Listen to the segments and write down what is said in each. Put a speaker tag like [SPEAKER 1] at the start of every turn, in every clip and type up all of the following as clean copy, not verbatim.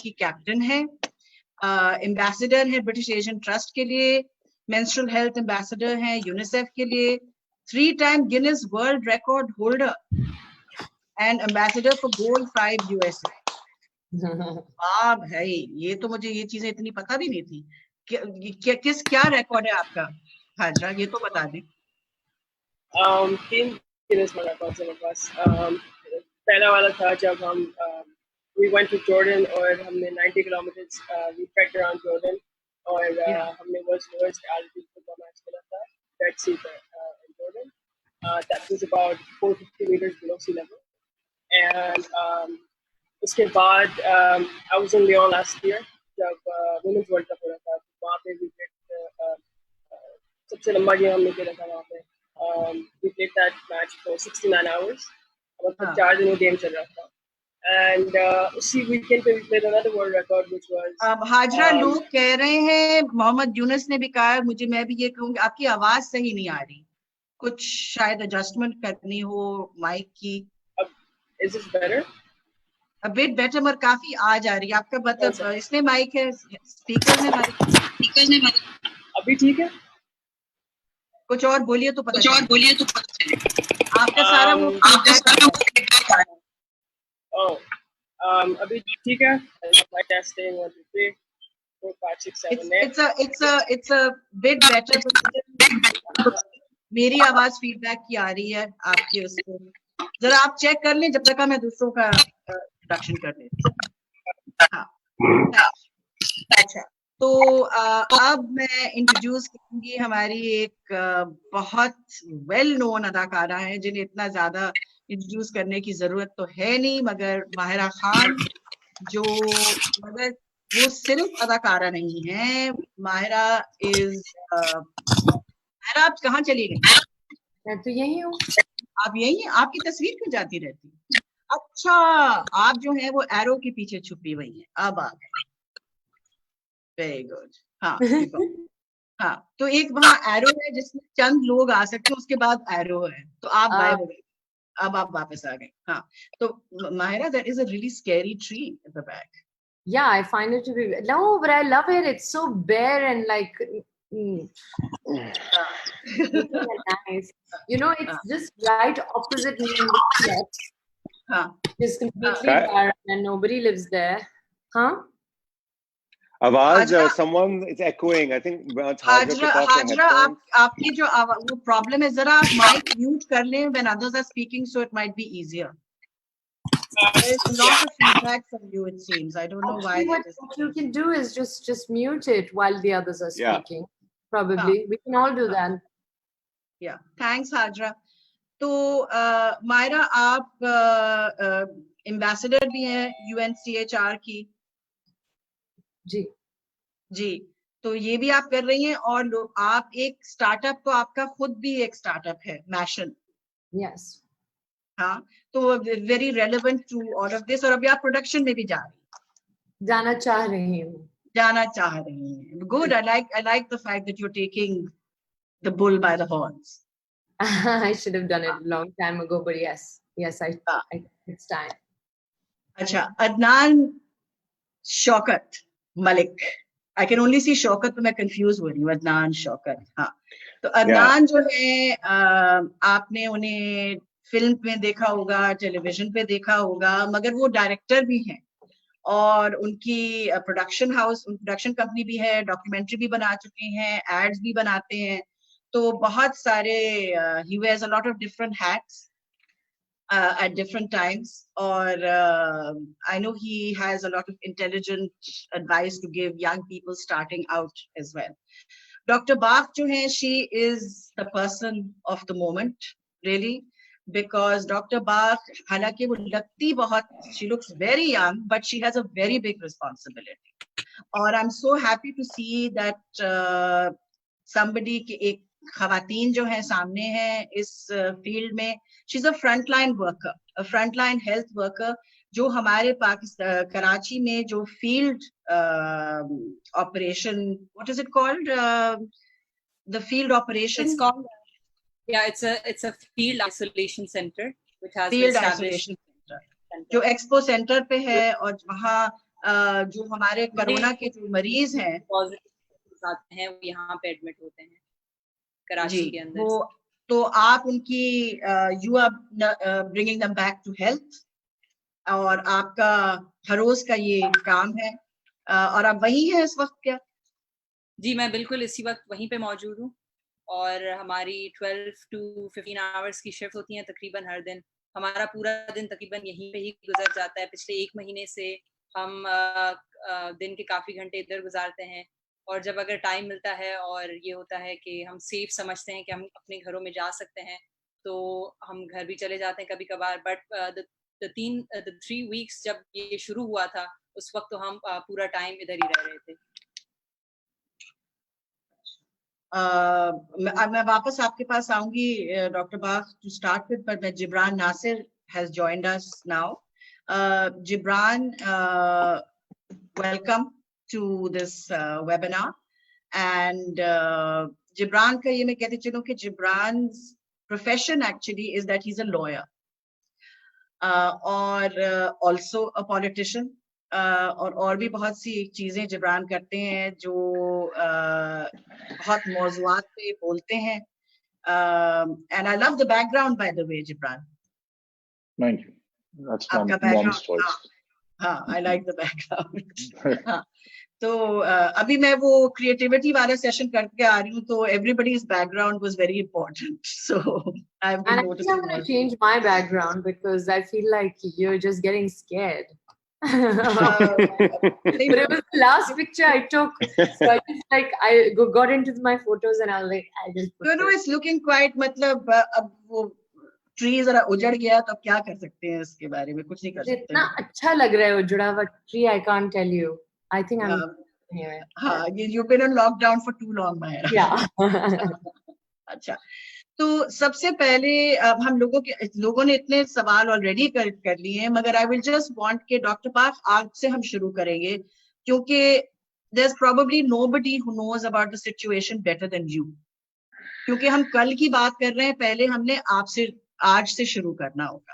[SPEAKER 1] کی کیپٹن ہے, ایمبیسڈر ہے برٹش ایشین ٹرسٹ کے لیے, مینسٹرل ہیلتھ ایمبیسڈر ہیں یونیسیف کے لیے, 3 time Guinness world record holder and ambassador for gold 5 USA. بھائی یہ تو مجھے یہ چیزیں اتنی پتہ بھی نہیں تھی. کیا ریکارڈ ہے آپ کا حاجرہ, یہ تو بتا دیں.
[SPEAKER 2] 3 گینیس ورلڈ ریکارڈز ہیں میرے پاس. پہلا والا تھا جب ہم we went to Jordan اور ہم نے 90 kilometers we trekked around Jordan اور ہم نے world's lowest altitude football match کھیلا تھا Dead Sea پہ in Jordan. That was about 450 meters below sea level. And اس کے بعد I was in Lyon last year جب women's world cup ہو رہا تھا, وہاں پہ we played سب سے لمبا گیم ہم نے کھیلا تھا وہاں پہ. We played that match for 69 hours. مطلب 4 دن گیم چل رہا تھا. And اسی weekend پہ we played another world record which was
[SPEAKER 1] Hajra لوگ کہہ رہے ہیں, محمد یونس نے بھی کہا, میں بھی یہ کہوں گی آپ کی آواز صحیح نہیں آ رہی, کچھ شاید ایڈجسٹمنٹ کرنی ہو مائک کی.
[SPEAKER 2] Is this better?
[SPEAKER 1] A bit better مگر کافی آ جا رہی ہے آپ کا, مطلب اس میں مائک ہے, اسپیکر میں مائک.
[SPEAKER 2] ابھی ٹھیک ہے؟
[SPEAKER 1] کچھ اور بولیے تو پتہ چلے. آپ کا سارا وہ
[SPEAKER 2] ابھی ٹھیک ہے. Testing 1 2 3 4 5 6 7
[SPEAKER 1] it's a bit better. میری آواز فیڈ بیک کی آ رہی ہے آپ کے, اس کو ذرا آپ چیک کر لیں جب تک میں دوسروں کا انٹروڈکشن کر دیتی ہوں. اچھا تو اب میں انٹروڈیوس کروں گی ہماری ایک بہت ویل نون اداکارہ ہیں جنہیں اتنا زیادہ انٹروڈیوس کرنے کی ضرورت تو ہے نہیں, مگر ماہرہ خان, جو مگر وہ صرف اداکارہ نہیں ہے. ماہرہ ماہرہ آپ کہاں چلی گئی؟
[SPEAKER 3] میں تو یہی ہوں.
[SPEAKER 1] آپ یہی ہیں؟ آپ کی تصویر کیوں جاتی رہتی؟ اچھا آپ جو ہیں وہ ایرو کے پیچھے چھپی ہوئی ہیں, اب آ گئے. Very good. ہاں ہاں, تو ایک وہاں ایرو ہے جس میں چند لوگ آ سکتے ہیں, اس کے بعد ایرو ہے, تو آپ غائب ہو گئے, اب آپ واپس آ گئے. ہاں تو Mahira, that is a really scary tree at the back.
[SPEAKER 3] Yeah, I find it to be, no, but I love it. It's so bare and like nice. You know, it's just right opposite me in the flat. Just completely barren and nobody lives there. Huh?
[SPEAKER 4] آواز someone is echoing. I think
[SPEAKER 1] Hajra آپ کی جو وہ problem ہے, ذرا آپ mic mute کر لیں when others are speaking so it might be easier. There's a lot of feedback from you it seems. I don't know why that is.
[SPEAKER 3] What you can do is just mute it while the others are speaking. Probably we can all do that.
[SPEAKER 1] Yeah, thanks Hajra. تو مائرہ آپ ambassador بھی ہیں UNCHR کی. جی تو یہ بھی آپ کر رہی ہیں, اور آپ ایک اسٹارٹ اپ, تو آپ کا خود بھی ایک اسٹارٹ اپ ہے میشن.
[SPEAKER 3] یس.
[SPEAKER 1] ہاں تو very relevant to all of this, اور ابھی آپ پروڈکشن میں بھی
[SPEAKER 3] جانا چاہ رہی ہیں.
[SPEAKER 1] Good. I like the fact that you're taking the bull by the horns.
[SPEAKER 3] I should have done it a long time ago, but yes, it's time.
[SPEAKER 1] اچھا, عدنان شوکت ملک. I can only see شوکت, تو میں confuse ہو رہی ہوں. عدنان شوکت. ہاں تو عدنان جو ہے, آپ نے انہیں فلم میں دیکھا ہوگا, ٹیلی ویژن پہ دیکھا ہوگا, مگر وہ ڈائریکٹر بھی ہیں, اور ان کی پروڈکشن کمپنی بھی ہے, ڈاکیومنٹری بھی بنا چکے ہیں, ایڈز بھی بناتے ہیں, تو بہت سارے he wears a lot of different hats at different times, or I know he has a lot of intelligent advice to give young people starting out as well. Dr. Bach jo hai, she is the person of the moment really, because Dr. Bach halanki wo lagti bahut, she looks very young, but she has a very big responsibility, or I'm so happy to see that somebody ki ek خواتین جو ہیں سامنے ہیں اس field میں. شی از اے front line worker, اے front line health worker, جو ہمارے پاکستان کراچی میں جو field operation, what is it called, the field operation,
[SPEAKER 5] it's called it's a field isolation center which has
[SPEAKER 1] field isolation center جو ایکسپو سینٹر پہ ہے, اور وہاں جو ہمارے کرونا کے جو مریض ہیں
[SPEAKER 5] آتے ہیں وہ یہاں پہ ایڈمٹ ہوتے ہیں کراچی کے اندر.
[SPEAKER 1] وہ تو آپ ان کی you are bringing them back to health, اور آپ کا ہر روز کا یہ کام ہے، اور آپ وہی ہیں اس وقت کیا؟
[SPEAKER 5] جی میں بالکل اسی وقت وہیں پہ موجود ہوں، اور ہماری 12 to 15 آورس کی شفٹ ہوتی ہیں تقریباً ہر دن. ہمارا پورا دن تقریباً یہیں پہ ہی گزر جاتا ہے. پچھلے 1 مہینے سے ہم دن کے کافی گھنٹے ادھر گزارتے ہیں، اور جب اگر ٹائم ملتا ہے اور یہ ہوتا ہے کہ ہم سیف سمجھتے ہیں کہ ہم اپنے گھروں میں جا سکتے ہیں تو ہم گھر بھی چلے جاتے ہیں کبھی کبھار. بٹ 3 weeks جب یہ شروع ہوا تھا اس وقت تو ہم پورا ٹائم ادھر ہی رہ رہے تھے.
[SPEAKER 1] میں واپس آپ کے پاس آؤں گی doctor Bagh to start with, پر Jibran Nasir has joined us now. Jibran, welcome to this webinar. And Jibran ka ye main kehti chalu ki Jibran's profession actually is that he's a lawyer, or also a politician. اور بھی بہت سی چیزیں جبران کرتے ہیں جو بہت موضوعات پہ بولتے ہیں. And I love the background, by the way, Jibran.
[SPEAKER 6] Thank you. That's
[SPEAKER 1] آپ کا
[SPEAKER 6] my mom's
[SPEAKER 1] background.
[SPEAKER 6] voice.
[SPEAKER 1] ہاں I like the background. ہاں تو ابھی میں وہ کریٹیوٹی والا سیشن کر کے آ رہی ہوں تو everybody's background was very important. So I've been
[SPEAKER 3] And I think
[SPEAKER 1] noticing.
[SPEAKER 3] I'm going to change my background because I feel like you're just getting scared. But it was the last picture I took, so I just like I got into my photos and I was like, I just put
[SPEAKER 1] No, it's looking quite مطلب اب وہ tree ذرا اجڑ گیا تو اب کیا کر سکتے ہیں اس کے بارے میں، کچھ نہیں کر سکتے.
[SPEAKER 3] اتنا اچھا لگ رہا ہے وہ جڑا ہوا tree. I can't tell you. I think I'm here.
[SPEAKER 1] ہاں you've been on lockdown for too long, Maya.
[SPEAKER 3] Yeah.
[SPEAKER 1] اچھا تو سب سے پہلے اب ہم لوگوں نے اتنے سوال آلریڈی کر لیے ہیں، مگر آئی ول جسٹ وانٹ کہ ڈاکٹر پاک آپ سے ہم شروع کریں گے کیونکہ there's probably nobody who knows about the situation better than you. کیونکہ ہم کل کی بات کر رہے ہیں، پہلے ہم نے آپ سے آج سے شروع کرنا ہوگا.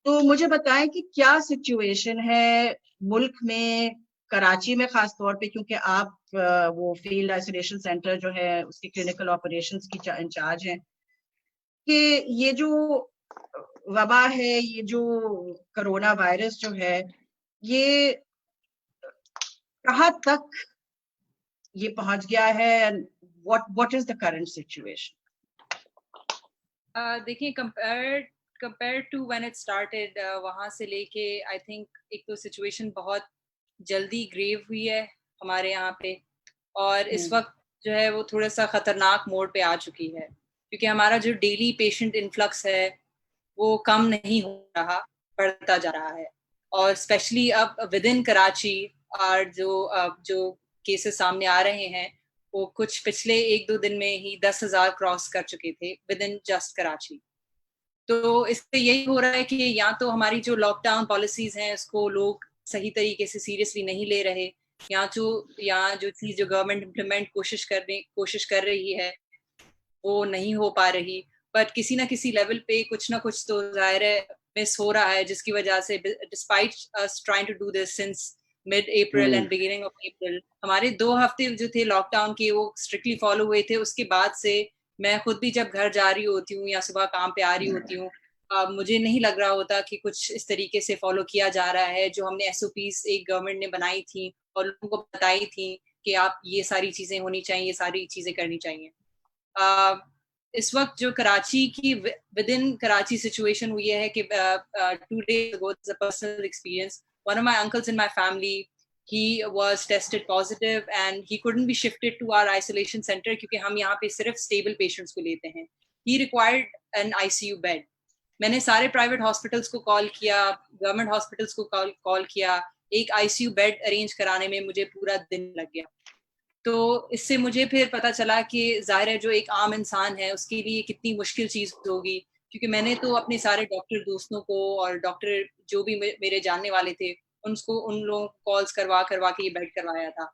[SPEAKER 1] تو مجھے بتائیں کہ کیا سچویشن ہے ملک میں، کراچی میں خاص طور پہ، کیونکہ آپ وہ فیلڈ آئسولیشن سینٹر جو ہے اس کی کلینکل آپریشنز کی انچارج ہیں، کہ یہ جو وبا ہے، یہ جو کرونا وائرس جو ہے، یہ کہاں تک یہ پہنچ گیا ہے، what is the current situation?
[SPEAKER 5] دیکھیں compared to when it started, وہاں سے لے کے I think ایک تو سچویشن بہت جلدی گریو ہوئی ہے ہمارے یہاں پہ، اور اس وقت جو ہے وہ تھوڑا سا خطرناک موڈ پہ آ چکی ہے، کیونکہ ہمارا جو ڈیلی پیشنٹ انفلکس ہے وہ کم نہیں ہو رہا، بڑھتا جا رہا ہے. اور اسپیشلی اب ود ان کراچی اور جو کیسز سامنے آ رہے ہیں وہ کچھ پچھلے 1-2 دن میں ہی 10,000 کراس کر چکے تھے ود ان جسٹ کراچی. تو اس سے یہی ہو رہا ہے کہ یا تو ہماری جو لاک ڈاؤن پالیسیز ہیں اس کو لوگ صحیح طریقے سے سیریسلی نہیں لے رہے، یا جو چیز جو گورنمنٹ امپلیمنٹ کوشش کر رہی ہے وہ نہیں ہو پا رہی. بٹ کسی نہ کسی لیول پہ کچھ نہ کچھ تو ظاہر ہے مس ہو رہا ہے، جس کی وجہ سے despite us trying to do this since mid-April and beginning of April، ہمارے 2 ہفتے جو تھے لاک ڈاؤن کے وہ اسٹرکٹلی فالو ہوئے تھے. اس کے بعد سے میں خود بھی جب گھر جا رہی ہوتی ہوں یا صبح کام پہ آ رہی ہوتی ہوں، مجھے نہیں لگ رہا ہوتا کہ کچھ اس طریقے سے فالو کیا جا رہا ہے جو ہم نے SOPs ایک گورنمنٹ نے بنائی تھیں اور لوگوں کو بتائی تھیں کہ آپ یہ ساری چیزیں ہونی چاہیے، یہ ساری چیزیں کرنی چاہیے. اس وقت جو کراچی کی ود ان کراچی سچویشن ہوئی ہے کہ 2 days ago as a personal experience, one of my uncles in my family, he was tested positive and he couldn't be shifted to our isolation center کیونکہ ہم یہاں پہ صرف stable patients کو لیتے ہیں. He required an ICU bed. میں نے سارے پرائیویٹ ہاسپٹلس کو کال کیا، گورنمنٹ ہاسپٹلس کو کال کیا، ایک ICU بیڈ ارینج کرانے میں مجھے پورا دن لگ گیا. تو اس سے مجھے پھر پتا چلا کہ ظاہر ہے جو ایک عام انسان ہے اس کے لیے کتنی مشکل چیز ہوگی، کیونکہ میں نے تو اپنے سارے ڈاکٹر دوستوں کو اور ڈاکٹر جو بھی میرے جاننے والے تھے ان لوگوں کو کالز کروا کے یہ بیڈ کروایا تھا.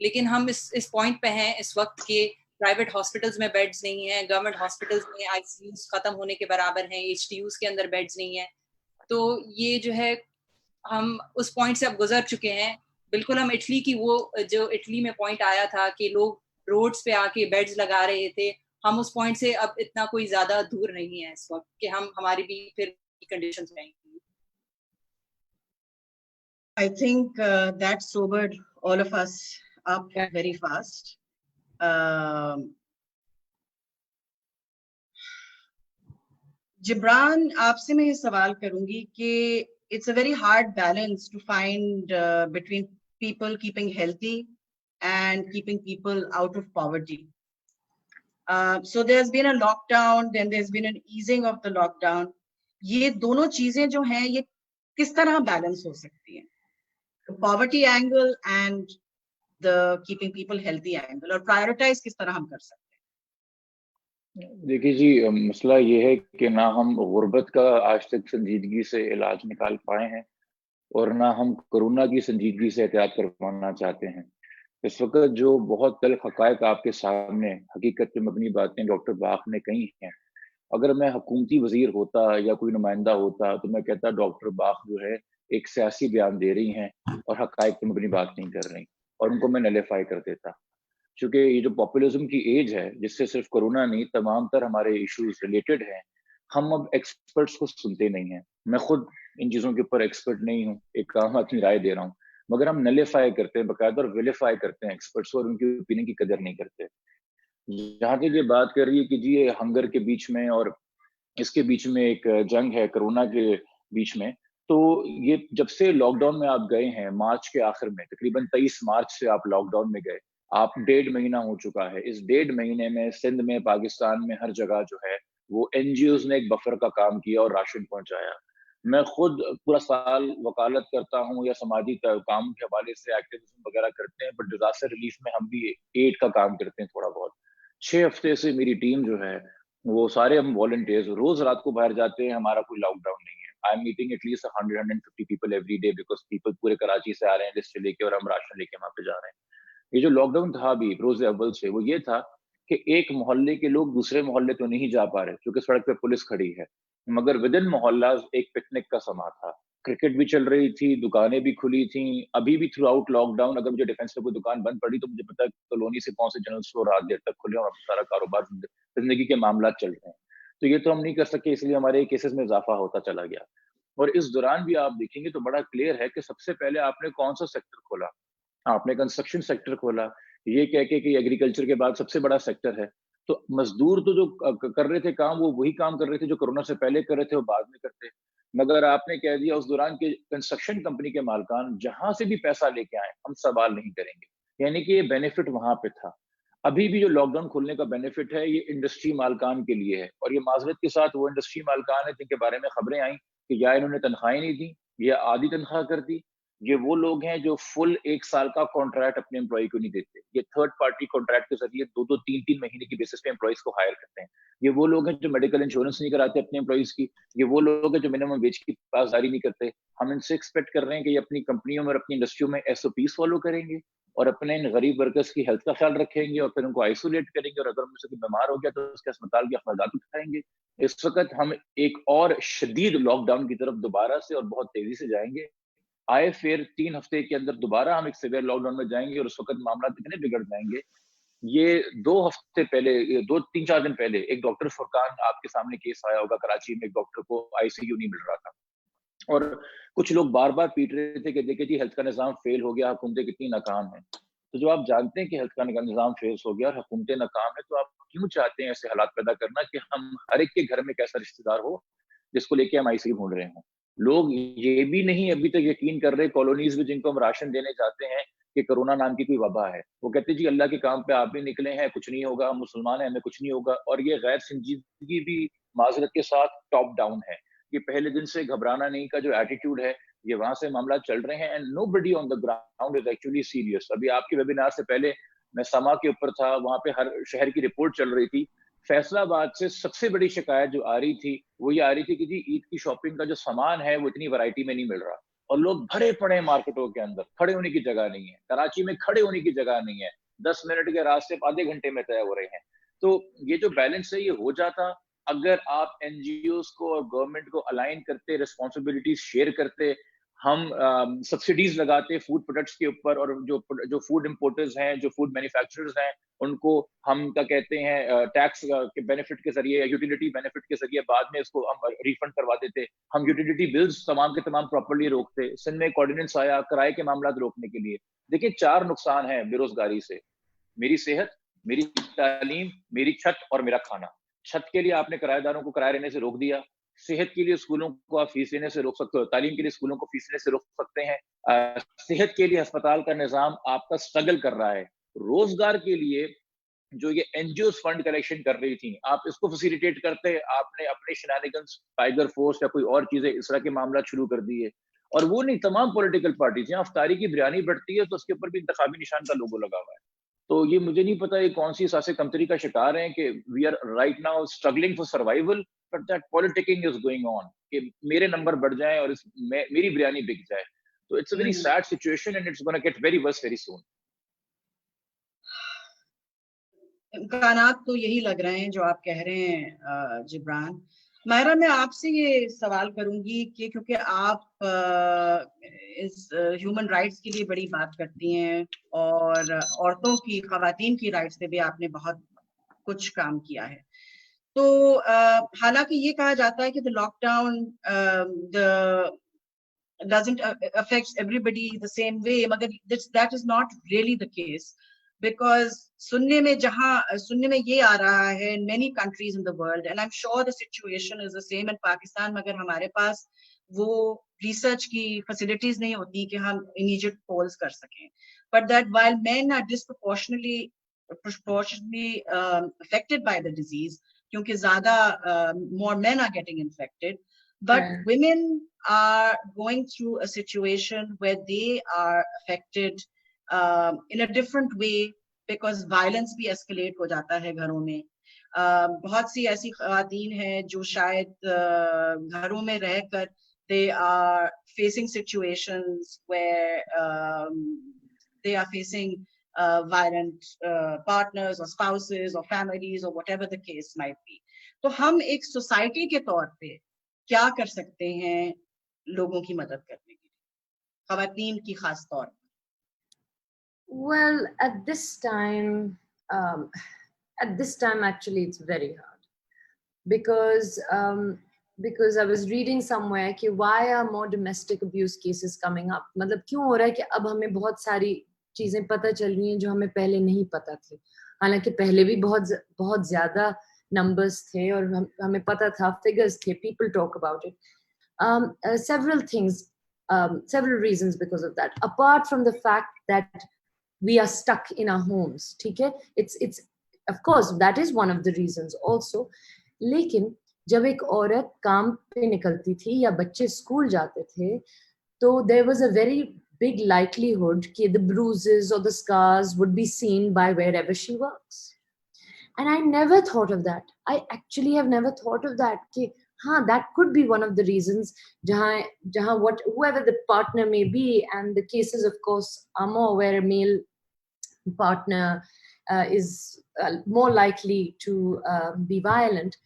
[SPEAKER 5] لیکن ہم اس پوائنٹ پہ ہیں اس وقت کہ پرائیویٹ ہاسپٹلز میں بیڈز نہیں ہیں، گورنمنٹ ہاسپٹلز میں ICUs ختم ہونے کے برابر ہیں، HDUs کے اندر بیڈز نہیں ہیں. تو یہ جو ہے ہم اس پوائنٹ سے اب گزر چکے ہیں بالکل ہم اٹلی کی وہ جو اٹلی میں پوائنٹ آیا تھا کہ لوگ روڈز پہ آ کے بیڈز لگا رہے تھے, ہم اس پوائنٹ سے اب اتنا کوئی زیادہ دور نہیں ہے اس وقت کہ ہم ہماری بھی پھر کنڈیشنز رہیں گی.
[SPEAKER 1] I think that sobered all of us up very fast. Jibran, آپ سے میں یہ سوال کروں گی کہ it's a very hard balance to find between people keeping healthy and keeping people out of poverty. So there's been a lockdown, then there's been an easing of the lockdown. یہ دونوں چیزیں جو ہیں یہ کس طرح بیلنس ہو سکتی ہیں, poverty angle and the keeping people healthy angle, اور prioritize کس طرح ہم کر سکتے ہیں؟
[SPEAKER 6] دیکھیے جی, مسئلہ یہ ہے کہ نہ ہم غربت کا آج تک سنجیدگی سے علاج نکال پائے ہیں اور نہ ہم کورونا کی سنجیدگی سے احتیاط کروانا چاہتے ہیں. اس وقت جو بہت تلخ حقائق آپ کے سامنے حقیقت پہ مبنی باتیں ڈاکٹر باق نے کہی ہیں, اگر میں حکومتی وزیر ہوتا یا کوئی نمائندہ ہوتا تو میں کہتا ڈاکٹر باق جو ہے ایک سیاسی بیان دے رہی ہیں اور حقائق پہ مبنی بات نہیں کر رہی, اور ان کو میں نلیفائی کر دیتا. چونکہ یہ جو پاپولزم کی ایج ہے جس سے صرف کورونا نہیں تمام تر ہمارے ایشوز ریلیٹڈ ہیں, ہم اب ایکسپرٹس کو سنتے نہیں ہیں. میں خود ان چیزوں کے اوپر ایکسپرٹ نہیں ہوں, ایک عام اپنی رائے دے رہا ہوں, مگر ہم نلیفائی کرتے ہیں باقاعدہ اور ویلیفائی کرتے ہیں ایکسپرٹس کو, اور ان کی اوپینین کی قدر نہیں کرتے. جہاں تک یہ بات کر رہی ہے کہ جی یہ ہنگر کے بیچ میں اور اس کے بیچ میں ایک جنگ ہے کرونا کے بیچ میں, تو یہ جب سے لاک ڈاؤن میں آپ گئے ہیں مارچ کے آخر میں, تقریباً 23 مارچ سے آپ لاک ڈاؤن میں گئے, آپ 1.5 مہینہ ہو چکا ہے. اس 1.5 مہینے میں سندھ میں, پاکستان میں, ہر جگہ جو ہے وہ این جی اوز نے ایک بفر کا کام کیا اور راشن پہنچایا. میں خود پورا سال وکالت کرتا ہوں یا سماجی کام کے حوالے سے ایکٹیویزم وغیرہ کرتے ہیں, بٹ ڈیزاسٹر ریلیف میں ہم بھی ایڈ کا کام کرتے ہیں تھوڑا بہت. 6 ہفتے سے میری ٹیم جو ہے وہ سارے ہم والنٹیئرز روز رات کو باہر جاتے ہیں. ہمارا کوئی لاک ڈاؤن نہیں ہے. I am meeting at least 100-150 people every day, because people پورے کراچی سے آ رہے ہیں لسٹ لے کے, اور ہم راشن لے کے وہاں پہ جا رہے ہیں. یہ جو لاک ڈاؤن تھا بھی روز اول سے, وہ یہ تھا کہ ایک محلے کے لوگ دوسرے محلے تو نہیں جا پا رہے کیونکہ سڑک پہ پولیس کھڑی ہے, مگر ود ان محلہ ایک پکنک کا سما تھا. کرکٹ بھی چل رہی تھی, دکانیں بھی کھلی تھیں. ابھی بھی تھرو آؤٹ لاک ڈاؤن اگر مجھے ڈیفینس میں کوئی دکان بند پڑی تو مجھے پتا کالونی سے کون سے جنرل اسٹور رات دیر تک کھلے اور سارا کاروبار زندگی کے معاملات چل رہے ہیں. تو یہ تو ہم نہیں کر سکے, اس لیے ہمارے کیسز میں اضافہ ہوتا چلا گیا. اور اس دوران بھی آپ دیکھیں گے تو بڑا کلیئر ہے کہ سب سے پہلے آپ نے کون سا سیکٹر کھولا. آپ نے کنسٹرکشن سیکٹر کھولا, یہ کہہ کے کہ ایگریکلچر کے بعد سب سے بڑا سیکٹر ہے. تو مزدور تو جو کر رہے تھے کام, وہ وہی کام کر رہے تھے جو کورونا سے پہلے کر رہے تھے, وہ بعد میں کرتے. مگر آپ نے کہہ دیا اس دوران کہ کنسٹرکشن کمپنی کے مالکان جہاں سے بھی پیسہ لے کے آئے ہم سوال نہیں کریں گے, یعنی کہ یہ بینیفٹ وہاں پہ تھا. ابھی بھی جو لاک ڈاؤن کھولنے کا بینیفٹ ہے یہ انڈسٹری مالکان کے لیے ہے, اور یہ معذرت کے ساتھ وہ انڈسٹری مالکان ہیں جن کے بارے میں خبریں آئیں کہ یا انہوں نے تنخواہیں نہیں دی یا آدھی تنخواہ کر دی. یہ وہ لوگ ہیں جو فل 1 سال کا کانٹریکٹ اپنے امپلائی کو نہیں دیتے. یہ تھرڈ پارٹی کانٹریکٹ کے ذریعے 2-3 مہینے کی بیسس پہ امپلائیز کو ہائر کرتے ہیں. یہ وہ لوگ ہیں جو میڈیکل انشورنس نہیں کراتے اپنے امپلائیز کی. یہ وہ لوگ ہیں جو منیمم ویج کی پاسداری نہیں کرتے. ہم ان سے ایکسپیکٹ کر رہے ہیں کہ یہ اپنی کمپنیوں میں اور اپنی انڈسٹریوں میں SOPs فالو کریں گے اور اپنے ان غریب ورکرز کی ہیلتھ کا خیال رکھیں گے, اور پھر ان کو آئسولیٹ کریں گے, اور اگر ان سے کوئی بیمار ہو گیا تو اس کے اسپتال کے اخراجات اٹھائیں گے. اس وقت ہم ایک اور شدید لاک ڈاؤن کی طرف دوبارہ سے اور بہت تیزی سے جائیں گے. آئے پھر 3 ہفتے کے اندر دوبارہ ہم ایک سیویئر لاک ڈاؤن میں جائیں گے, اور اس وقت معاملات اتنے بگڑ جائیں گے. یہ 2 ہفتے پہلے, 2-3-4 دن پہلے ایک ڈاکٹر فرقان, آپ کے سامنے کیس آیا ہوگا, کراچی میں ایک ڈاکٹر کو ICU نہیں مل رہا تھا, اور کچھ لوگ بار بار پیٹ رہے تھے کہ دیکھیں جی ہیلتھ کا نظام فیل ہو گیا, حکومتیں کتنی ناکام ہیں. تو جو آپ جانتے ہیں کہ ہیلتھ کا نظام فیل ہو گیا اور حکومتیں ناکام ہیں, تو آپ کیوں چاہتے ہیں ایسے حالات پیدا کرنا کہ ہم ہر ایک کے گھر میں ایک ایسا رشتے دار ہو جس کو لے کے ہم ICU ڈھونڈ رہے ہوں. لوگ یہ بھی نہیں ابھی تک یقین کر رہے کالونیز میں جن کو ہم راشن دینے جاتے ہیں کہ کرونا نام کی کوئی وبا ہے. وہ کہتے ہیں جی اللہ کے کام پہ آپ بھی نکلے ہیں, کچھ نہیں ہوگا, ہم مسلمان ہیں, ہمیں کچھ نہیں ہوگا. اور یہ غیر سنجیدگی بھی معذرت کے ساتھ ٹاپ ڈاؤن ہے. یہ پہلے دن سے گھبرانا نہیں کا جو ایٹیٹیوڈ ہے, یہ وہاں سے معاملات چل رہے ہیں. And nobody on the ground is actually serious. ابھی آپ کے ویبینار سے پہلے میں سما کے اوپر تھا, وہاں پہ ہر شہر کی رپورٹ چل رہی تھی. فیصلہ آباد سے سب سے بڑی شکایت جو آ رہی تھی وہ یہ آ رہی تھی کہ جی عید کی شاپنگ کا جو سامان ہے وہ اتنی ورائٹی میں نہیں مل رہا, اور لوگ بھرے پڑے مارکیٹوں کے اندر, کھڑے ہونے کی جگہ نہیں ہے. کراچی میں کھڑے ہونے کی جگہ نہیں ہے, 10 منٹ کے راستے آدھے گھنٹے میں طے ہو رہے ہیں. تو یہ جو بیلنس ہے یہ ہو جاتا اگر آپ NGOs کو اور گورنمنٹ کو الائن کرتے, ریسپانسبلٹیز شیئر کرتے. ہم سبسڈیز لگاتے فوڈ پروڈکٹس کے اوپر, اور جو فوڈ امپورٹرز ہیں, جو فوڈ مینوفیکچررز ہیں, ان کو ہم کیا کہتے ہیں ٹیکس کے بینیفٹ کے ذریعے یا یوٹیلیٹی بینیفٹ کے ذریعے بعد میں اس کو ہم ریفنڈ کروا دیتے. ہم یوٹیلیٹی بلز تمام کے تمام پراپرلی روکتے. سندھ میں ایک آرڈیننس آیا کرائے کے معاملات روکنے کے لیے. دیکھیں 4 نقصان ہیں بے روزگاری سے: میری صحت, میری تعلیم, میری چھت اور میرا کھانا. چھت کے لیے آپ نے کرایہ داروں کو کرایہ لینے سے روک دیا, صحت کے لیے اسکولوں کو آپ فیس لینے سے روک سکتے ہو, تعلیم کے لیے اسکولوں کو فیس لینے سے روک سکتے ہیں, صحت کے لیے ہسپتال کا نظام آپ کا اسٹرگل کر رہا ہے. روزگار کے لیے جو یہ N G Os fund collection کر رہی تھیں, آپ اس کو فیسیلیٹیٹ کرتے, آپ نے اپنے شنانیگنز, ٹائیگر فورس یا کوئی اور چیزیں اس طرح کے معاملات شروع کر دیے. اور وہ نہیں, تمام پولیٹیکل پارٹیز, جہاں افطاری کی بریانی بڑھتی ہے تو اس کے اوپر بھی انتخابی نشان کا لوگو لگا ہوا ہے. تو یہ مجھے نہیں پتا یہ کون سی احساس کمتری کا شکار ہیں کہ we are right now struggling for survival, but that politicking is going on, کہ میرے نمبر بڑھ جائیں اور میری بریانی بک جائے. تو it's a very sad situation and it's gonna get very worse very soon.
[SPEAKER 1] امکانات تو یہی لگ رہے ہیں جو آپ کہہ رہے ہیں جبران. ماہرہ, میں آپ سے یہ سوال کروں گی کہ کیونکہ آپ اس ہیومن رائٹس کے لیے بڑی بات کرتی ہیں اور عورتوں کی, خواتین کی رائٹس پہ بھی آپ نے بہت کچھ کام کیا ہے, تو حالانکہ یہ کہا جاتا ہے کہ the lockdown doesn't affect everybody the same way, مگر that is not really the case. Because سننے میں یہ آ رہا ہے in many countries in the world, and I'm sure the situation is the same in Pakistan, مگر ہمارے پاس وہ research کی فیسلٹیز نہیں ہوتی کہ ہم immediate polls کر سکیں. But that while men are disproportionately affected by the disease, کیونکہ زیادہ more men are getting infected, but women are going through a situation where they are affected in a different way, because violence بھی escalate ہو جاتا ہے گھروں میں. بہت سی ایسی خواتین ہیں جو شاید گھروں میں رہ کر they are facing situations where they are facing violent partners or spouses or families or whatever the case might be. تو ہم ایک سوسائٹی کے طور پہ کیا کر سکتے ہیں لوگوں کی مدد کرنے کے لیے, خواتین کی خاص طور پر؟
[SPEAKER 3] Well, at this time actually it's very hard, because I was reading somewhere کہ why are more domestic abuse cases coming up. مطلب کیوں ہو رہا ہے کہ اب ہمیں بہت ساری چیزیں پتہ چل رہی ہیں جو ہمیں پہلے نہیں پتہ تھی, حالانکہ پہلے بھی بہت زیادہ نمبرز تھے اور ہمیں پتہ تھا, فگرز تھے, people talk about it. Several things, several reasons because of that, apart from the fact that we are stuck in our homes. ٹھیک ہے, it's of course that is one of the reasons also. لیکن جب ایک عورت کام پہ نکلتی تھی یا بچے اسکول جاتے تھے, تو there was a very big likelihood کہ the bruises or the scars would be seen by wherever she works. And I never thought of that. I actually have never thought of that, کہ ہاں, that could be one of the reasons, جہاں whoever the partner may be, and the cases of course are more where a male partner is more likely to be violent.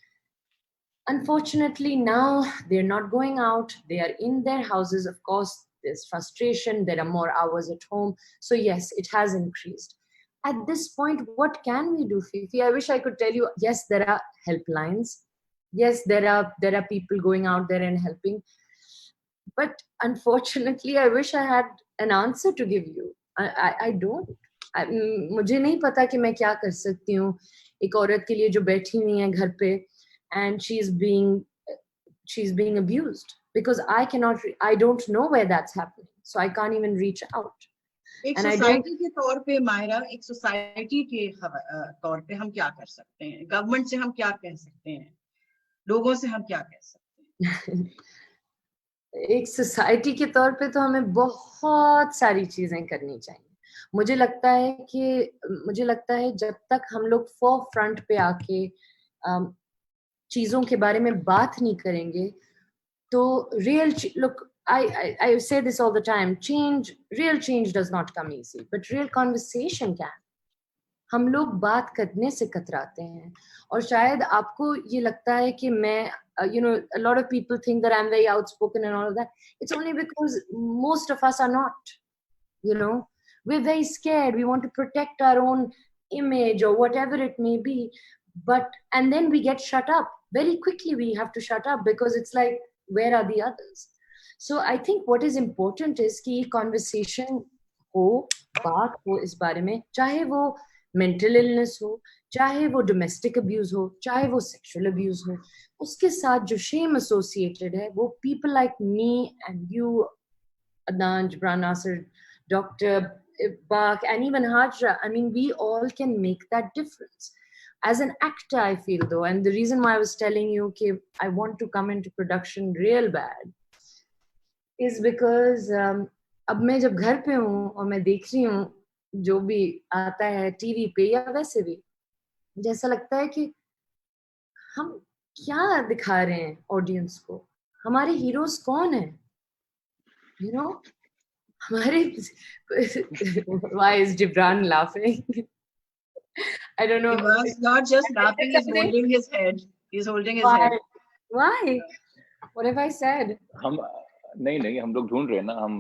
[SPEAKER 3] Unfortunately now they're not going out, they are in their houses. Of course there's frustration, there are more hours at home, so yes, it has increased. At this point, what can we do, Fifi? I wish I could tell you, yes, there are helplines, yes, there are people going out there and helping, but unfortunately I wish I had an answer to give you. I don't. مجھے نہیں پتا کہ میں کیا کر سکتی ہوں ایک عورت کے لیے جو بیٹھی ہوئی ہے گھر پہ, and she's being abused, because I don't know where that's happening, so I can't even reach out.
[SPEAKER 1] ایک سوسائٹی کے طور پہ ماہرہ, ایک سوسائٹی کے طور پہ ہم کیا کر سکتے ہیں؟ گورنمنٹ سے ہم کیا کہہ سکتے ہیں؟ لوگوں سے ہم کیا کہہ سکتے ہیں؟
[SPEAKER 3] ایک سوسائٹی کے طور پہ تو ہمیں بہت ساری چیزیں کرنی چاہیے. مجھے لگتا ہے جب تک ہم لوگ فور فرنٹ پہ آ کے چیزوں کے بارے میں بات نہیں کریں گے تو look, I say this all the time, real change does not come easy, but real conversation can. ہم لوگ بات کرنے سے کتراتے ہیں. اور شاید آپ کو یہ لگتا ہے کہ میں a lot of people think that I'm very outspoken and all of that. It's only because most of us are not. We're very scared. We want to protect our own image or whatever it may be. And then we get shut up. Very quickly we have to shut up because it's like, where are the others? So I think what is important is کہ conversation ہو, بات ہو اس بارے میں, چاہے وہ mental illness ہو, چاہے وہ domestic abuse ہو, چاہے وہ sexual abuse ہو, اس کے ساتھ جو shame associated ہے وہ people like me and you, Adnan, Gibran, Nasir, Dr. Bach, and even Hajra, I mean, we all can make that difference. As an actor, I feel though, and the reason why I was telling you that I want to come into production real bad is because اب میں جب گھر پہ ہوں اور میں دیکھ رہی ہوں جو بھی آتا ہے ٹی وی پہ یا ویسے بھی, جیسا لگتا ہے کہ ہم کیا دکھا رہے ہیں آڈینس کو, ہمارے ہیروز کون ہیں, ہمارے why is Gibran laughing? I don't know.
[SPEAKER 1] He was not just laughing, he's holding his head. He's holding his head.
[SPEAKER 3] Why? What have I said?
[SPEAKER 6] ہم نہیں ہم لوگ ڈھونڈ رہے ہیں نا, ہم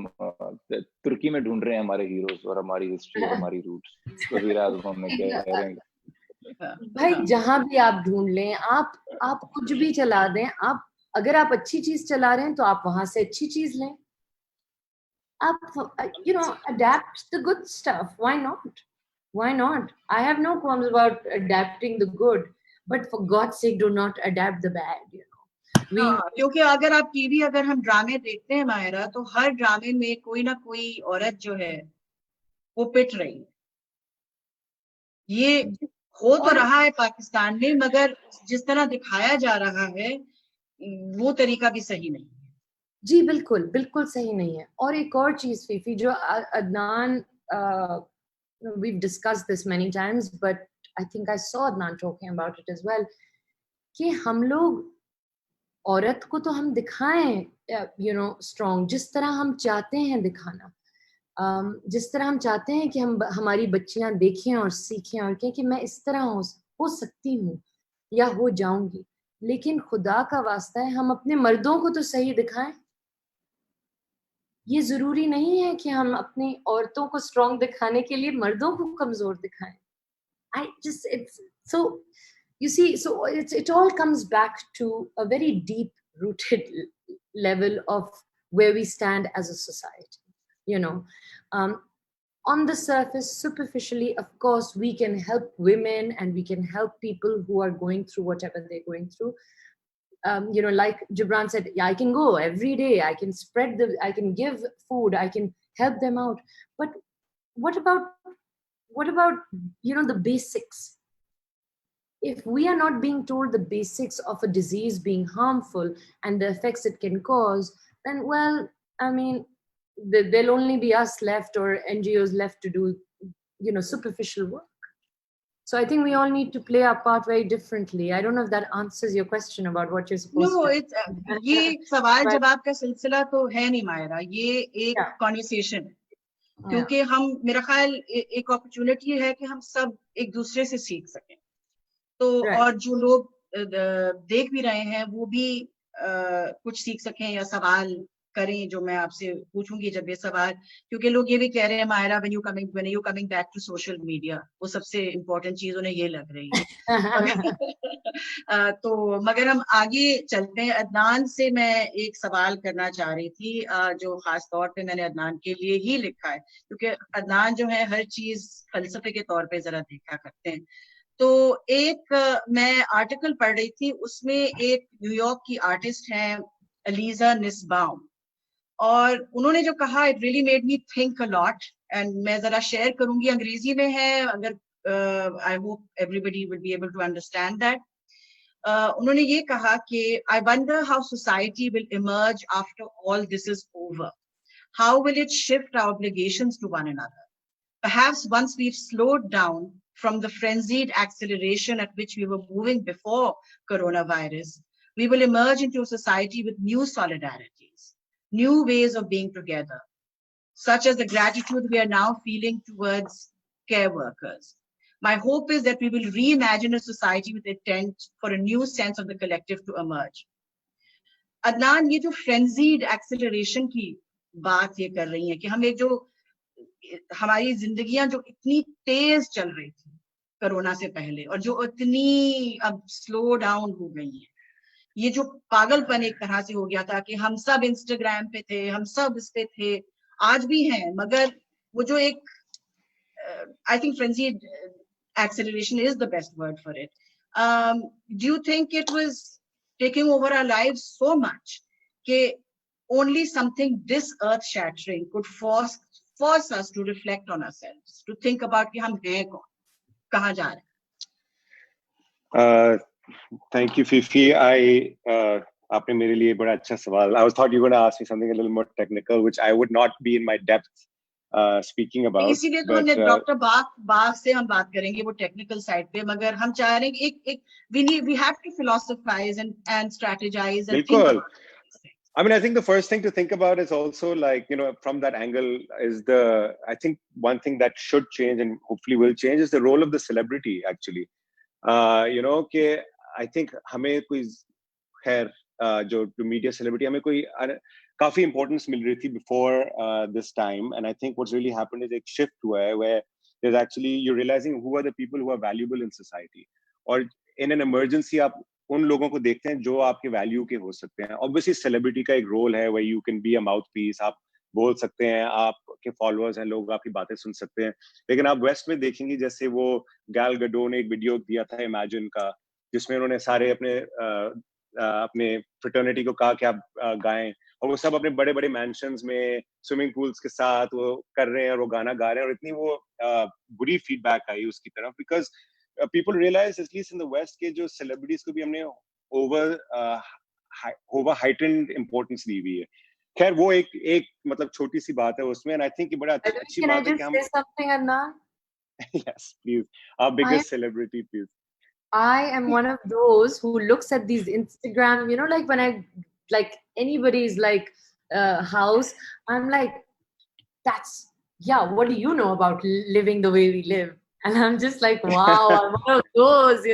[SPEAKER 6] ترکی میں ڈھونڈ رہے ہیں ہمارے ہیروز اور ہماری ہسٹری اور ہماری روٹس. وزیر اعظم میں کیا کہہ رہے ہیں
[SPEAKER 3] بھائی جہاں بھی آپ ڈھونڈ لیں, آپ کچھ بھی چلا دیں, اگر آپ اچھی چیز چلا رہے ہیں تو آپ وہاں سے اچھی چیز لیں. آپ adapt the good stuff. Why not? I have no qualms about adapting the good, but for God's sake do not adapt the bad.
[SPEAKER 1] کیونکہ اگر آپ ٹی وی اگر ہم ڈرامے دیکھتے ہیں ماہرہ, تو ہر ڈرامے میں کوئی نہ کوئی عورت جو ہے وہ پٹ رہی ہے. یہ ہو تو رہا ہے پاکستان میں, مگر جس طرح دکھایا جا رہا ہے وہ طریقہ بھی صحیح نہیں ہے.
[SPEAKER 3] جی بالکل صحیح نہیں ہے. اور ایک اور چیز فیفی جو Adnan, we've discussed this many times, but I think I saw Adnan talking about it as well, کہ ہم لوگ عورت کو تو ہم دکھائیں اسٹرانگ جس طرح ہم چاہتے ہیں دکھانا, جس طرح ہم چاہتے ہیں کہ ہماری بچیاں دیکھیں اور سیکھیں اور کہیں کہ میں اس طرح ہو سکتی ہوں یا ہو جاؤں گی. لیکن خدا کا واسطہ ہے ہم اپنے مردوں کو تو صحیح دکھائیں. یہ ضروری نہیں ہے کہ ہم اپنی عورتوں کو اسٹرانگ دکھانے کے لیے مردوں کو کمزور دکھائیں. You see, so it all comes back to a very deep rooted level of where we stand as a society. On the surface, superficially, of course, we can help women and we can help people who are going through whatever they're going through. Like Gibran said, yeah, I can go every day, I can give food, I can help them out. But what about the basics? If we are not being told the basics of a disease being harmful and the effects it can cause, then, well, I mean, there'll only be us left or NGOs left to do, superficial work. So I think we all need to play our part very differently. I don't know if that answers your question about what you're supposed to.
[SPEAKER 1] یہ سوال جواب کا سلسلہ تو ہے نہیں ماہرہ, یہ ایک کانورسیشن ہے, کیونکہ ہم, میرا خیال ایک اپرچونٹی ہے کہ ہم سب ایک دوسرے سے سیکھ سکیں. تو اور جو لوگ دیکھ بھی رہے ہیں وہ بھی کچھ سیکھ سکیں یا سوال کریں جو میں آپ سے پوچھوں گی جب یہ سوال, کیونکہ لوگ یہ بھی کہہ رہے ہیں Mahira when you coming back to social media, وہ سب سے امپورٹنٹ چیز انہیں یہ لگ رہی ہے. تو مگر ہم آگے چلتے ہیں. عدنان سے میں ایک سوال کرنا چاہ رہی تھی جو خاص طور پہ میں نے عدنان کے لیے ہی لکھا ہے, کیونکہ عدنان جو ہے ہر چیز فلسفے کے طور پہ ذرا دیکھا کرتے ہیں. تو ایک میں آرٹیکل پڑھ رہی تھی, اس میں ایک نیو یارک کی آرٹسٹ ہیں الیزا نسباؤم, اور انہوں نے جو کہا it really made me think a lot, and میں ذرا شیئر کروں گی. انگریزی میں ہے, اگر I hope everybody will be able to understand that. انہوں نے یہ کہا کہ I wonder how society will emerge after all this is over. How will it shift our obligations to one another? Perhaps once we've slowed down from the frenzied acceleration at which we were moving before coronavirus, we will emerge into a society with new solidarities, new ways of being together, such as the gratitude we are now feeling towards care workers, My hope is that we will reimagine a society with intent for a new sense of the collective to emerge. Adnan, ये जो frenzied acceleration की बात ये कर रही है कि हम एक जो हमारी जिंदगियां जो इतनी तेज चल रही थी कोरोना से पहले और जो इतनी अब स्लो डाउन हो गई है, ये जो पागलपन एक तरह से हो गया था कि हम सब इंस्टाग्राम पे थे, हम सब इस पे थे, आज भी हैं, मगर वो जो एक I think frenzied acceleration is the best word for it. Do you think it was taking over our lives so much that only something this earth shattering could force us to reflect on ourselves, to think about कि हम हैं कौन, कहाँ जा रहे हैं?
[SPEAKER 4] Thank you, Fifi. आपने मेरे लिए बड़ा अच्छा सवाल. I thought you were going to ask me something a little more technical, which I would not be in my depth speaking about.
[SPEAKER 1] इसीलिए तो हमने डॉक्टर बाग से हम बात करेंगे वो टेक्निकल साइड पे, मगर हम चाह रहे हैं कि we have to philosophize and strategize and think about it.
[SPEAKER 4] I mean, I think the first thing to think about is also like, from that angle is I think one thing that should change and hopefully will change is the role of the celebrity actually. कि I think हमें कोई खैर जो media celebrity हमें कोई काफी importance मिल रही थी before this time, and I think what's really happened is एक shift हुआ है where there's actually you're realizing who are the people who are valuable in society, और in an emergency आप उन लोगों को देखते हैं जो आपके वैल्यू के हो सकते हैं. Obviously celebrity का एक रोल है where you can be a mouthpiece, आप बोल सकते हैं, आपके फॉलोअर्स हैं, लोग आपकी बातें सुन सकते हैं. लेकिन आप वेस्ट में देखेंगे जैसे वो गैल गडोट ने एक वीडियो दिया था इमेजिन का, जिसमें उन्होंने सारे अपने फ्रेटर्निटी को कहा कि आप गाएं, और वो सब अपने बड़े बड़े मैंशंस में स्विमिंग पूल्स के साथ वो कर रहे हैं और वो गाना गा रहे हैं, और इतनी वो बुरी फीडबैक आई उसकी तरफ because people realize, at least in the West, के जो celebrities को भी हमने over heightened importance दी हुई है. खैर वो एक मतलब छोटी सी बात है उसमें, and I think ये बड़ा अच्छी बात है कि हम.
[SPEAKER 3] Can I just say something, Adnan?
[SPEAKER 4] Yes, please. Our biggest celebrity, please.
[SPEAKER 3] I am one of those who looks at these Instagram, like when anybody's like house, I'm like, what do you know about living the way we live? And I'm just like, wow, I'm one of those,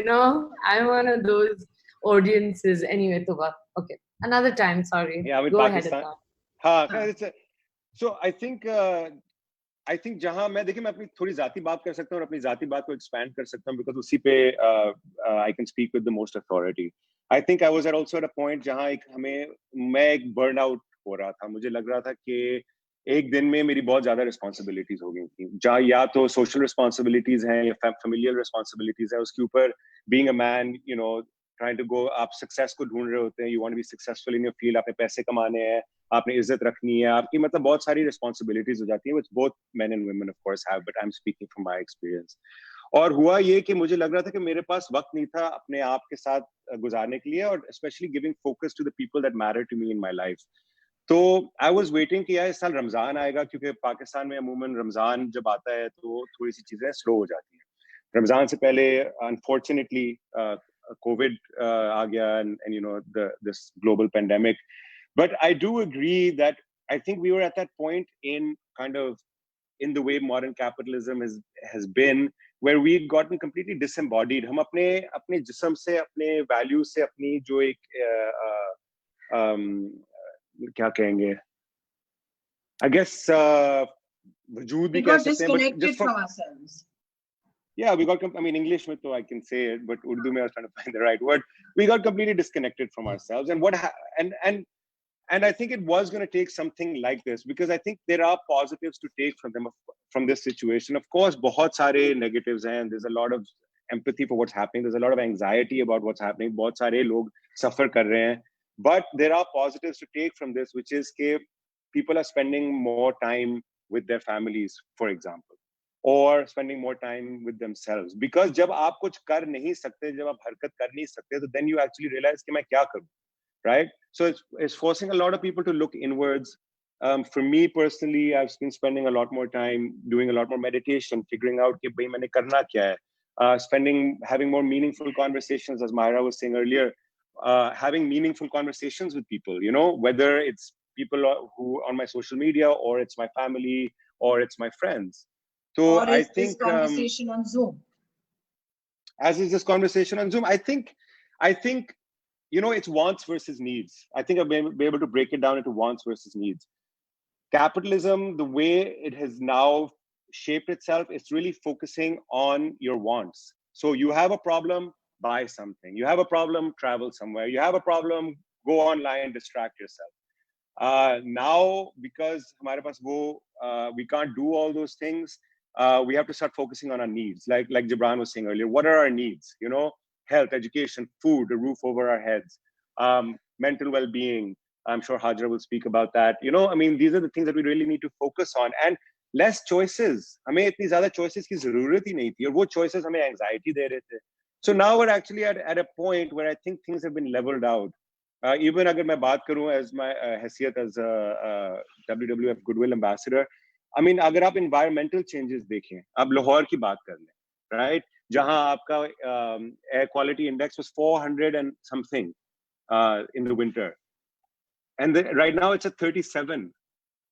[SPEAKER 3] I'm one of those audiences. Anyway, okay, another time, sorry.
[SPEAKER 4] Yeah, I mean,
[SPEAKER 3] go
[SPEAKER 4] Pakistan.
[SPEAKER 3] ahead.
[SPEAKER 4] So I think जहाँ मैं अपनी थोड़ी जाती बात कर सकता हूँ और अपनी जाती बात को expand कर सकता हूँ because उसी पे I can speak with the most authority. I think I was also at a point जहाँ मैं एक burnout हो रहा था. मुझे लग रहा था कि एक दिन में मेरी बहुत ज्यादा रिस्पॉन्सिबिलिटीज हो गई थी, जहाँ या तो सोशल रिस्पॉन्सिबिलिटीज हैं या फैमिलियल रिस्पॉन्सिबिलिटीज है, उसके ऊपर being a man trying to go, आप सक्सेस को ढूंढ रहे होते हैं, you want to be successful in your field, आपने पैसे कमाने हैं, आपने इज्जत रखनी है, आपकी मतलब बहुत सारी रिस्पॉन्सिबिलिटीज हो जाती है, which both men and women of course have, but I am speaking from my experience. और हुआ ये कि मुझे लग रहा था कि मेरे पास वक्त नहीं था अपने आप के साथ गुजारने के लिए, और specially giving focus to the people that matter to me in my life. तो आई वाज वेटिंग कि यार इस साल रमजान आएगा, क्योंकि पाकिस्तान में अमूमन रमजान जब आता है तो थोड़ी सी चीजें स्लो हो जाती हैं. रमजान से पहले अनफॉर्चुनेटली कोविड आ गया, and this global pandemic. But I do agree that I think we were at that point in kind of in the way modern capitalism has been, where we've gotten completely disembodied. हम अपने जिस्म से, अपने values से, अपनी जो एक क्या कहेंगे, I guess वजूद भी कह सकते हैं, but just from
[SPEAKER 1] ourselves.
[SPEAKER 4] Yeah, we got, I mean, English में तो I can say it, but Urdu में I was trying to find the right word. We got completely disconnected from ourselves, and and I think it was going to take something like this, because I think there are positives to take from this situation. Of course, बहुत सारे negatives हैं, and there's a lot of empathy for what's happening. There's a lot of anxiety about what's happening. बहुत सारे लोग suffer कर रहे हैं. But there are positives to take from this, which is that people are spending more time with their families, for example, or spending more time with themselves. Because जब आप कुछ कर नहीं सकते, जब आप हरकत कर नहीं सकते, तो then you actually realize कि मैं क्या करूँ, right? So it's forcing a lot of people to look inwards. For me personally, I've been spending a lot more time doing a lot more meditation, figuring out कि भाई मैंने करना क्या है, having more meaningful conversations, as Myra was saying earlier. Having meaningful conversations with people, whether it's people who on my social media, or it's my family, or it's my friends. So
[SPEAKER 1] or
[SPEAKER 4] I think
[SPEAKER 1] this conversation on Zoom.
[SPEAKER 4] as is this conversation on Zoom. I think, it's wants versus needs. I think I'll be able to break it down into wants versus needs. Capitalism, the way it has now shaped itself, is really focusing on your wants. So you have a problem, buy something. You have a problem, travel somewhere. You have a problem, go online, distract yourself. Now, because we can't do all those things, we have to start focusing on our needs. Like Gibran was saying earlier, what are our needs? Health, education, food, a roof over our heads, mental well-being. I'm sure Hajra will speak about that. These are the things that we really need to focus on. And less choices. हमें इतनी ज़्यादा choices की ज़रूरत ही नहीं थी, और वो choices हमें anxiety दे रहे थे. So now we're actually at a point where I think things have been leveled out. Even अगर मैं बात करूँ as my हैसियत as a WWF Goodwill Ambassador, अगर आप environmental changes देखें, आप लाहौर की बात कर लें, right? जहाँ आपका air quality index was 400 and something in the winter. And right now it's at 37.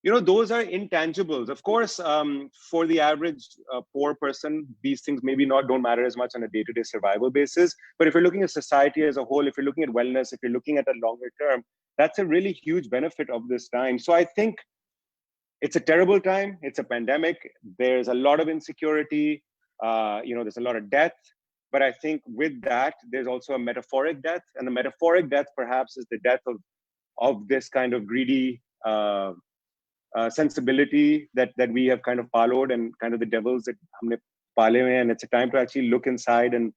[SPEAKER 4] Those are intangibles. Of course, for the average poor person, these things maybe don't matter as much on a day-to-day survival basis. But if you're looking at society as a whole, if you're looking at wellness, if you're looking at a longer term, that's a really huge benefit of this time. So I think it's a terrible time. It's a pandemic. There's a lot of insecurity. There's a lot of death. But I think with that, there's also a metaphoric death. And the metaphoric death perhaps is the death of this kind of greedy sensibility that we have kind of followed, and kind of the devils that humne paale hain. And it's a time to actually look inside and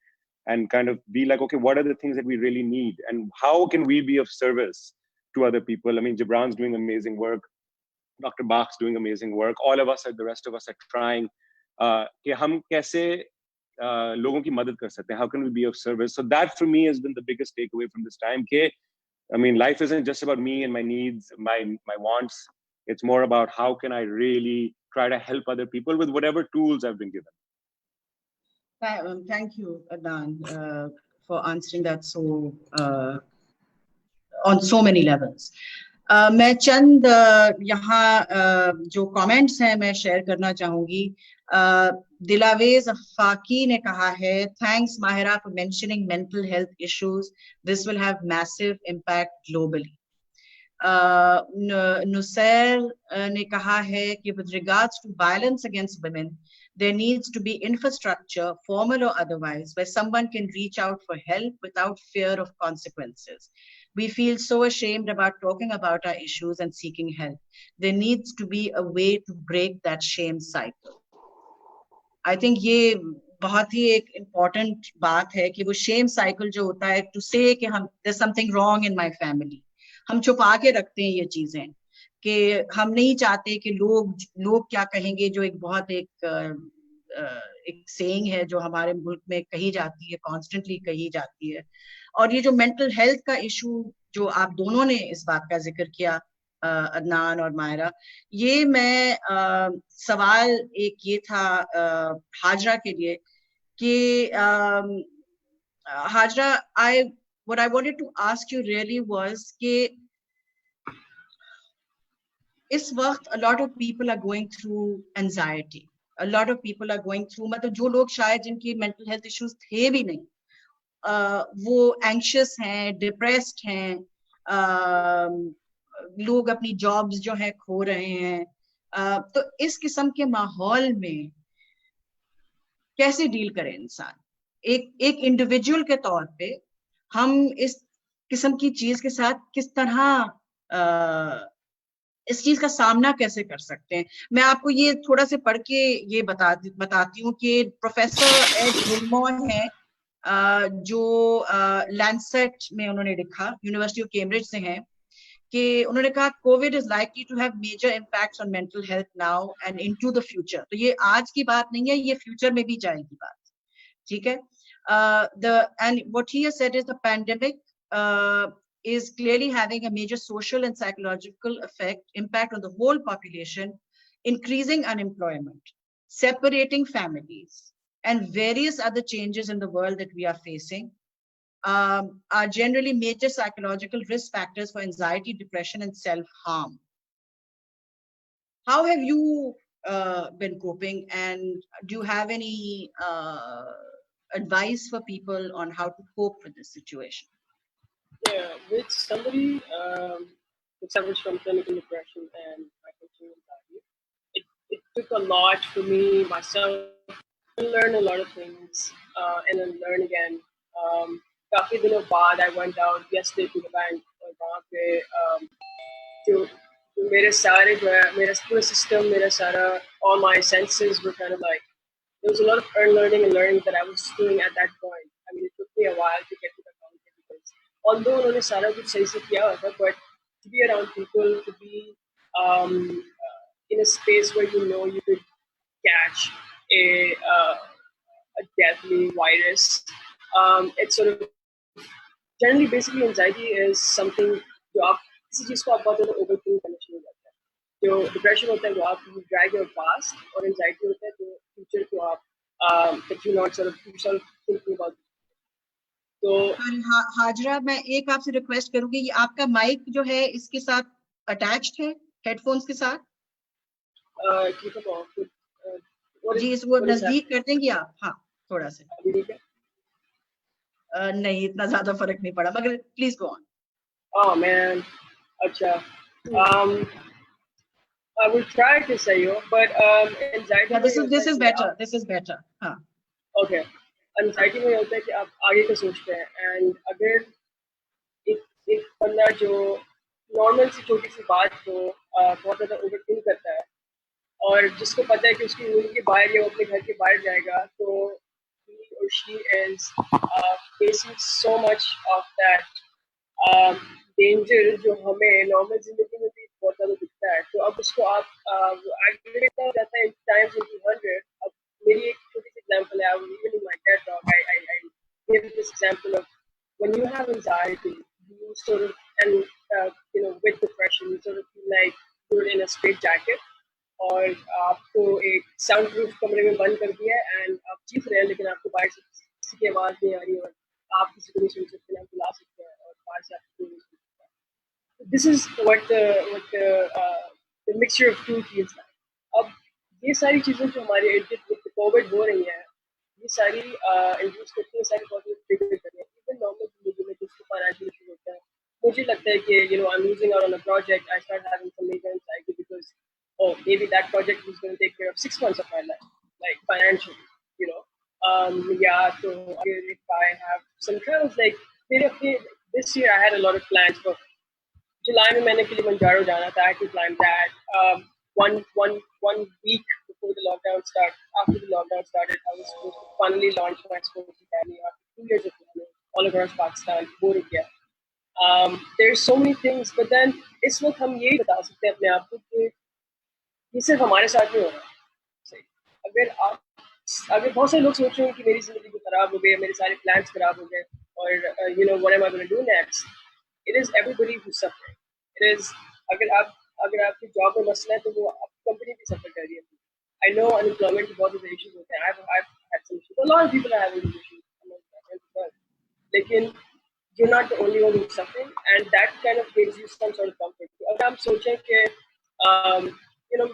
[SPEAKER 4] kind of be like, okay, what are the things that we really need, and how can we be of service to other people? Gibran's doing amazing work, Dr. Bach's doing amazing work, all of us, the rest of us are trying कि हम कैसे लोगों की मदद कर सकते हैं, how can we be of service? So that for me has been the biggest takeaway from this time. Life isn't just about me and my needs, my wants. It's more about how can I really try to help other people with whatever tools I've been given.
[SPEAKER 1] Thank you, Adnan, for answering that on so many levels. मैं चंद यहाँ जो comments हैं मैं share करना चाहूँगी. दिलावेज अफाकी ने कहा है, thanks Mahira for mentioning mental health issues. This will have massive impact globally. Nusair ने कहा है कि with regards to violence against women, there needs to be infrastructure, formal or otherwise, where someone can reach out for help without fear of consequences. We feel so ashamed about talking about our issues and seeking help. There needs to be a way to break that shame cycle. I think ये बहुत ही एक important बात है कि वो shame cycle जो होता है, to say कि there's something wrong in my family. हम छुपा के रखते हैं ये चीजें कि हम नहीं चाहते कि लोग क्या कहेंगे, जो एक बहुत एक saying है जो हमारे मुल्क में कही जाती है, constantly कही जाती है. और ये जो mental health का issue जो आप दोनों ने इस बात का जिक्र किया, अदनान और मायरा, ये मैं सवाल एक ये था हाजरा के लिए कि Hazra, what I wanted to ask you really was कि इस वक्त a lot of people are going through anxiety. A lot of people are going through, मतलब जो लोग शायद जिनकी mental health issues थे भी नहीं, वो anxious हैं, depressed हैं, लोग अपनी jobs जो है खो रहे हैं. तो इस किस्म के माहौल में कैसे डील करें इंसान? एक इंडिविजुअल के तौर पे हम इस किस्म की चीज के साथ किस तरह इस चीज का सामना कैसे कर सकते हैं? मैं आपको ये थोड़ा से पढ़ के ये बताती हूँ कि प्रोफेसर एड विलमोर हैं, जो लैंसेट में उन्होंने लिखा, यूनिवर्सिटी ऑफ कैम्ब्रिज से हैं, कि उन्होंने कहा Covid is likely to have major impacts on mental health now and into the future. तो ये आज की बात नहीं है, ये फ्यूचर में भी जाएगी बात, ठीक है? And what he has said is the pandemic is clearly having a major social and psychological impact on the whole population, increasing unemployment, separating families, and various other changes in the world that we are facing are generally major psychological risk factors for anxiety, depression, and self-harm. How have you been coping, and do you have any advice for people on how to cope with this situation?
[SPEAKER 2] Yeah, with somebody who suffers from clinical depression and hypertension anxiety, it took a lot for me myself to learn a lot of things and then learn again. काफी दिनों बाद I went out yesterday to the bank और वहाँ पे जो मेरे सारे जो है मेरा पूरा system मेरा सारा all my senses were kind of like there was a lot of learning and learning that I was doing at that point. I mean, it took me a while to get to the point because although उन्होंने सारा कुछ सही से किया हुआ था, but to be around people, to be in a space where you know you could catch a deadly virus, it's sort of generally basically anxiety is something जो आप किसी चीज को आप बहुत ज़्यादा overthink करना शुरू करते हैं. जो depression होता है वो आप you drag your past और anxiety होता है जो future को आप that you're not sort of thinking about. तो
[SPEAKER 1] हाजरा, मैं एक आपसे रिक्वेस्ट करूंगी कि आपका माइक जो है इसके साथ अटैच्ड है हेडफोन्स के साथ जी, इसको नजदीक कर देंगे आप? हाँ, थोड़ा सा. नहीं, इतना ज्यादा फर्क नहीं पड़ा, मगर please go on.
[SPEAKER 2] Oh man, अच्छा. I will try to say you, but anxiety.
[SPEAKER 1] Yeah, this is better. This is better. हाँ.
[SPEAKER 2] Okay. Anxiety में होता है कि आप आगे का सोचते हैं and अगर एक बंदा जो नॉर्मल सी छोटी सी बात को बहुत ज़्यादा ओवरथिंक करता है और जिसको पता है कि उसकी रूम के बाहर या वो अपने घर के बाहर जाएगा तो he or she is facing so much of that danger जो हमें नॉर्मल जिंदगी में भी बहुत ज़्यादा दिखता है. तो अब उसको आप एग्रीगेट हो जाता है टाइम्स इनटू 100. अब मेरी एक छोटी सी एग्जांपल है. Even in my TED talk, I give this example of when you have anxiety, you sort of and with depression, you sort of feel like you're in a straight jacket. और आपको एक sound proof कमरे में बंद कर दिया है and आप चीख रहे हैं लेकिन आपको बाहर से किसी की आवाज़ नहीं आ रही और आप किसी को नहीं सुन सकते, आप बुला सकते हैं और बाहर से आपको नहीं सुन सकते. This is what the mixture of two feels like. अब ये सारी चीज़ें जो हमारे कोविड हो रही हैं ये सारी इंड्यूस करती हैं, सारी बहुत ट्रिगर कर रही हैं. इवन नॉर्मल जिंदगी में जिसको फाइनेंशियल इशू होता है मुझे लगता है कि I'm losing out on a project. I start having some major anxiety because maybe that project is going to take care of 6 months of my life, like financially, yeah. So if I have some travels, like this year I had a lot of plans for July. में मैंने Kilimanjaro जाना था. I had to plan that. One week before the lockdown started, after the lockdown started, I was supposed to finally launch my sports academy after 2 years of planning all across Pakistan. हो गया. There's so many things, but then इस वक्त हम यही बता सकते हैं अपने आप को कि ये सिर्फ हमारे साथ नहीं हो रहा है. अगर बहुत सारे लोग सोच रहे हैं कि मेरी जिंदगी को खराब हो गई, मेरे सारे प्लान्स खराब हो गए और what am I going to do next? It is everybody who's suffering. It is अगर आपकी जॉब में मसला है तो वो आपकी कंपनी भी सफर कर रही है. I know unemployment के बहुत सारे issues होते हैं. I've had some issues. A lot of people are having these issues. लेकिन you're not the only one who's suffering, and that kind of gives you some sort of comfort. अगर हम सोचें कि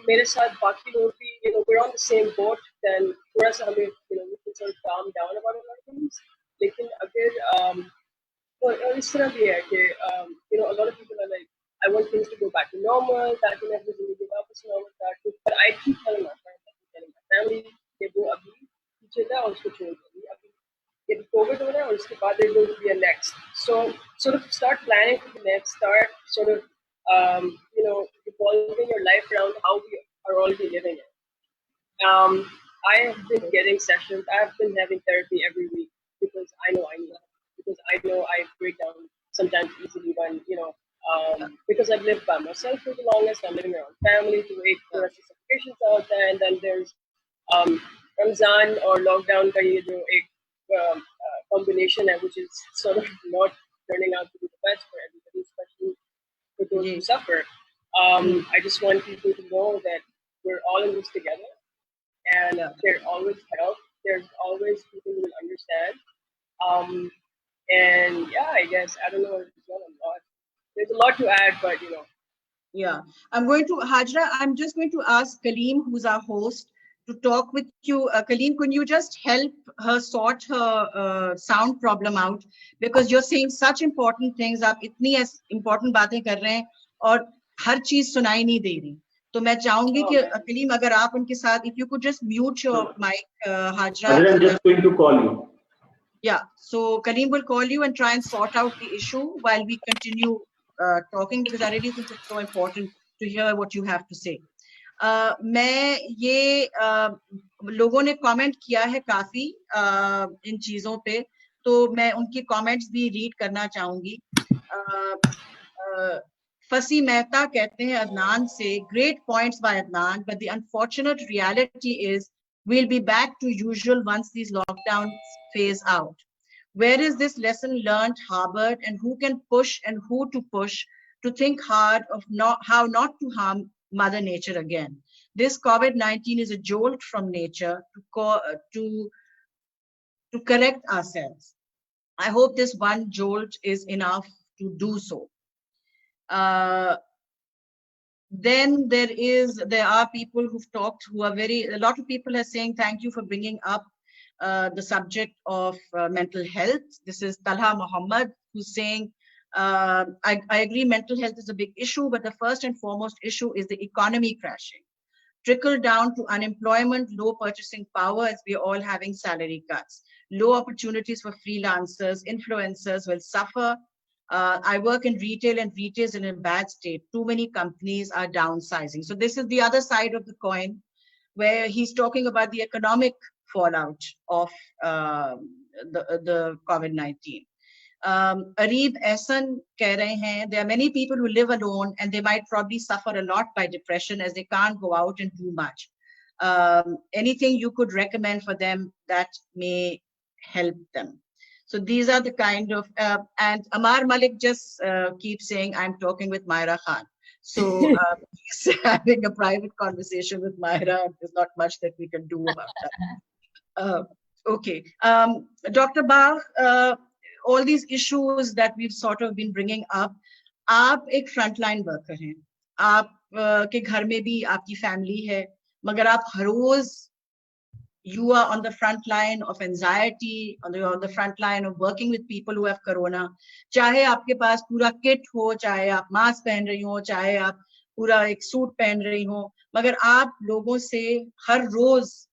[SPEAKER 2] मेरे साथ बाकी लोग भी we're on the same boat, then थोड़ा सा हमें we can sort of calm down about a lot of things. लेकिन अगर और इस तरह भी है कि a lot of people are like I want things to go back to normal, ताकि मैं अपनी जिंदगी वापस normal start करूं. But I keep telling my friends, I keep telling my family कि वो अभी पीछे था और उसको छोड़ दो. अभी COVID हो रहा है और उसके बाद there's going to be a next. So sort of start planning for the next. Start sort of evolving your life around how we are already living it. I have been getting sessions. I have been having therapy every week because I know I need it. Because I know I break down sometimes easily when, because I've lived by myself for the longest. I'm living around family to wait for suffocations out there. And then there's Ramzan or lockdown ka ye jo ek combination hai, which is sort of not turning out to be the best for everybody, especially for those who suffer. I just want people to know that we're all in this together, and there's always help. There's always people who will understand. And yeah, I guess I don't know. There's a lot to add, but
[SPEAKER 1] Yeah, I'm just going to ask Kaleem, who's our host, to talk with you. Kaleem, can you just help her sort her sound problem out? Because you're saying such important things. आप इतनी important बातें कर रहे हैं और हर चीज सुनाई नहीं दे रही. तो मैं चाहूंगी कि कलीम अगर आप उनके साथ, if you could just mute your mic, Hajra.
[SPEAKER 7] I'm just going to call you.
[SPEAKER 1] Yeah, so Kaleem will call you and try and sort out the issue while we continue talking, because I really think it's so important to hear what you have to say. मैं ये लोगों ने comment किया है काफी इन चीजों पे, तो मैं उनकी कमेंट्स भी रीड करना चाहूंगी. फसी मेहता कहते हैं अदनान से, great points by Adnan, but the unfortunate reality is we'll be back to usual once these lockdowns phase out. Where is this lesson learned harbored, and who can push and who to push to think hard of how not to harm Mother Nature again? This COVID-19 is a jolt from nature to correct ourselves. I hope this one jolt is enough to do so. Then there are people who've talked who are a lot of people are saying thank you for bringing up the subject of mental health. This is Talha Muhammad who's saying, I agree mental health is a big issue, but the first and foremost issue is the economy crashing. Trickle down to unemployment, low purchasing power as we are all having salary cuts. Low opportunities for freelancers, influencers will suffer. I work in retail, and retail is in a bad state. Too many companies are downsizing. So this is the other side of the coin, where he's talking about the economic fallout of the COVID-19. Arib Ehsan keh rahe hain, there are many people who live alone and they might probably suffer a lot by depression as they can't go out and do much. Anything you could recommend for them that may help them? So these are the kind of, and Amar Malik just keeps saying, I'm talking with Myra Khan. So he's having a private conversation with Myra. There's not much that we can do about that. Okay. Dr. Bagh, all these issues that we've sort of been bringing up, आप एक frontline worker हैं, आप के घर में भी आपकी family है, मगर आप हर रोज you are on the front line of anxiety, on the front line of working with people who have corona. चाहे आपके पास पूरा kit हो, चाहे आप mask पहन रही हो, चाहे आप पूरा एक suit पहन रही हो, मगर आप लोगों से हर रोज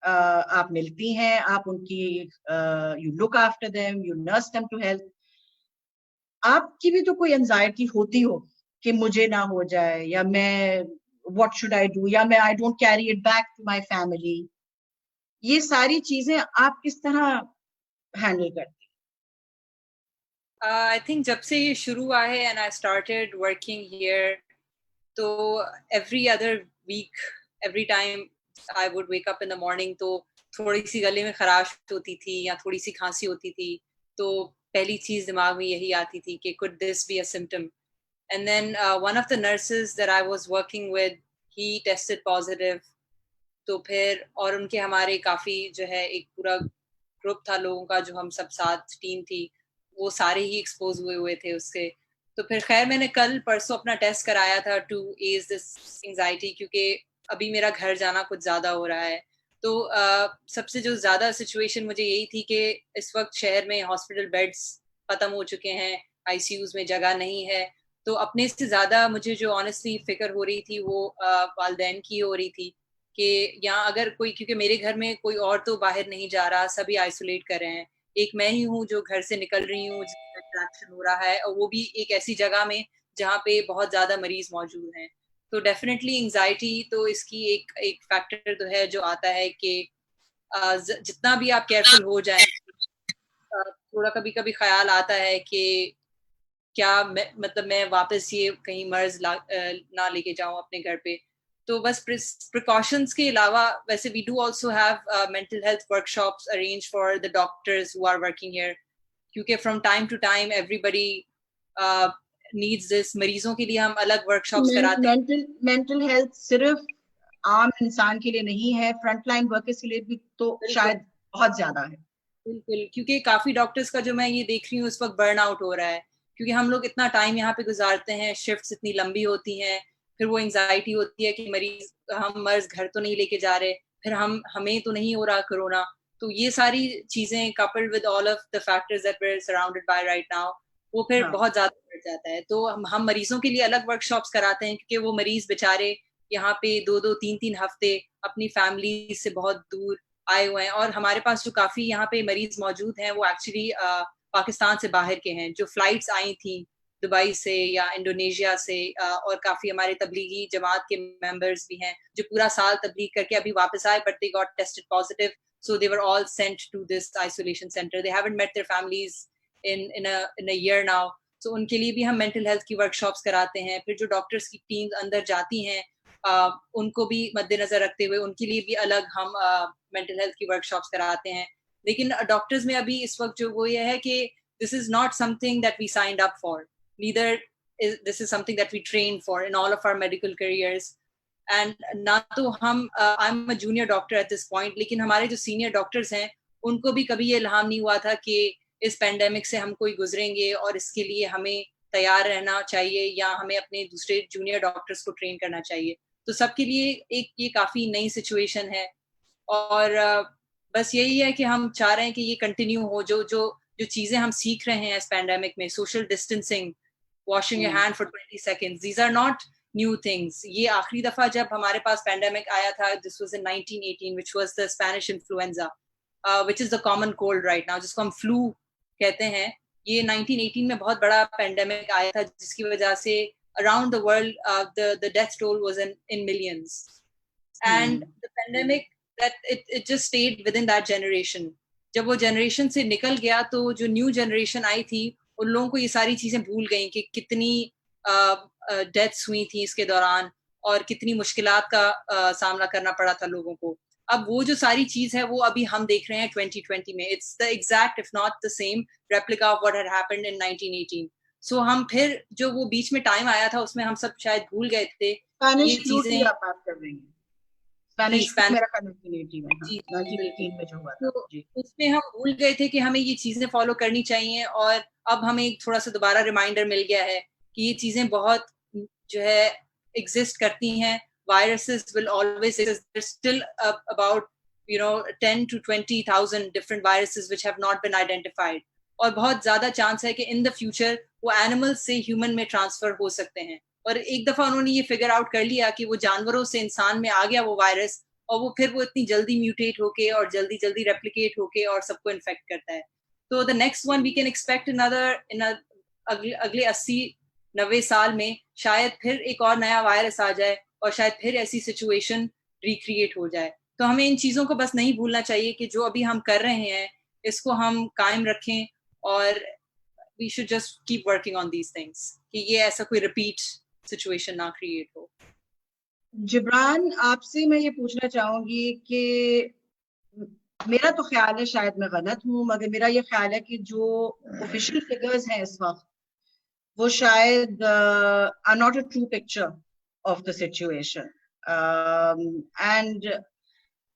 [SPEAKER 1] आप मिलती हैं, आप उनकी you look after them, you nurse them to health. आपकी भी तो कोई anxiety होती हो कि मुझे ना हो जाए, या मैं what should I do, या मैं I don't carry it back to my family. ये सारी चीजें आप किस तरह हैंडल करती?
[SPEAKER 5] I think जब से ये शुरू हुआ है and I started working here, तो every other week, every time I would wake up in the morning, तो थोड़ी सी गले में खराश होती थी या थोड़ी सी खांसी होती थी, तो पहली चीज दिमाग में यही आती थी कि could this be a symptom? And then one of the nurses that I was working with, he tested positive. तो फिर और उनके हमारे काफी जो है एक पूरा ग्रुप था लोगों का, जो हम सब साथ टीम थी, वो सारे ही एक्सपोज हुए थे उससे. तो फिर खैर मैंने कल परसों अपना टेस्ट कराया था टू ease this anxiety, क्योंकि अभी मेरा घर जाना कुछ ज्यादा हो रहा है. तो सबसे जो ज्यादा सिचुएशन मुझे यही थी कि इस वक्त शहर में हॉस्पिटल बेड्स खत्म हो चुके हैं, आईसीयूज में जगह नहीं है. तो अपने से ज्यादा मुझे जो ऑनेस्टली फिक्र हो रही थी वो वालिदैन की हो रही थी कि यहाँ अगर कोई, क्योंकि मेरे घर में कोई और तो बाहर नहीं जा रहा, सभी आइसोलेट कर रहे हैं, एक मैं ही हूँ जो घर से निकल रही हूँ, जिसका इंटरेक्शन हो रहा है, और वो भी एक ऐसी जगह में जहाँ पे बहुत ज्यादा मरीज मौजूद हैं. तो डेफिनेटली एंजाइटी तो इसकी एक फैक्टर तो है जो आता है कि जितना भी आप केयरफुल हो जाएं, थोड़ा कभी कभी ख्याल आता है कि क्या मैं वापस ये कहीं मर्ज ना लेके जाऊं अपने घर पे. तो बस precautions के अलावा वैसे we do also have mental health workshops arranged for the doctors who are working here, क्योंकि from time to time everybody needs this. मरीजों के लिए हम अलग workshops कराते हैं.
[SPEAKER 1] mental health सिर्फ आम इंसान के लिए नहीं है, frontline workers के लिए भी तो शायद बहुत ज्यादा है.
[SPEAKER 5] बिल्कुल, क्योंकि काफी डॉक्टर्स का जो मैं ये देख रही हूँ इस वक्त बर्न आउट हो रहा है, क्योंकि हम लोग इतना टाइम यहाँ पे गुजारते हैं, शिफ्ट्स इतनी लंबी होती हैं, फिर वो एंजाइटी होती है कि मर्ज घर तो नहीं लेके जा रहे, پھر ہمیں تو نہیں ہو رہا کرونا. تو یہ ساری چیزیں coupled with all of the factors that we're surrounded by right now, وہ پھر بہت زیادہ بڑھ جاتا ہے. تو ہم مریضوں کے لیے الگ ورک شاپس کراتے ہیں کیونکہ وہ مریض بیچارے یہاں پہ 2-2 3-3 ہفتے اپنی فیملی سے بہت دور آئے ہوئے ہیں. اور ہمارے پاس جو کافی یہاں پہ مریض موجود ہیں وہ ایکچولی پاکستان سے باہر کے ہیں, جو فلائٹس آئی تھیں دبئی سے یا انڈونیشیا سے, اور کافی ہمارے تبلیغی جماعت کے ممبرز بھی ہیں جو پورا سال تبلیغ کر کے ابھی واپس آئے, but they got tested positive, so they were all sent to this isolation center. They haven't met their families in a year now. So ان کے لیے بھی ہم مینٹل ہیلتھ کی ورک شاپس کراتے ہیں. پھر جو ڈاکٹرس کی ٹیمز اندر جاتی ہیں ان کو بھی مد نظر رکھتے ہوئے ان کے لیے بھی الگ ہم مینٹل ہیلتھ کی ورک شاپس کراتے ہیں. لیکن ڈاکٹرز میں ابھی اس وقت جو وہ یہ ہے کہ this is not something that we signed up for, neither this is something that we trained for in all of our medical careers. And نہ تو ہم I'm a junior doctor at this point, لیکن ہمارے جو senior doctors ہیں ان کو بھی کبھی یہ الہام نہیں ہوا تھا کہ اس پینڈیمک سے ہم کوئی گزریں گے اور اس کے لیے ہمیں تیار رہنا چاہیے یا ہمیں اپنے دوسرے جونیئر ڈاکٹرز کو ٹرین کرنا چاہیے. تو سب کے لیے ایک یہ کافی نئی سچویشن ہے, اور بس یہی ہے کہ ہم چاہ رہے ہیں کہ یہ کنٹینیو ہو. جو چیزیں ہم سیکھ رہے ہیں اس پینڈیمک میں, social distancing, washing your hand for 20 seconds, these are not new things. یہ آخری دفعہ جب ہمارے پاس پینڈیمک آیا تھا, this was in 1918, which was the Spanish influenza, which is the common cold right now, جس کو ہم flu کہتے ہیں. یہ 1918 میں بہت بڑا پینڈیمک آیا تھا جس کی وجہ سے around the world the death toll was in millions. And the pandemic, that it just stayed within that generation. جب وہ جنریشن سے نکل گیا تو جو نیو جنریشن آئی تھی ان لوگوں کو یہ ساری چیزیں بھول گئیں کہ کتنی ڈیتھس ہوئی تھیں اس کے دوران اور کتنی مشکلات کا سامنا کرنا پڑا تھا لوگوں کو. اب وہ جو ساری چیز ہے وہ ابھی ہم دیکھ رہے ہیں 2020 میں. It's the exact if not the same replica of what had happened in 1918. سو ہم پھر جو وہ بیچ میں ٹائم آیا تھا اس میں ہم سب شاید بھول گئے تھے یہ چیزیں. اس میں ہم بھول گئے تھے کہ ہمیں یہ چیزیں فالو کرنی چاہیے, اور اب ہمیں تھوڑا سا دوبارہ ریمائنڈر مل گیا ہے کہ یہ چیزیں بہت جو ہے ایگزسٹ کرتی ہیں. Viruses will always exist. There's still about 10 to 20,000 different viruses which have not been identified. اور بہت زیادہ چانس ہے کہ in the future وہ animal سے human میں ٹرانسفر ہو سکتے ہیں. اور ایک دفعہ انہوں نے یہ فگر آؤٹ کر لیا کہ وہ جانوروں سے انسان میں آ گیا وہ وائرس, اور وہ پھر وہ اتنی جلدی میوٹیٹ ہو کے اور جلدی جلدی ریپلیکیٹ ہو کے اور سب کو انفیکٹ کرتا ہے. تو the next one we can expect another اگلے 80-90 سال میں شاید پھر ایک اور نیا وائرس آ جائے اور شاید پھر ایسی سچویشن ریکریٹ ہو جائے. تو ہمیں ان چیزوں کو بس نہیں بھولنا چاہیے کہ جو ابھی ہم کر رہے ہیں اس کو ہم قائم رکھیں, اور we should just keep working on these things کہ یہ ایسا کوئی ریپیٹ سچویشن نہ کریٹ ہو.
[SPEAKER 1] جبران, آپ سے میں یہ پوچھنا چاہوں گی کہ میرا تو خیال ہے, شاید میں غلط ہوں, مگر میرا یہ خیال ہے کہ جو آفیشیل فگرز ہیں اس وقت وہ شاید are not a true picture of the situation. And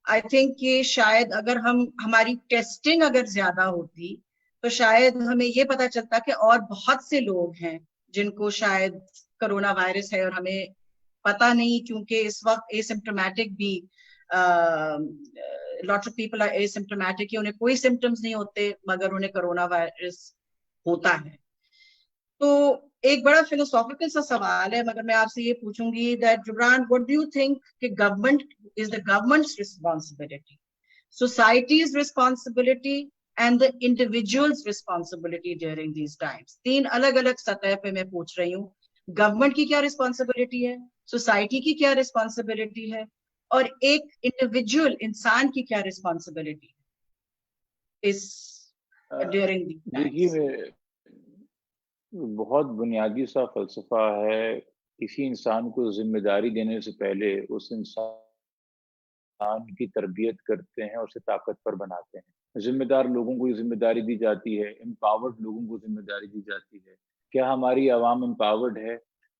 [SPEAKER 1] I think کہ شاید اگر ہماری ٹیسٹنگ اگر زیادہ ہوتی تو شاید ہمیں یہ پتا چلتا کہ اور بہت سے لوگ ہیں جن کو شاید کرونا وائرس ہے اور ہمیں پتا نہیں, کیونکہ اس وقت ایسمپٹومیٹک بھی lots of people are asymptomatic کہ انہیں کوئی سمپٹمز نہیں ہوتے مگر انہیں کرونا وائرس ہوتا ہے. تو ایک بڑا فلسافیکل سا سوال ہے, مگر میں آپ سے یہ پوچھوں گی that Gibran, what do you think کہ government is the government's responsibility, society's responsibility and the individual's responsibility during these times? 3 الگ الگ سطح پہ میں پوچھ رہی ہوں. گورنمنٹ کی کیا رسپانسبلٹی ہے, سوسائٹی کی کیا رسپانسبلٹی ہے, اور ایک انڈیویجول انسان کی کیا رسپانسبلٹی ہے اس ڈیورنگ دی ٹائمز؟
[SPEAKER 6] بہت بنیادی سا فلسفہ ہے. کسی انسان کو ذمہ داری دینے سے پہلے اس انسان کی تربیت کرتے ہیں اور اسے طاقتور بناتے ہیں. ذمہ دار لوگوں کو یہ ذمہ داری دی جاتی ہے, امپاورڈ لوگوں کو ذمہ داری دی جاتی ہے. کیا ہماری عوام امپاورڈ ہے؟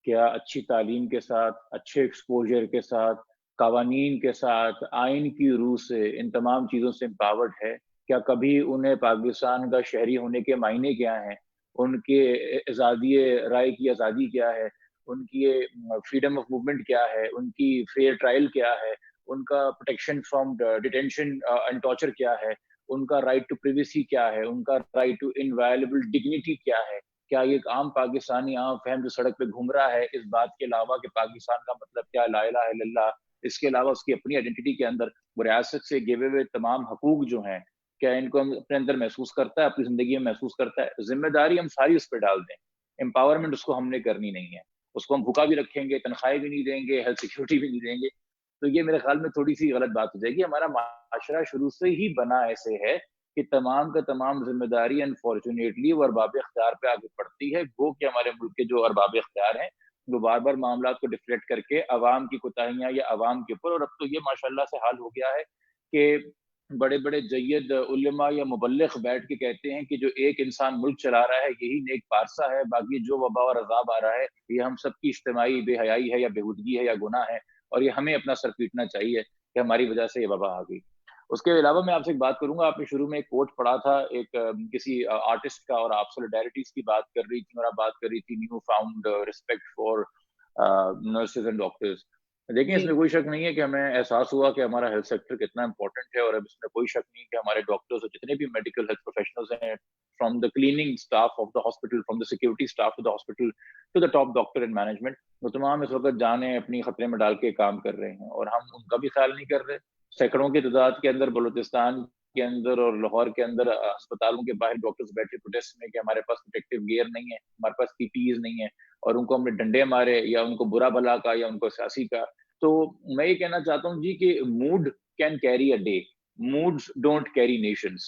[SPEAKER 6] کیا اچھی تعلیم کے ساتھ, اچھے ایکسپوجر کے ساتھ, قوانین کے ساتھ, آئین کی روح سے, ان تمام چیزوں سے امپاورڈ ہے؟ کیا کبھی انہیں پاکستان کا شہری ہونے کے معنی کیا ہیں, ان کے آزادی رائے کی آزادی کیا ہے, ان کی فریڈم آف موومنٹ کیا ہے, ان کی فیئر ٹرائل کیا ہے, ان کا protection from detention and torture کیا ہے, ان کا رائٹ ٹو پریویسی کیا ہے, ان کا رائٹ ٹو انوائلیبل ڈگنیٹی کیا ہے. کیا یہ ایک عام پاکستانی عام فہم جو سڑک پہ گھوم رہا ہے اس بات کے علاوہ کہ پاکستان کا مطلب کیا لا الہ الا اللہ, اس کے علاوہ اس کی اپنی آئیڈینٹی کے اندر وہ ریاست سے گیوے ہوئے تمام حقوق جو ہیں کیا ان کو اپنے اندر محسوس کرتا ہے, اپنی زندگی میں محسوس کرتا ہے؟ ذمہ داری ہم ساری اس پہ ڈال دیں, امپاورمنٹ اس کو ہم نے کرنی نہیں ہے, اس کو ہم بھوکا بھی رکھیں گے, تنخواہیں بھی نہیں دیں گے, ہیلتھ سیکورٹی بھی نہیں دیں گے, تو یہ میرے خیال میں تھوڑی سی غلط بات ہو جائے گی. ہمارا معاشرہ شروع سے ہی بنا ایسے ہے کہ تمام کا تمام ذمہ داری انفارچونیٹلی وہ ارباب اختیار پہ آگے پڑتی ہے. وہ کہ ہمارے ملک کے جو ارباب اختیار ہیں وہ بار بار معاملات کو ڈیفلیکٹ کر کے عوام کی کوتاہیاں یا عوام کے اوپر, اور اب تو یہ ماشاءاللہ سے حال ہو گیا ہے کہ بڑے بڑے جید علماء یا مبلغ بیٹھ کے کہتے ہیں کہ جو ایک انسان ملک چلا رہا ہے یہی نیک پارسا ہے, باقی جو وبا اور عذاب آ رہا ہے یہ ہم سب کی اجتماعی بے حیائی ہے یا بےہودگی ہے یا گناہ ہے, اور یہ ہمیں اپنا سر پیٹنا چاہیے کہ ہماری وجہ سے یہ وبا آ گئی. اس کے علاوہ میں آپ سے ایک بات کروں گا, آپ نے شروع میں ایک کوٹ پڑھا تھا ایک کسی آرٹسٹ کا, اور آپ سولیڈیرٹیز کی بات کر رہی تھی اور آپ بات کر رہی تھی new found respect for nurses and doctors. دیکھیں اس میں کوئی شک نہیں ہے کہ ہمیں احساس ہوا کہ ہمارا ہیلتھ سیکٹر کتنا امپورٹنٹ ہے, اور اب اس میں کوئی شک نہیں کہ ہمارے ڈاکٹرز اور جتنے بھی میڈیکل ہیلتھ پروفیشنلز ہیں, from the cleaning staff of the hospital, from the security staff of the hospital to the top doctor and management, وہ تمام اس وقت جانیں اپنی خطرے میں ڈال کے کام کر رہے ہیں, اور ہم ان کا بھی خیال نہیں کر رہے. سینکڑوں کی تعداد کے اندر بلوچستان کے اندر اور لاہور کے اندر اسپتالوں کے باہر ڈاکٹرز بیٹھے پروٹیسٹ میں کہ ہمارے پاس پروٹیکٹیو گیئر نہیں ہے, ہمارے پاس پی پی ایز نہیں ہے, اور ان کو ہم نے ڈنڈے مارے یا ان کو برا بھلا کا یا ان کو سیاسی کا. تو میں یہ کہنا چاہتا ہوں جی کہ mood can carry a day, moods don't carry nations.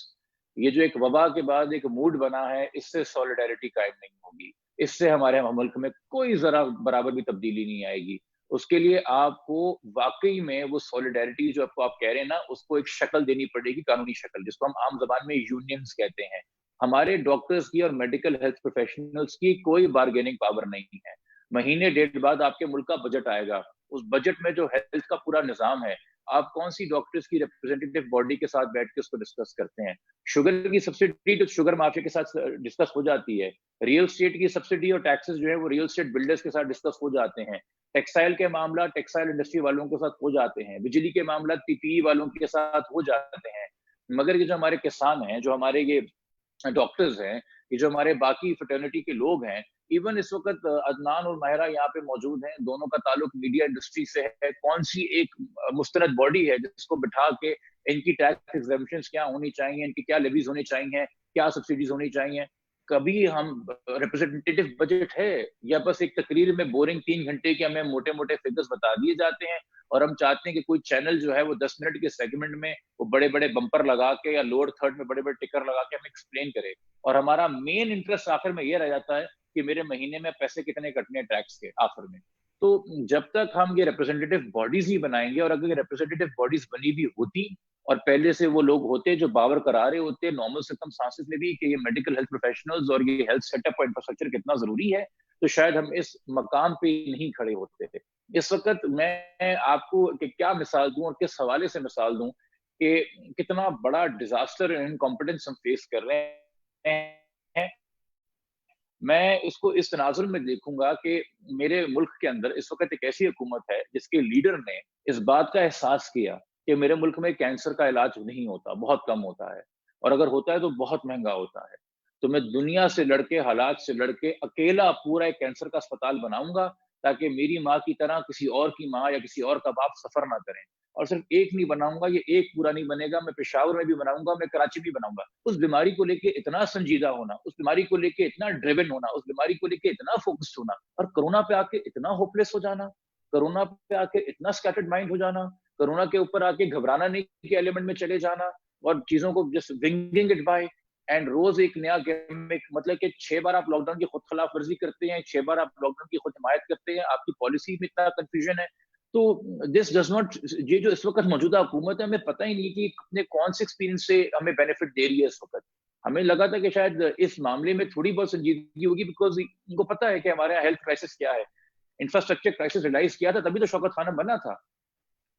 [SPEAKER 6] یہ جو ایک وبا کے بعد ایک موڈ بنا ہے اس سے سولیڈیرٹی قائم نہیں ہوگی, اس سے ہمارے ملک میں کوئی ذرا برابر بھی تبدیلی نہیں آئے گی. اس کے لیے آپ کو واقعی میں وہ سولیڈیرٹی جو آپ کہہ رہے ہیں نا اس کو ایک شکل دینی پڑے گی, قانونی شکل, جس کو ہم عام زبان میں یونینز کہتے ہیں. ہمارے ڈاکٹرز کی اور میڈیکل ہیلتھ پروفیشنلز کی کوئی بارگیننگ پاور نہیں ہے. مہینے ڈیڑھ بعد آپ کے ملک کا بجٹ آئے گا, اس بجٹ میں جو ہیلتھ کا پورا نظام ہے آپ کون سی ڈاکٹرز کی ریپرزینٹیٹیو باڈی کے ساتھ بیٹھ کے اس کو ڈسکس کرتے ہیں؟ شوگر کی سبسڈی تو شوگر مافیا کے ساتھ ڈسکس ہو جاتی ہے, ریئل اسٹیٹ کی سبسڈی اور ٹیکسز جو ہے وہ ریئل اسٹیٹ بلڈرز کے ساتھ ڈسکس ہو جاتے ہیں, ٹیکسٹائل کے معاملات ٹیکسٹائل انڈسٹری والوں کے ساتھ ہو جاتے ہیں, بجلی کے معاملات پی پی ای والوں کے ساتھ ہو جاتے ہیں. مگر یہ جو ہمارے کسان ہیں, جو ہمارے یہ ڈاکٹرز ہیں, یہ جو ہمارے باقی فرٹرنیٹی کے لوگ ہیں, ایون اس وقت عدنان اور ماہرہ یہاں پہ موجود ہیں, دونوں کا تعلق میڈیا انڈسٹری سے ہے. کون سی ایک مستند باڈی ہے جس کو بٹھا کے ان کی ٹیکس ایگزیمپشنز کیا ہونی چاہیے, ان کی کیا لیویز ہونی چاہیے, کیا سبسڈیز ہونی چاہیے؟ کبھی ہم ریپرزینٹیٹیو بجٹ ہے یا بس ایک تقریر میں بورنگ 3 گھنٹے کے ہمیں موٹے موٹے فگرز بتا دیے جاتے ہیں, اور ہم چاہتے ہیں کہ کوئی چینل جو ہے وہ 10 منٹ کے سیگمنٹ میں وہ بڑے بڑے بمپر لگا کے یا لوور تھرڈ میں بڑے بڑے ٹکر لگا کے ہمیں ایکسپلین کرے, اور ہمارا مین انٹرسٹ آخر میں یہ رہ جاتا ہے کہ میرے مہینے میں پیسے کتنے کٹنے ٹیکس کے آخر میں. تو جب تک ہم یہ ریپرزینٹیٹیو باڈیز نہیں بنائیں گے, اور اگر یہ ریپرزینٹیٹیو باڈیز بنی بھی ہوتی اور پہلے سے وہ لوگ ہوتے جو باور کرا رہے ہوتے نارمل سرکمسٹانسز میں بھی کہ یہ میڈیکل ہیلتھ پروفیشنلز اور یہ ہیلتھ سیٹ اپ اور انفراسٹرکچر کتنا ضروری ہے, تو شاید ہم اس مقام پہ نہیں کھڑے ہوتے. اس وقت میں آپ کو کہ کیا مثال دوں اور کس حوالے سے مثال دوں کہ کتنا بڑا ڈیزاسٹر انکمپیٹنس ہم فیس کر رہے ہیں. میں اس کو اس تناظر میں دیکھوں گا کہ میرے ملک کے اندر اس وقت ایک ایسی حکومت ہے جس کے لیڈر نے اس بات کا احساس کیا کہ میرے ملک میں کینسر کا علاج نہیں ہوتا, بہت کم ہوتا ہے, اور اگر ہوتا ہے تو بہت مہنگا ہوتا ہے. تو میں دنیا سے لڑ کے, حالات سے لڑ کے اکیلا پورا ایک کینسر کا اسپتال بناؤں گا تاکہ میری ماں کی طرح کسی اور کی ماں یا کسی اور کا باپ سفر نہ کریں. اور صرف ایک نہیں بناؤں گا, یہ ایک پورا نہیں بنے گا, میں پشاور میں بھی بناؤں گا, میں کراچی بھی بناؤں گا. اس بیماری کو لے کے اتنا سنجیدہ ہونا, اس بیماری کو لے کے اتنا ڈریون ہونا, اس بیماری کو لے کے اتنا فوکسڈ ہونا, اور کرونا پہ آ کے اتنا ہوپلیس ہو جانا, کرونا پہ آ کے اتنا اسکیٹرڈ مائنڈ ہو جانا, کرونا کے اوپر آ کے گھبرانا نہیں کے ایلیمنٹ میں چلے جانا, اور چیزوں کو جس ونگنگ اٹ بائی اینڈ روز ایک نیا گیمک, مطلب کہ 6 بار آپ لاک ڈاؤن کی خود خلاف ورزی کرتے ہیں, 6 بار آپ لاک ڈاؤن کی خود حمایت کرتے ہیں, آپ کی پالیسی میں اتنا کنفیوژن ہے. تو دس ڈز ناٹ, یہ جو اس وقت موجودہ حکومت ہے ہمیں پتہ ہی نہیں کہ اپنے کون سے ایکسپیرینس سے ہمیں بینیفٹ دے رہی ہے. اس وقت ہمیں لگا تھا کہ شاید اس معاملے میں تھوڑی بہت سنجیدگی ہوگی, بیکاز ان کو پتہ ہے کہ ہمارے یہاں ہیلتھ کرائسس کیا ہے, انفراسٹرکچر کرائسس ریلائز کیا تھا تبھی تو شوکت خانہ بنا تھا,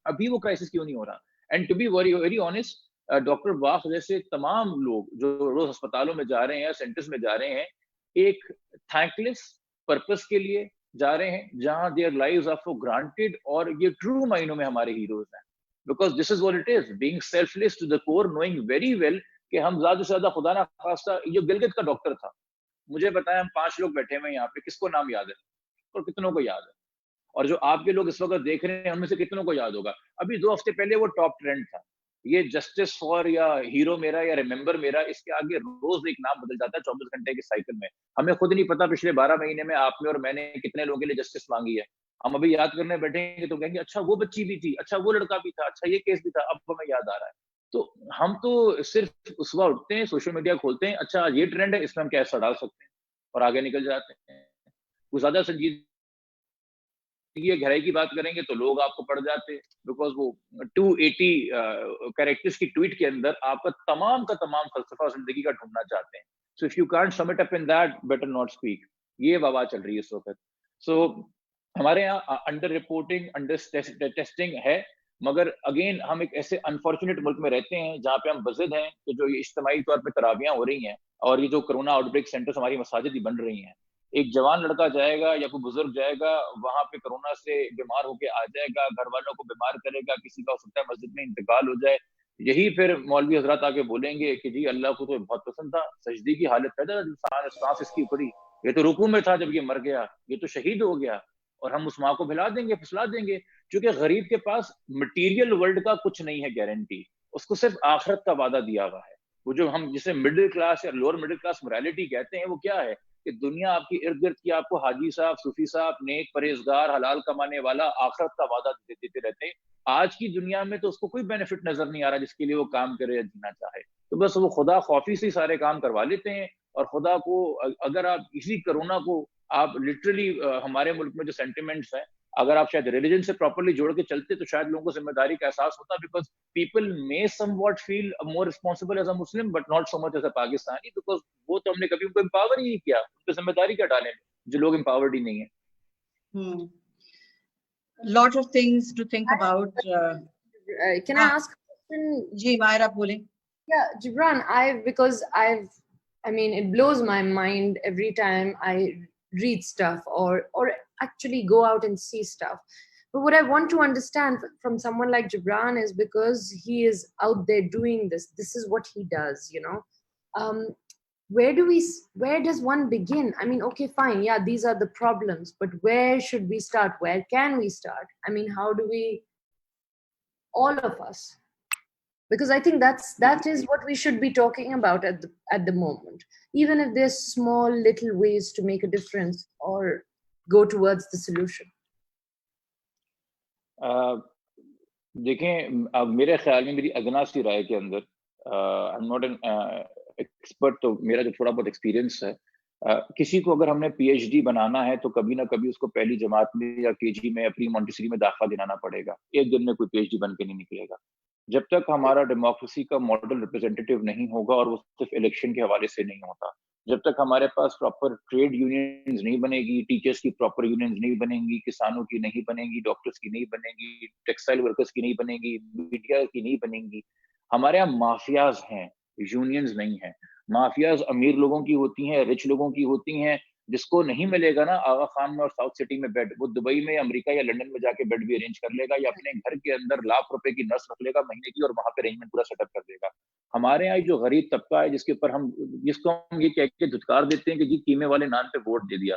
[SPEAKER 6] ابھی وہ کرائسس کیوں نہیں ہو رہا؟ And to be very honest, doctor واق جیسے تمام لوگ جو روز ہسپتالوں میں جا رہے ہیں, سینٹرز میں جا رہے ہیں, ایک تھینک لیس پرپس کے لیے جا رہے ہیں جہاں their lives are for granted, اور یہ ٹرو معنوں میں ہمارے ہیروز ہیں. because this is what it is, being selfless to the core, knowing very well کہ ہم زیادہ سے زیادہ خدا نہ خواستہ, یہ گلگت کا ڈاکٹر تھا, مجھے بتایا ہم 5 لوگ بیٹھے ہوئے یہاں پہ, کس کو نام یاد ہے اور کتنوں کو یاد ہے, اور جو آپ کے لوگ اس وقت دیکھ رہے ہیں ان میں سے کتنوں کو یاد ہوگا. ابھی 2 ہفتے پہلے وہ ٹاپ ٹرینڈ تھا, یہ جسٹس فار یا ہیرو میرا یا ریمبر میرا, اس کے آگے روز ایک نام بدل جاتا ہے 24 گھنٹے کے سائیکل میں. ہمیں خود نہیں پتا پچھلے 12 مہینے میں آپ نے اور میں نے کتنے لوگوں کے لیے جسٹس مانگی ہے. ہم ابھی یاد کرنے بیٹھیں گے تو کہیں گے اچھا وہ بچی بھی تھی, اچھا وہ لڑکا بھی تھا, اچھا یہ کیس بھی تھا, اب ہمیں یاد آ رہا ہے. تو ہم تو صرف اس وقت اٹھتے ہیں, سوشل میڈیا کھولتے ہیں, اچھا یہ ٹرینڈ ہے, اس میں ہم کیا حصہ ڈال سکتے ہیں, اور آگے نکل جاتے ہیں. وہ زیادہ سنجیدگی گہرائی کی بات کریں گے تو لوگ آپ کو پڑ جاتے ہیں, بیکاز وہ 280 کریکٹرز کی ٹویٹ کے اندر آپ کا تمام فلسفہ زندگی کا ڈھونڈنا چاہتے ہیں. So if you can't some it up in that, better not speak. یہ وبا چل رہی ہے اس وقت. سو ہمارے یہاں انڈر رپورٹنگ, انڈر ٹیسٹنگ ہے, مگر اگین ہم ایک ایسے انفارچونیٹ ملک میں رہتے ہیں جہاں پہ ہم بزد ہیں کہ جو یہ اجتماعی طور پہ تراویحاں ہو رہی ہیں اور یہ جو کرونا آؤٹ بریک سینٹرز ہماری مساجد ہی بن رہی ہیں. ایک جوان لڑکا جائے گا یا کوئی بزرگ جائے گا وہاں پہ کرونا سے بیمار ہو کے آ جائے گا, گھر والوں کو بیمار کرے گا, کسی کا ہو سکتا ہے مسجد میں انتقال ہو جائے. یہی پھر مولوی حضرات آ کے بولیں گے کہ جی اللہ کو تو بہت پسند تھا, سجدی کی حالت پیدا سانس اس کی پڑی, یہ تو رکوع میں تھا جب یہ مر گیا, یہ تو شہید ہو گیا, اور ہم اس ماں کو بھلا دیں گے, پھسلا دیں گے. کیونکہ غریب کے پاس مٹیریل ورلڈ کا کچھ نہیں ہے گارنٹی, اس کو صرف آخرت کا وعدہ دیا ہوا ہے. وہ جو ہم جسے مڈل کلاس یا لوور مڈل کلاس morality کہتے ہیں, وہ کیا ہے کہ دنیا آپ کی ارد گرد کی آپ کو حاجی صاحب, صوفی صاحب, نیک پرہیزگار, حلال کمانے والا, آخرت کا وعدہ دیتے رہتے ہیں. آج کی دنیا میں تو اس کو کوئی بینیفٹ نظر نہیں آ رہا جس کے لیے وہ کام کرے یا جینا چاہے. تو بس وہ خدا خوفی سے سارے کام کروا لیتے ہیں. اور خدا کو اگر آپ اسی کرونا کو آپ لٹرلی ہمارے ملک میں جو سینٹیمنٹس ہیں, اگر آپ شاید ریلیجن سے پراپرلی جوڑ کے چلتے تو شاید لوگوں کو ذمہ داری کا احساس ہوتا, because people may somewhat feel more responsible as a Muslim but not so much as a Pakistani, because وہ تو ہم نے کبھی ان کو امپاور ہی نہیں کیا, ان پہ ذمہ داری کیا ڈالیں جو لوگ امپاورڈ ہی نہیں ہیں.
[SPEAKER 1] Lot of things to think about.
[SPEAKER 3] Can I ask a question?
[SPEAKER 1] جی ماہرہ بولیں.
[SPEAKER 3] Yeah, Gibran, I mean, it blows my mind every time I read stuff or actually go out and see stuff. But what I want to understand from someone like Gibran is because he is out there doing this. This is what he does, you know. Where does one begin? I mean, okay, fine, yeah, these are the problems, but where should we start? Where can we start? I mean, how do we, all of us? Because I think that is what we should be talking about at the moment, even if there's small little ways to make a difference or go towards the solution.
[SPEAKER 6] دیکھیں, اب میرے خیال میں میری ادنا سی رائے کے اندر, I'm not an expert, تو میرا جو تھوڑا بہت ایکسپیرینس ہے, کسی کو اگر ہم نے پی ایچ ڈی بنانا ہے تو کبھی نہ کبھی اس کو پہلی جماعت میں یا کے جی میں اپنی مونٹیسری میں داخلہ دلانا پڑے گا. ایک دن میں کوئی پی ایچ ڈی بن کے نہیں نکلے گا. جب تک ہمارا ڈیموکریسی کا ماڈل ریپرزینٹیٹیو نہیں ہوگا, اور وہ صرف الیکشن کے حوالے سے نہیں ہوتا, جب تک ہمارے پاس پراپر ٹریڈ یونینز نہیں بنے گی, ٹیچرس کی پراپر یونینز نہیں بنیں گی, کسانوں کی نہیں بنے گی, ڈاکٹرس کی نہیں بنے گی, ٹیکسٹائل ورکرس کی نہیں بنے گی, میڈیا کی نہیں بنے گی. ہمارے یہاں مافیاز ہیں, یونینز نہیں ہیں. مافیاز امیر لوگوں کی ہوتی ہیں, رچ لوگوں کی ہوتی ہیں. جس کو نہیں ملے گا نا آغا خان میں اور ساؤتھ سٹی میں بیڈ, وہ دبئی میں, امریکہ یا لنڈن میں جا کے بیڈ بھی ارینج کر لے گا, یا اپنے گھر کے اندر ₹1,00,000 کی نرس رکھ لے گا مہینے کی, اور وہاں پہ ارینجمنٹ پورا سیٹ اپ کر دے گا. ہمارے یہاں جو غریب طبقہ ہے, جس کو ہم یہ کہہ کے دھتکار دیتے ہیں کہ جی قیمے والے نان پہ ووٹ دے دیا,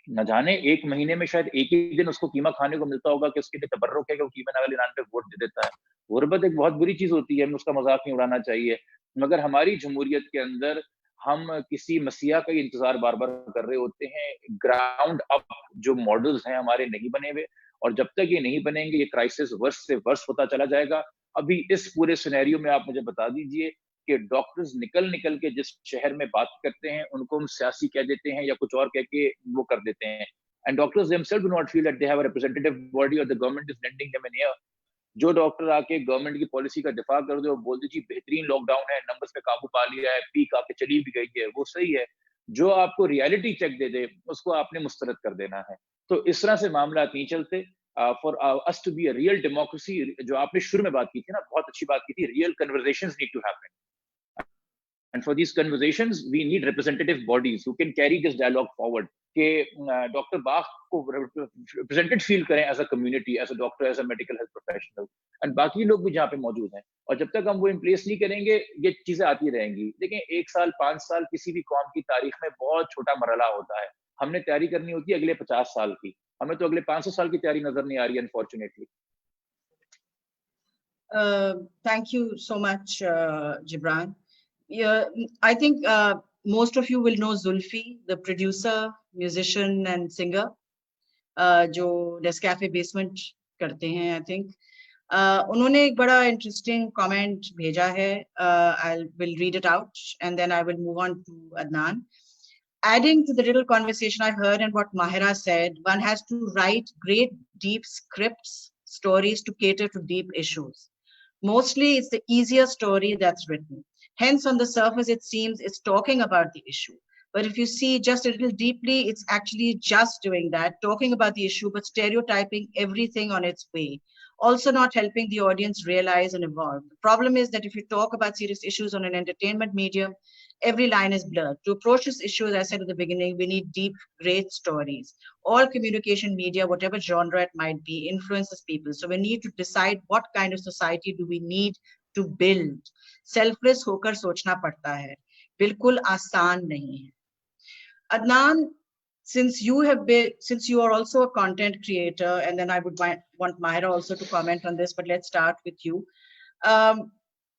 [SPEAKER 6] نہ جانے ایک مہینے میں شاید ایک ہی دن اس کو قیمہ کھانے کو ملتا ہوگا کہ اس کے لیے تبرک ہے کہ وہ قیمے والے نان پہ ووٹ دے دیتا ہے. غربت ایک بہت بری چیز ہوتی ہے, ہمیں اس کا مذاق نہیں اڑانا چاہیے, مگر ہماری جمہوریت کے اندر ہم کسی مسیح کا ہی انتظار بار بار کر رہے ہوتے ہیں. گراؤنڈ اپ جو ماڈلز ہیں ہمارے نہیں بنے ہوئے, اور جب تک یہ نہیں بنیں گے یہ کرائسس ورس سے ورس ہوتا چلا جائے گا. ابھی اس پورے سینیریو میں آپ مجھے بتا دیجئے کہ ڈاکٹرز نکل کے جس شہر میں بات کرتے ہیں ان کو ہم سیاسی کہہ دیتے ہیں یا کچھ اور کہہ کے وہ کر دیتے ہیں. And doctors themselves do not feel that they have a representative body or the government is lending them an ear. جو ڈاکٹر آ کے گورنمنٹ کی پالیسی کا دفاع کر دے اور بول دے جی بہترین لاک ڈاؤن ہے, نمبرز پہ قابو پا لیا ہے, پیک آ کے چلی بھی گئی ہے, وہ صحیح ہے. جو آپ کو ریالٹی چیک دے دے اس کو آپ نے مسترد کر دینا ہے. تو اس طرح سے معاملات نہیں چلتے. For us to be a real democracy, جو آپ نے شروع میں بات کی تھی نا, بہت اچھی بات کی تھی, real conversations need to happen. And for these conversations, we need representative bodies who can carry this dialogue forward. کہ ڈاکٹر باغ کو represented feel کریں as a community, as a doctor, as a medical health professional, and باقی لوگ بھی جہاں پہ موجود ہیں. اور جب تک ہم وہ ان پلیس نہیں کریں گے یہ چیزیں آتی رہیں گی. دیکھیں 1 سال 5 سال کسی بھی قوم کی تاریخ میں بہت چھوٹا مرحلہ ہوتا ہے. ہم نے تیاری کرنی ہوتی ہے اگلے 50 سال کی. ہمیں تو اگلے 500 سال کی تیاری نظر نہیں آ رہی ہے unfortunately.
[SPEAKER 1] Thank you so much, Gibran. Yeah, I think most of you will know Zulfi, the producer, musician and singer, jo Nescafe Basement karte hain, I think. Unhone ek bada interesting comment bheja hai. I will read it out and then I will move on to Adnan. Adding to the little conversation I heard and what Mahira said, one has to write great deep scripts, stories to cater to deep issues. Mostly it's the easier story that's written. Hence, on the surface, it seems it's talking about the issue. But if you see just a little deeply, it's actually just doing that, talking about the issue, but stereotyping everything on its way. Also not helping the audience realize and evolve. The problem is that if you talk about serious issues on an entertainment medium, every line is blurred. To approach this issue, as I said at the beginning, we need deep, great stories. All communication media, whatever genre it might be, influences people. So we need to decide what kind of society do we need to build. Selfless hokar sochna padta hai. Bilkul aasan nahi hai. Adnan, since you are also a content creator, and then I would want Mahira also to comment on this, but let's start with you.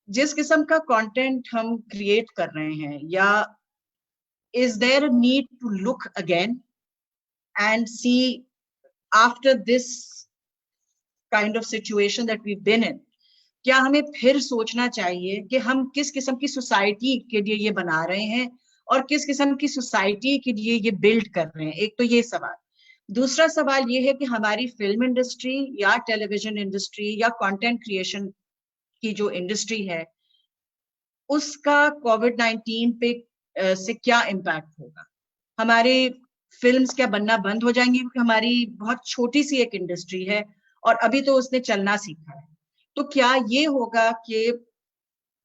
[SPEAKER 1] जिस किस्म का content हम create कर रहे हैं, या is there a need to look again and see after this kind of situation that we've been in, क्या हमें फिर सोचना चाहिए कि हम किस किस्म की सोसाइटी के लिए ये बना रहे हैं और किस किस्म की सोसाइटी के लिए ये बिल्ड कर रहे हैं? एक तो ये सवाल. दूसरा सवाल ये है कि हमारी फिल्म इंडस्ट्री या टेलीविजन इंडस्ट्री या कंटेंट क्रिएशन की जो इंडस्ट्री है, उसका कोविड-19 पे से क्या इम्पैक्ट होगा? हमारी फिल्म्स क्या बनना बंद हो जाएंगी? क्योंकि हमारी बहुत छोटी सी एक इंडस्ट्री है और अभी तो उसने चलना सीखा है. तो क्या ये होगा कि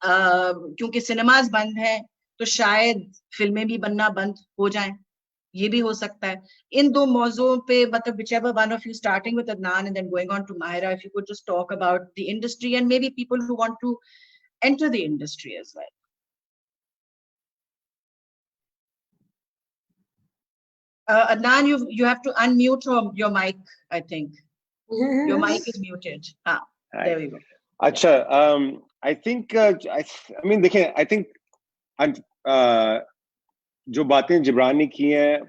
[SPEAKER 1] क्योंकि सिनेमाज बंद हैं तो शायद फिल्में भी बनना बंद हो जाएं? ये भी हो सकता है. इन दो मौजूओं पे मतलब whichever one of you, starting with Adnan and then going on to Mahira, if you could just talk about the industry and maybe people who want to enter the industry as well. Adnan, you have to unmute your mic, I think. Your mic is muted. There we go.
[SPEAKER 4] Acha, I think, I mean, dekhiye, I think, जो बातें जिब्रान ने की हैं,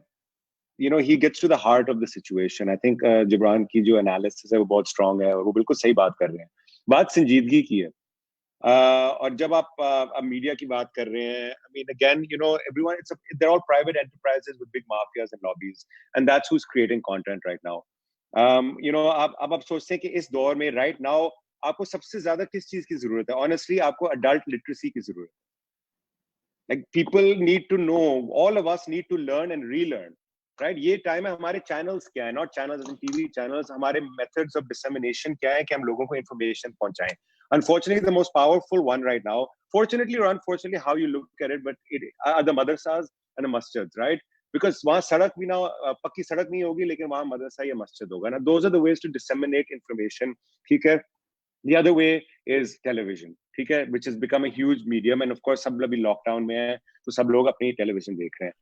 [SPEAKER 4] you know, he gets to the heart of the situation. I think Jibran की जो analysis है वो बहुत strong है और वो बिल्कुल सही बात कर रहे हैं. बात संजीदगी की है. और जब आप मीडिया की बात कर रहे हैं, I mean, again, you know, everyone, they're all private enterprises with big mafias and lobbies, and that's who's creating content right now. You know, आप सोचते हैं कि इस दौर में right now आपको सबसे ज्यादा किस चीज की जरूरत है? Honestly, आपको adult literacy की जरूरत है. Like people need to know, all of us need to learn and relearn, right? ये time है हमारे channels क्या है, not channels as in TV channels, हमारे methods of dissemination क्या है कि हम लोगों को information पहुंचाएं. Unfortunately, the most powerful one right now, fortunately or unfortunately, how you look at it, but it are the madrasas and the masjids, right? Because वहाँ सड़क भी ना पक्की सड़क नहीं होगी, लेकिन वहाँ मदरसा या मस्जिद होगा ना. Those are the ways to disseminate information, ठीक है? The other way is television, ठीक है? Which has become a huge medium, and of course सब लोग भी lockdown में हैं, तो सब लोग अपनी television देख रहे हैं.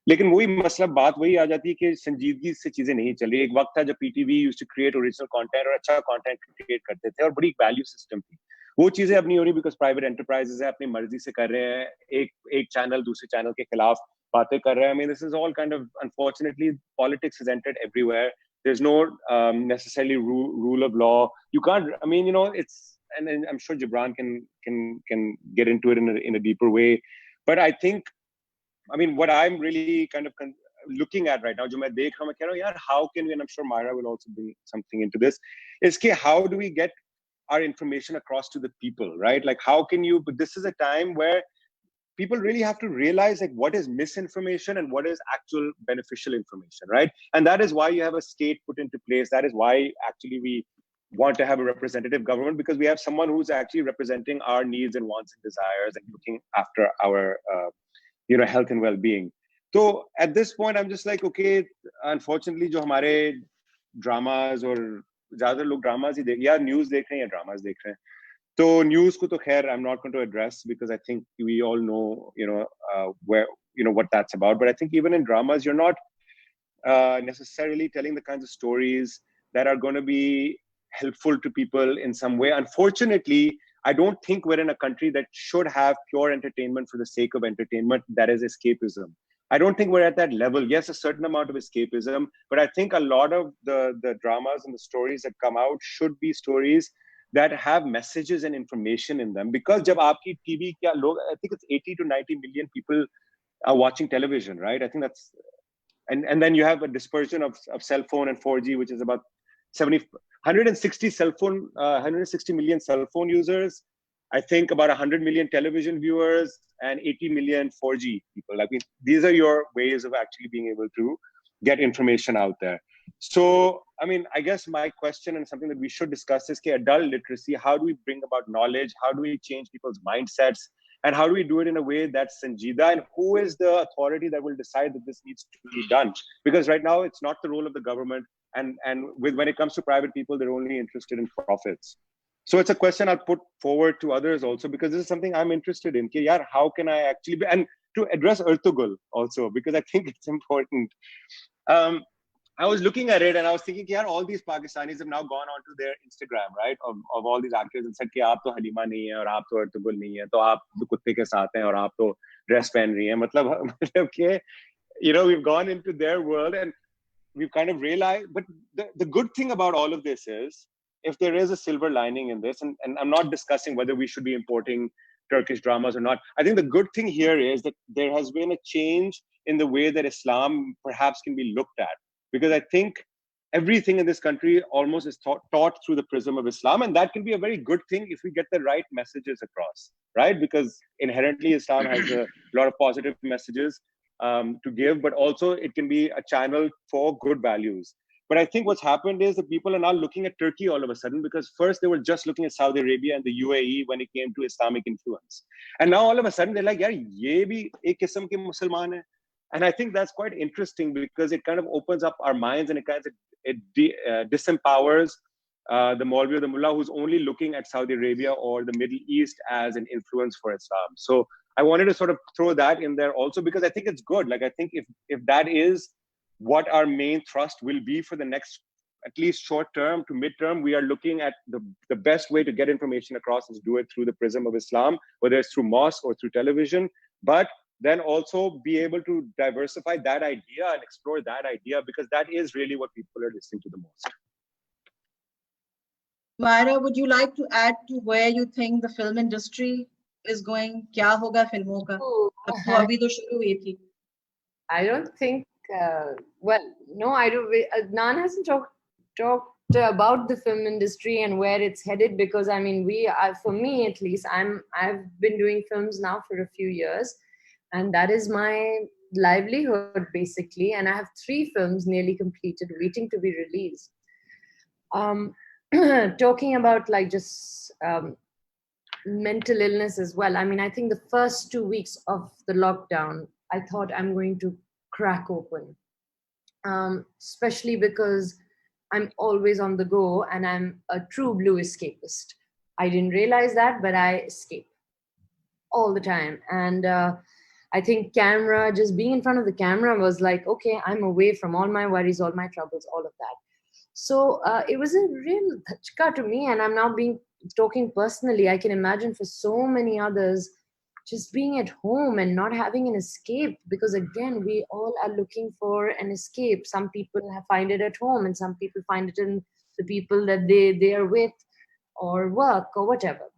[SPEAKER 4] लेकिन वही मसला बात वही आ जाती है कि संजीदगी से चीजें नहीं चल रही. एक वक्त था जब PTV used to create original content और अच्छा content create करते थे और बड़ी value system थी. वो चीजें अब नहीं हो रही because private enterprises है, अपनी मर्जी से कर रहे हैं. एक channel दूसरे channel के खिलाफ बातें कर रहे हैं. I mean, this is all kind of, unfortunately, politics has entered everywhere. There's no necessarily rule of law. You can't, I mean, you know, it's, and I'm sure Gibran can get into it in a deeper way. But I think, I mean, what I'm really kind of looking at right now, जो मैं देख रहा हूँ, मैं कह रहा हूँ, यार, how can we, and I'm sure Mahira will also bring something into this, is कि how do we get our information across to the people, right? Like, how can you, but this is a time where people really have to realize like what is misinformation and what is actual beneficial information, right? And that is why you have a state put into place. That is why actually we want to have a representative government, because we have someone who's actually representing our needs and wants and desires and looking after our health and well-being. So at this point I'm just like, okay, unfortunately जो हमारे dramas और ज़्यादा लोग dramas ही देख या news देख रहे हैं या dramas देख रहे हैं, तो news को तो खैर I'm not going to address because I think we all know where what that's about. But I think even in dramas you're not necessarily telling the kinds of stories that are going to be helpful to people in some way. Unfortunately, I don't think we're in a country that should have pure entertainment for the sake of entertainment. That is escapism. I don't think we're at that level. Yes, a certain amount of escapism, but I think a lot of the dramas and the stories that come out should be stories that have messages and information in them. Because jab aapki TV kya log, I think it's 80 to 90 million people are watching television, right? I think that's, and then you have a dispersion of cell phone and 4G, which is about 160 million cell phone users. I think about 100 million television viewers and 80 million 4G people. I mean, these are your ways of actually being able to get information out there. So, I mean, I guess my question and something that we should discuss is adult literacy. How do we bring about knowledge? How do we change people's mindsets? And how do we do it in a way that's sanjeeda? And who is the authority that will decide that this needs to be done? Because right now, it's not the role of the government. And when it comes to private people, they're only interested in profits. So it's a question I'll put forward to others also, because this is something I'm interested in. How can I actually be, and to address Ertugrul also, because I think it's important. I was looking at it and I was thinking, all these Pakistanis have now gone onto their Instagram, right, of all these actors and said, "Aap to Halima nahi hai, aur aap to Ertugrul nahi hai, to aap to kutte ke saath hain, aur aap to dress pehen rahi hain." Matlab, we've gone into their world and we've kind of realized. But the good thing about all of this is, if there is a silver lining in this, and I'm not discussing whether we should be importing Turkish dramas or not. I think the good thing here is that there has been a change in the way that Islam perhaps can be looked at. Because I think everything in this country almost is taught through the prism of Islam. And that can be a very good thing if we get the right messages across, right? Because inherently Islam has a lot of positive messages to give, but also it can be a channel for good values. But I think what's happened is that people are now looking at Turkey all of a sudden, because first they were just looking at Saudi Arabia and the UAE when it came to Islamic influence. And now all of a sudden they're like, ye bhi ek kisam ke Musliman hai. And I think that's quite interesting, because it kind of opens up our minds and it disempowers the Maulvi or the Mullah who's only looking at Saudi Arabia or the Middle East as an influence for Islam. So I wanted to sort of throw that in there also, because I think it's good. Like, I think if that is what our main thrust will be for the next, at least short term to mid-term, we are looking at the best way to get information across is do it through the prism of Islam, whether it's through mosque or through television. But then also be able to diversify that idea and explore that idea, because that is really what people are listening to the most.
[SPEAKER 1] Myra, would you like to add to where you think the film industry is going? Kya hoga filmon ka? Ab to abhi to shuru hui thi.
[SPEAKER 3] I don't think, no, I don't. Adnan hasn't talked about the film industry and where it's headed, because I mean, for me at least, I've been doing films now for a few years. And that is my livelihood, basically. And I have 3 films nearly completed, waiting to be released. Talking about like just mental illness as well. I mean, I think the first 2 weeks of the lockdown, I thought I'm going to crack open. Especially because I'm always on the go and I'm a true blue escapist. I didn't realize that, but I escape all the time. And I think just being in front of the camera was like, okay, I'm away from all my worries, all my troubles, all of that. So it was a real dhachka to me, and I'm now talking personally. I can imagine for so many others, just being at home and not having an escape, because again, we all are looking for an escape. Some people find it at home, and some people find it in the people that they are with or work or whatever.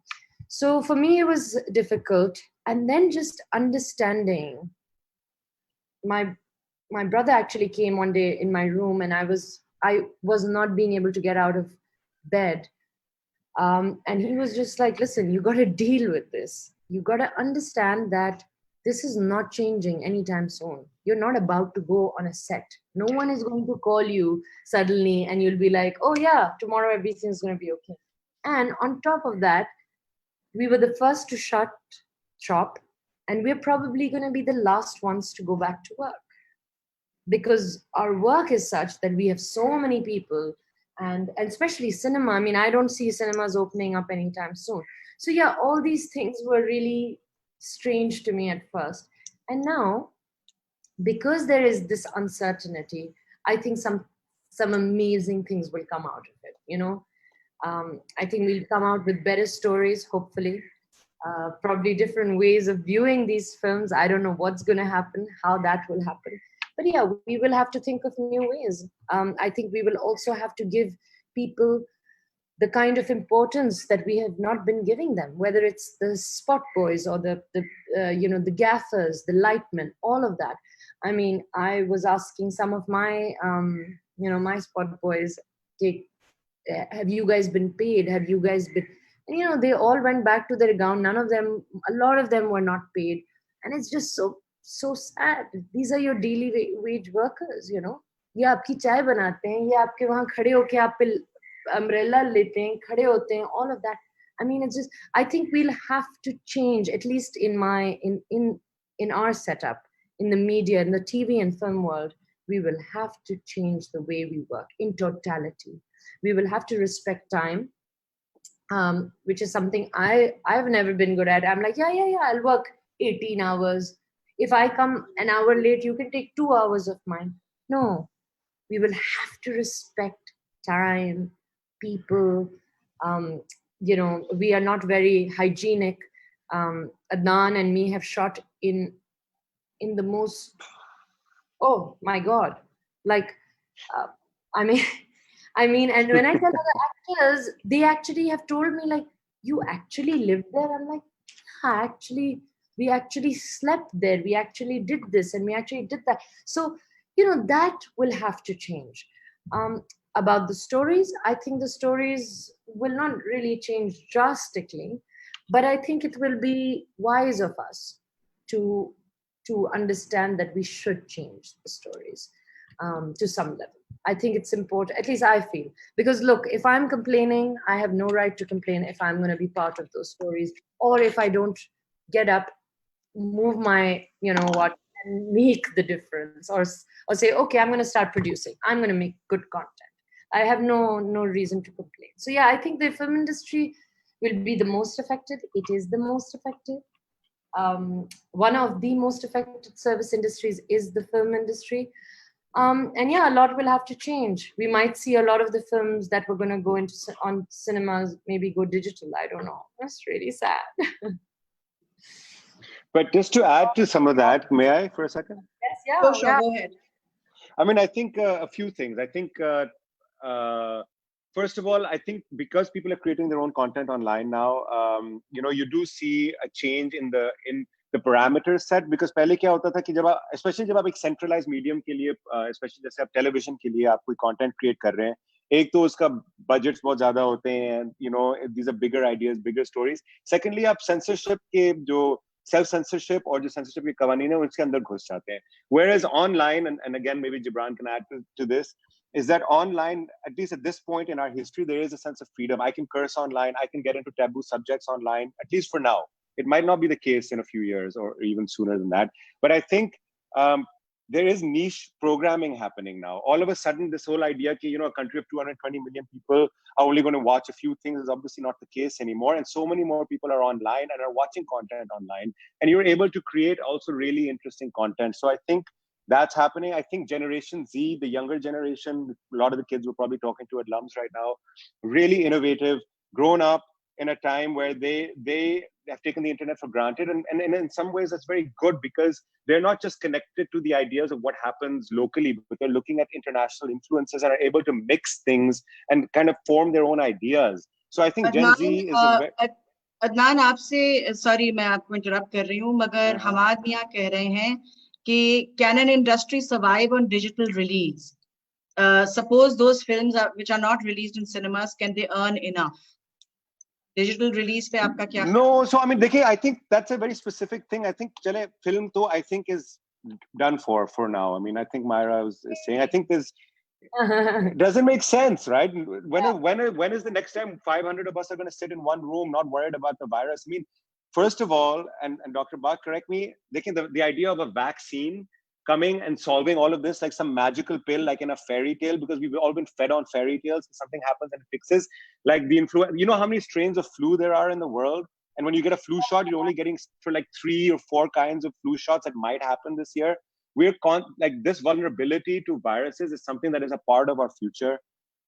[SPEAKER 3] So for me, it was difficult. And then just understanding, my brother actually came one day in my room, and I was not being able to get out of bed. And he was just like, listen, you got to deal with this. You got to understand that this is not changing anytime soon. You're not about to go on a set. No one is going to call you suddenly and you'll be like, oh yeah, tomorrow everything's going to be okay. And on top of that, we were the first to shut shop, and we're probably going to be the last ones to go back to work, because our work is such that we have so many people, and especially cinema. I mean, I don't see cinemas opening up anytime soon. So yeah, all these things were really strange to me at first. And now, because there is this uncertainty, I think some amazing things will come out of it, you know. I think we'll come out with better stories, hopefully. Probably different ways of viewing these films. I don't know what's going to happen, how that will happen. But yeah, we will have to think of new ways. I think we will also have to give people the kind of importance that we have not been giving them, whether it's the spot boys or the gaffers, the lightmen, all of that. I mean, I was asking some of my, my spot boys, have you guys been paid? Have you guys been, and, you know, they all went back to their gown. A lot of them were not paid. And it's just so sad. These are your daily wage workers, you know. ये आपकी चाय बनाते हैं, ये आपके वहाँ खड़े होके आप पे umbrella लेते हैं, खड़े होते हैं, all of that. I mean, it's just, I think we'll have to change, at least in our setup, in the media, in the TV and film world, we will have to change the way we work in totality. We will have to respect time, which is something I've never been good at. I'm like, yeah, I'll work 18 hours. If I come an hour late, you can take 2 hours of mine. No, we will have to respect time, people. We are not very hygienic. Adnan and me have shot in the most, oh my God, like, I mean, and when I tell other actors, they actually have told me, like, you actually lived there? I'm like, yeah, actually, we actually slept there. We actually did this and we actually did that. So, you know, that will have to change. About the stories, I think the stories will not really change drastically, but I think it will be wise of us to understand that we should change the stories to some level. I think it's important, at least I feel, because look, if I'm complaining, I have no right to complain if I'm going to be part of those stories, or if I don't get up, move my, and make the difference, or say, okay, I'm going to start producing, I'm going to make good content. I have no reason to complain. So yeah, I think the film industry will be the most affected. It is the most affected. One of the most affected service industries is the film industry. And yeah, a lot will have to change. We might see a lot of the films that were going to go on cinemas maybe go digital. I don't know. That's really sad.
[SPEAKER 4] But just to add to some of that, may I for a second?
[SPEAKER 3] Yes, yeah.
[SPEAKER 1] Sure, go ahead.
[SPEAKER 4] I mean, I think a few things. I think, first of all, I think because people are creating their own content online now, you do see a change in the parameters set. Because पहले क्या होता था कि especially जब आप एक centralized medium के लिए, especially जैसे आप television के लिए आप कोई content create कर रहे हैं, एक तो उसका budgets बहुत ज़्यादा होते हैं, these are bigger ideas, bigger stories. Secondly, आप censorship के जो self-censorship और जो censorship के कवानीन है उसके अंदर घुस जाते हैं. Whereas online, and again maybe Gibran can add to this, is that online, at least at this point in our history, there is a sense of freedom. I can curse online, I can get into taboo subjects online, at least for now. It might not be the case in a few years or even sooner than that. But I think there is niche programming happening now. All of a sudden, this whole idea that, a country of 220 million people are only going to watch a few things is obviously not the case anymore. And so many more people are online and are watching content online. And you're able to create also really interesting content. So I think that's happening. I think Generation Z, the younger generation, a lot of the kids we're probably talking to at LUMS right now, really innovative, grown up in a time where they have taken the internet for granted. And in some ways, that's very good because they're not just connected to the ideas of what happens locally, but they're looking at international influences and are able to mix things and kind of form their own ideas. So I think Gen Z is
[SPEAKER 1] Adnan, आपसे sorry मैं आपको interrupt कर रही हूँ, मगर हमाद मियाँ कह रहे हैं कि can an industry survive on digital release? Suppose those films which are not released in cinemas, can they earn enough? digital release पे आपका क्या?
[SPEAKER 4] No, so I mean, देखिए, I think that's a very specific thing. I think चले film तो I think is done for now. I mean, I think Myra is saying, I think this doesn't make sense, right? When is the next time 500 of us are going to sit in one room, not worried about the virus? I mean, first of all, and Dr. Bach, correct me, the idea of a vaccine coming and solving all of this like some magical pill, like in a fairy tale, because we've all been fed on fairy tales. Something happens and it fixes, like the influenza. You know how many strains of flu there are in the world? And when you get a flu shot, you're only getting for like 3 or 4 kinds of flu shots that might happen this year. Like this vulnerability to viruses is something that is a part of our future.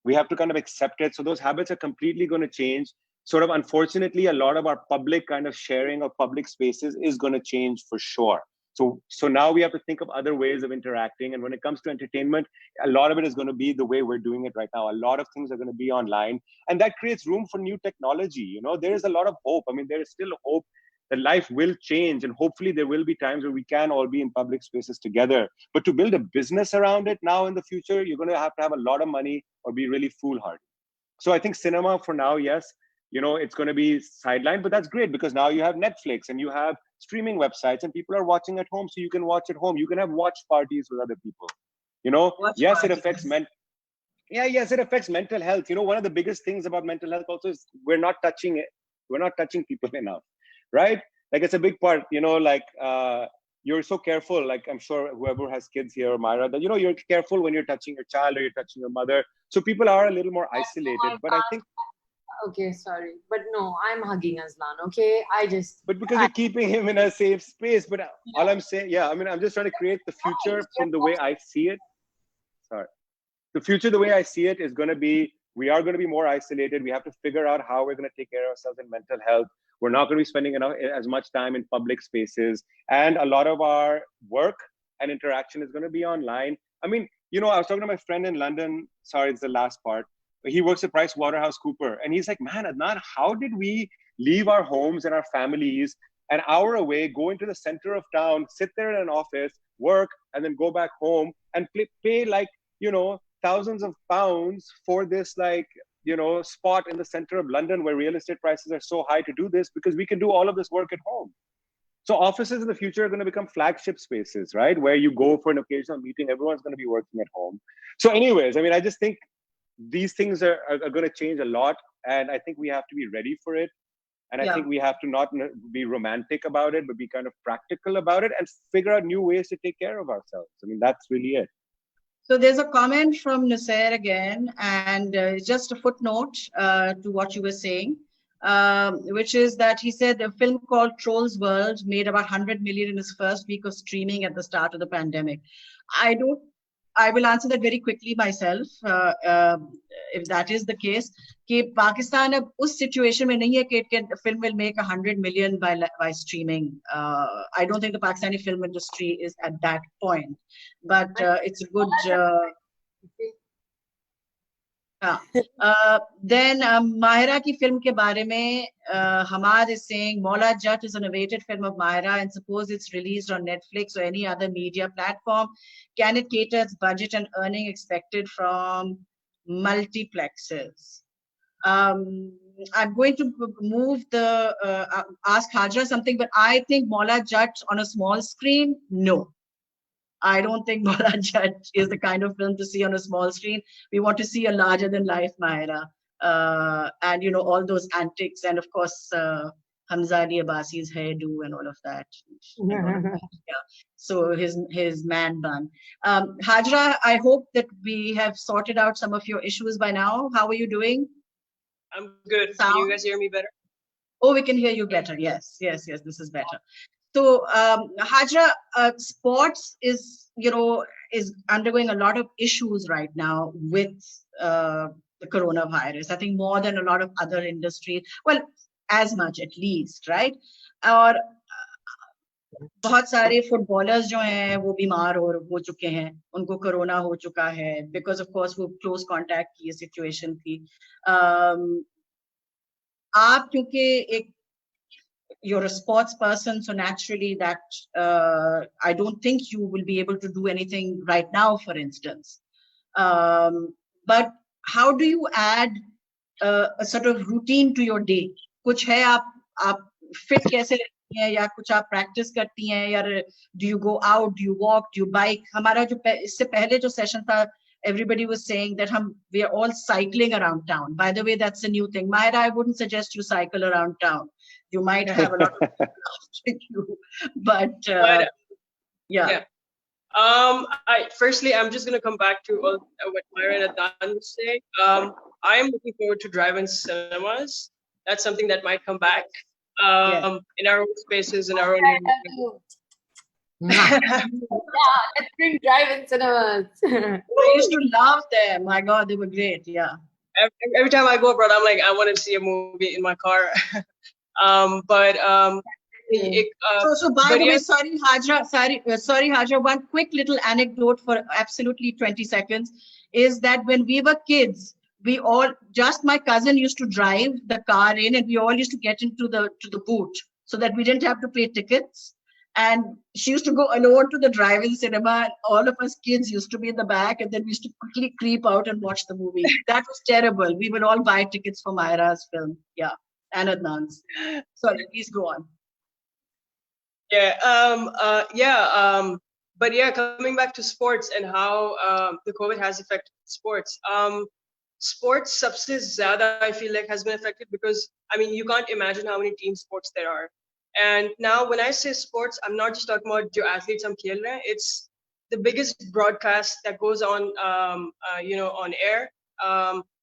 [SPEAKER 4] We have to kind of accept it. So those habits are completely going to change. Sort of unfortunately, a lot of our public kind of sharing of public spaces is going to change for sure. So now we have to think of other ways of interacting. And when it comes to entertainment, a lot of it is going to be the way we're doing it right now. A lot of things are going to be online, and that creates room for new technology. You know, there is a lot of hope. I mean, there is still hope that life will change, and hopefully there will be times where we can all be in public spaces together. But to build a business around it now in the future, you're going to have a lot of money or be really foolhardy. So I think cinema for now, yes, you know, it's going to be sidelined, but that's great because now you have Netflix and you have streaming websites and people are watching at home, so you can watch at home. You can have watch parties with other people. You know, yes, it affects yes, it affects mental health. You know, one of the biggest things about mental health also is we're not touching it. We're not touching people enough, right? Like it's a big part, you know, like you're so careful. Like I'm sure whoever has kids here, Myra, that, you know, you're careful when you're touching your child or you're touching your mother. So people are a little more isolated, but I think,
[SPEAKER 3] okay, sorry, but no, I'm hugging Aslan. Okay, but
[SPEAKER 4] because you're keeping him in a safe space. But all I'm saying, I mean, I'm just trying to create the future from the way I see it. Sorry, the future, the way I see it, is going to be, we are going to be more isolated. We have to figure out how we're going to take care of ourselves in mental health. We're not going to be spending as much time in public spaces, and a lot of our work and interaction is going to be online. I mean, you know, I was talking to my friend in London. Sorry, it's the last part. He works at PricewaterhouseCoopers, and he's like, man, Adnan, how did we leave our homes and our families an hour away, go into the center of town, sit there in an office, work, and then go back home and pay like, you know, thousands of pounds for this, like, you know, spot in the center of London where real estate prices are so high to do this, because we can do all of this work at home. So offices in the future are going to become flagship spaces, right? Where you go for an occasional meeting, everyone's going to be working at home. So anyways, I mean, I just think these things are going to change a lot, and I think we have to be ready for it. And I think we have to not be romantic about it, but be kind of practical about it and figure out new ways to take care of ourselves. I mean, that's really it.
[SPEAKER 1] So there's a comment from Nasser again, and just a footnote to what you were saying, which is that he said a film called Trolls World made about 100 million in its first week of streaming at the start of the pandemic. I will answer that very quickly myself, if that is the case. कि Pakistan अब उस situation में नहीं है कि film will make 100 million by streaming. I don't think the Pakistani film industry is at that point, but it's a good. Then Mahira की film के बारे में Hamad is saying Maula Jatt is an awaited film of Mahira, and suppose it's released on Netflix or any other media platform, can it cater its budget and earning expected from multiplexes? I'm going to move ask Hajra something, but I think Maula Jatt on a small screen, no. I don't think Maula Jatt is the kind of film to see on a small screen. We want to see a larger than life Mahira, and you know, all those antics, and of course Hamza Ali Abbasi's hairdo and all of that. So his man bun. Hajra, I hope that we have sorted out some of your issues by now. How are you doing?
[SPEAKER 2] I'm good. Can you guys hear me better?
[SPEAKER 1] Oh, we can hear you better. Yes, this is better. So Hajra, sports is undergoing a lot of issues right now with the coronavirus. I think more than a lot of other industries. Well, as much at least, right? और बहुत सारे footballers जो हैं वो बीमार हो चुके हैं, उनको कोरोना हो चुका है, because of course वो close contact की situation थी. आप क्योंकि you're a sports person, so naturally that I don't think you will be able to do anything right now, for instance. But how do you add a sort of routine to your day कुछ है आप fit कैसे रहती हैं या कुछ आप practice करती हैं या do you go out, do you walk, do you bike? हमारा जो इससे पहले जो session था, everybody was saying that we are all cycling around town. By the way, that's a new thing. Myra, I wouldn't suggest you cycle around town. You might have a lot of people after you, but yeah.
[SPEAKER 2] Firstly, I'm just going to come back to what Myra and Adnan was saying. I am looking forward to drive-in cinemas. That's something that might come back in our own spaces, in our own.
[SPEAKER 3] Yeah, let's bring drive-in cinemas.
[SPEAKER 1] I used to love them. My God, they were great. Yeah.
[SPEAKER 2] Every time I go abroad, I'm like, I want to see a movie in my car. So by the way, sorry Hajra, one quick little anecdote for absolutely 20 seconds is that when we were kids, my cousin used to drive the car in, and we all used to get into the boot so that we didn't have to pay tickets. And she used to go alone to the drive-in cinema, and all of us kids used to be in the back, and then we used to quickly creep out and watch the movie. That was terrible. We would all buy tickets for Myra's film. Yeah. And Adnan's. Sorry, please go on. But yeah, coming back to sports and how the COVID has affected sports. Sports sabse zyada, I feel like, has been affected because, I mean, you can't imagine how many team sports there are. And now when I say sports, I'm not just talking about jo athletes hum khel rahe hain. It's the biggest broadcast that goes on, on air.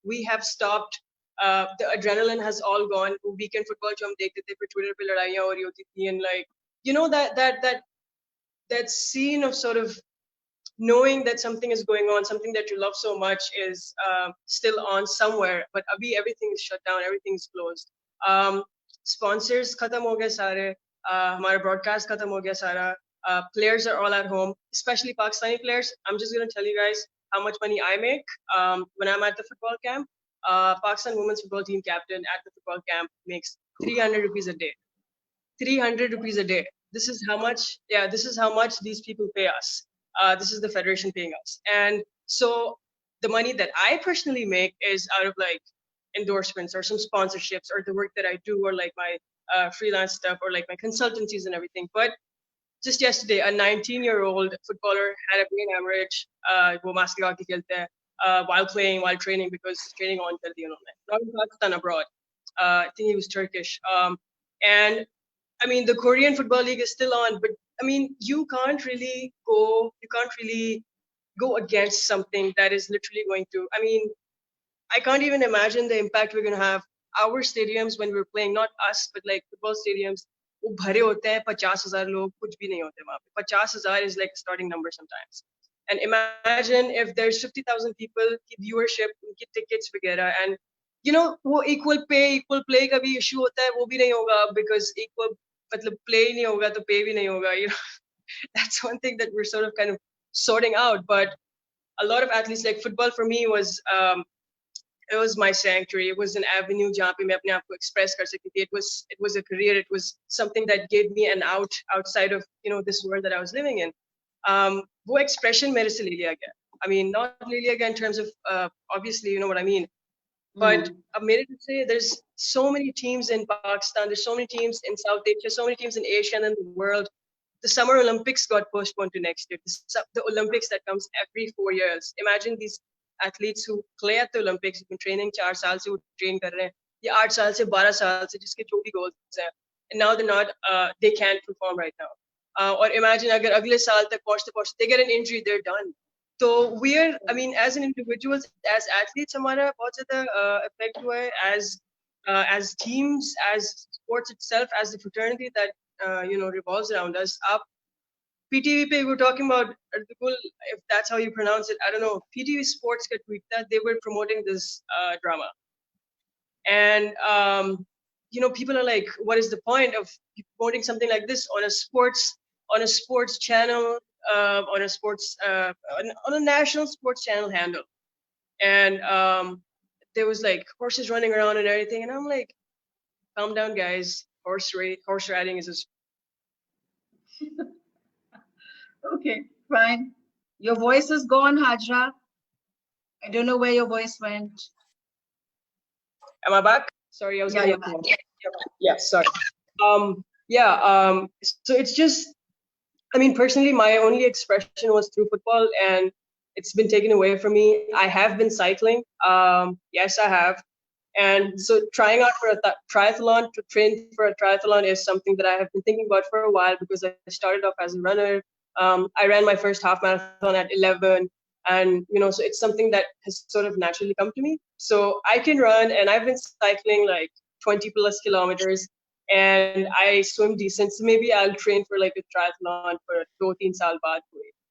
[SPEAKER 2] We have stopped. The adrenaline has all gone. Weekend football jo hum dekhte the pe Twitter pe ladaiyan ho rahi hoti thi, and like, you know, that scene of sort of knowing that something is going on, something that you love so much is still on somewhere, but abhi everything is shut down, everything is closed. Sponsors khatam ho gaye sare, hamara broadcast khatam ho gaya sara, players are all at home, especially Pakistani players. I'm just going to tell you guys how much money I make when I'm at the football camp. Pakistan women's football team captain at the football camp makes 300 rupees a day. 300 rupees a day. This is how much these people pay us. This is the federation paying us. And so the money that I personally make is out of like endorsements or some sponsorships or the work that I do or like my freelance stuff or like my consultancies and everything. But just yesterday, a 19-year-old footballer had a brain hemorrhage while training because training on kar diya unhone. Not in Pakistan, abroad. I think he was Turkish. And I mean, the Korean Football League is still on, but I mean, you can't really go against something that is literally going to, I mean, I can't even imagine the impact we're going to have. Our stadiums, when we're playing, not us, but like football stadiums, wo bhare hote hain, 50,000 log, kuch bhi nahi hote wahan pe. 50,000 is like a starting number sometimes. And imagine if there's 50,000 people, viewership, unki tickets vagera, and you know, wo equal play ka bhi issue hota hai, wo bhi nahi hoga because equal matlab play nahi hoga to pay bhi nahi hoga, you know. That's one thing that we're sort of kind of sorting out. But a lot of athletes, like football for me was it was my sanctuary. It was an avenue jahan pe main apne aap ko express kar sakti thi. It was a career. It was something that gave me an outside of, you know, this world that I was living in. Wo expression mere se le liya gaya. I mean, not le liya gaya in terms of obviously, you know what I mean. But there's so many teams in Pakistan, there's so many teams in South Asia, so many teams in Asia and in the world. The Summer Olympics got postponed to next year. The Olympics that comes every 4 years. Imagine these athletes who play at the Olympics, who've been training 4 saal se, wo train kar rahe hain. Ya 8 saal se, 12 saal se, jiske jo bhi goals hain. And now they're not, they can't perform right now. Or imagine agar agle saal tak pahunchte, they get an injury, they're done. So I mean, as an individuals, as athletes, hamara bahut zyada effect hua hai, as teams, as sports itself, as the fraternity that you know, revolves around us. PTV pe, we were talking about Ardukul, if that's how you pronounce it, I don't know. PTV Sports ka tweet that they were promoting this drama, and you know, people are like, what is the point of promoting something like this on a sports channel? On a national sports channel handle, and there was like horses running around and everything, and I'm like, calm down, guys. Horse riding is
[SPEAKER 1] Okay, fine. Your voice is gone, Hajra. I don't know where your voice went.
[SPEAKER 2] Am I back? Sorry, I was.
[SPEAKER 1] Yeah, you're back.
[SPEAKER 2] Yeah, sorry. So it's just, I mean, personally, my only expression was through football, and it's been taken away from me. I have been cycling. Yes, I have. And so trying out for a triathlon, to train for a triathlon is something that I have been thinking about for a while, because I started off as a runner. I ran my first half marathon at 11. And, so it's something that has sort of naturally come to me. So I can run, and I've been cycling like 20 plus kilometers, and I swim decent. So maybe I'll train for like a triathlon for 2-3 saal baad.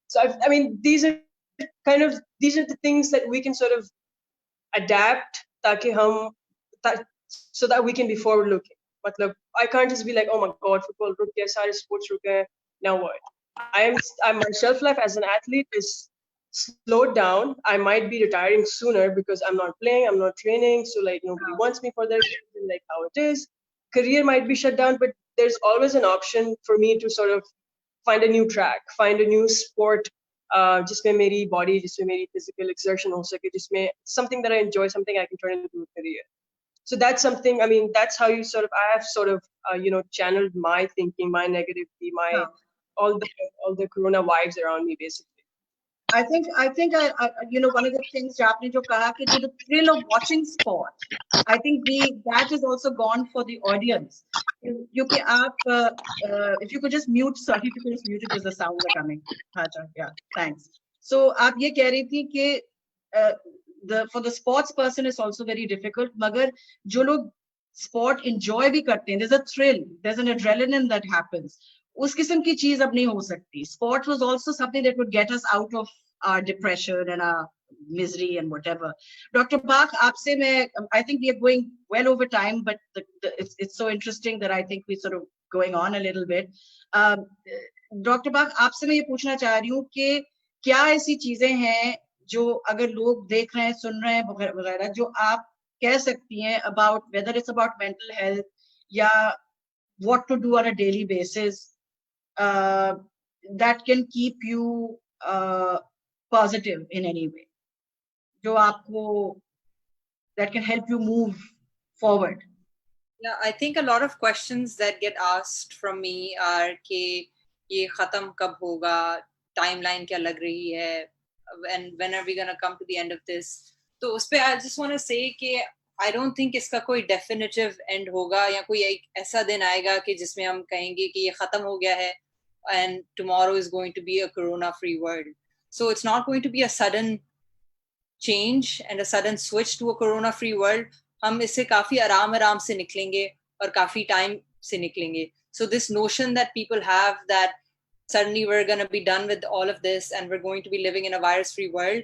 [SPEAKER 2] So I mean, these are the things that we can sort of adapt so that we can be forward looking. I can't just be like, oh my God, football ruk gaya, sare sports ruk gaye, now what? My shelf life as an athlete is slowed down. I might be retiring sooner because I'm not playing, I'm not training, so like nobody wants me for their game, like how it is. Career might be shut down, but there's always an option for me to sort of find a new track, find a new sport, जिसमें मेरी body, जिसमें मेरी physical exertion हो सके, जिसमें something that I enjoy, something I can turn into a career. So that's something, I mean, that's how I have sort of, channeled my thinking, my negativity, all the corona vibes around me, basically.
[SPEAKER 1] I think one of the things आपने जो कहा कि the thrill of watching sport, I think that is also gone for the audience. क्योंकि आप if you could just mute, sorry, if you could just mute it because the sounds are coming. Yeah, thanks. So आप ये कह रही थी कि for the sports person it's also very difficult, मगर जो लोग sport enjoy भी करते हैं, there's a thrill, there's an adrenaline that happens. उस किस्म की चीज अब नहीं हो सकती. Sport was also something that would get us out of our depression and our misery and whatever. Dr. Bach, आपसे मैं, I think we are going well over time, but it's so interesting that I think we're sort of going on a little bit. Dr. Bach, आपसे मैं ये पूछना चाह रही हूँ कि क्या ऐसी चीजें हैं जो अगर लोग देख रहे हैं, सुन रहे हैं वगैरह, जो आप कह सकती हैं about whether it's about mental health या what to do on a daily basis, that can keep you positive in any way, जो आपको, that can help you move forward?
[SPEAKER 5] Yeah, I think a lot of questions that get asked from me are कि ये खत्म कब होगा, timeline क्या लग रही है, and when are we gonna come to the end of this? तो उस पे I just want to say कि I don't think इसका कोई definitive end होगा या कोई एक ऐसा दिन आएगा कि जिसमें हम कहेंगे कि ये खत्म हो गया है and tomorrow is going to be a corona free world. So it's not going to be a sudden change and a sudden switch to a corona free world. हम इससे काफी आराम से निकलेंगे और काफी time से निकलेंगे. So this notion that people have that suddenly we're going to be done with all of this and we're going to be living in a virus free world,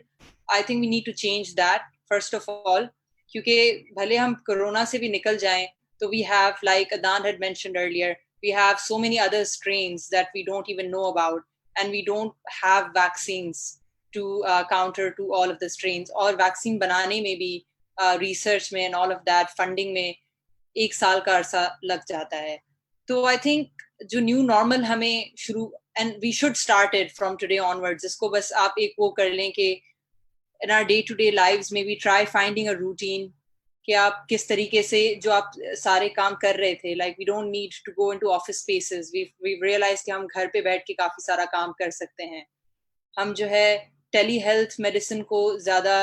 [SPEAKER 5] I think we need to change that first of all. क्योंकि भले हम corona से भी निकल जाएं, तो we have, like Adnan had mentioned earlier, we have so many other strains that we don't even know about, and we don't have vaccines to counter to all of the strains. और vaccine बनाने में भी research में and all of that funding में 1 साल का अरसा लग जाता है. तो I think जो new normal हमें शुरू, and we should start it from today onwards. इसको बस आप एक वो कर लें कि in our day-to-day lives, maybe try finding a routine कि आप किस तरीके से जो आप सारे काम कर रहे थे, like we don't need to go into office spaces. We've realized कि हम घर पे बैठ के काफी सारा काम कर सकते हैं. हम जो है telehealth medicine को ज़्यादा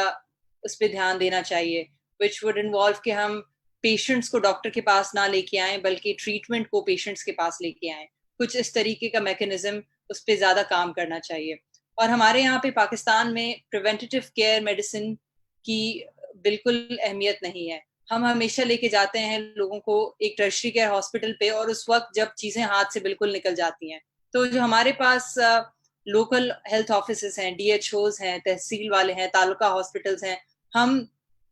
[SPEAKER 5] उस पे ध्यान देना चाहिए, which would involve कि हम patients को डॉक्टर के पास ना लेके आएं, बल्कि treatment को patients के पास लेके आएं. कुछ इस तरीके का mechanism उस पे ज़्यादा काम करना चाहिए. और हमारे यहाँ पे पाकिस्तान में प्रिवेंटिव केयर मेडिसिन की बिल्कुल अहमियत नहीं है. हम हमेशा लेके जाते हैं लोगों को एक टर्शरी केयर हॉस्पिटल पे, और उस वक्त जब चीज़ें हाथ से बिल्कुल निकल जाती हैं. तो जो हमारे पास लोकल हेल्थ ऑफिसेस हैं, DHOs हैं, तहसील वाले हैं, तालुका हॉस्पिटल्स हैं, हम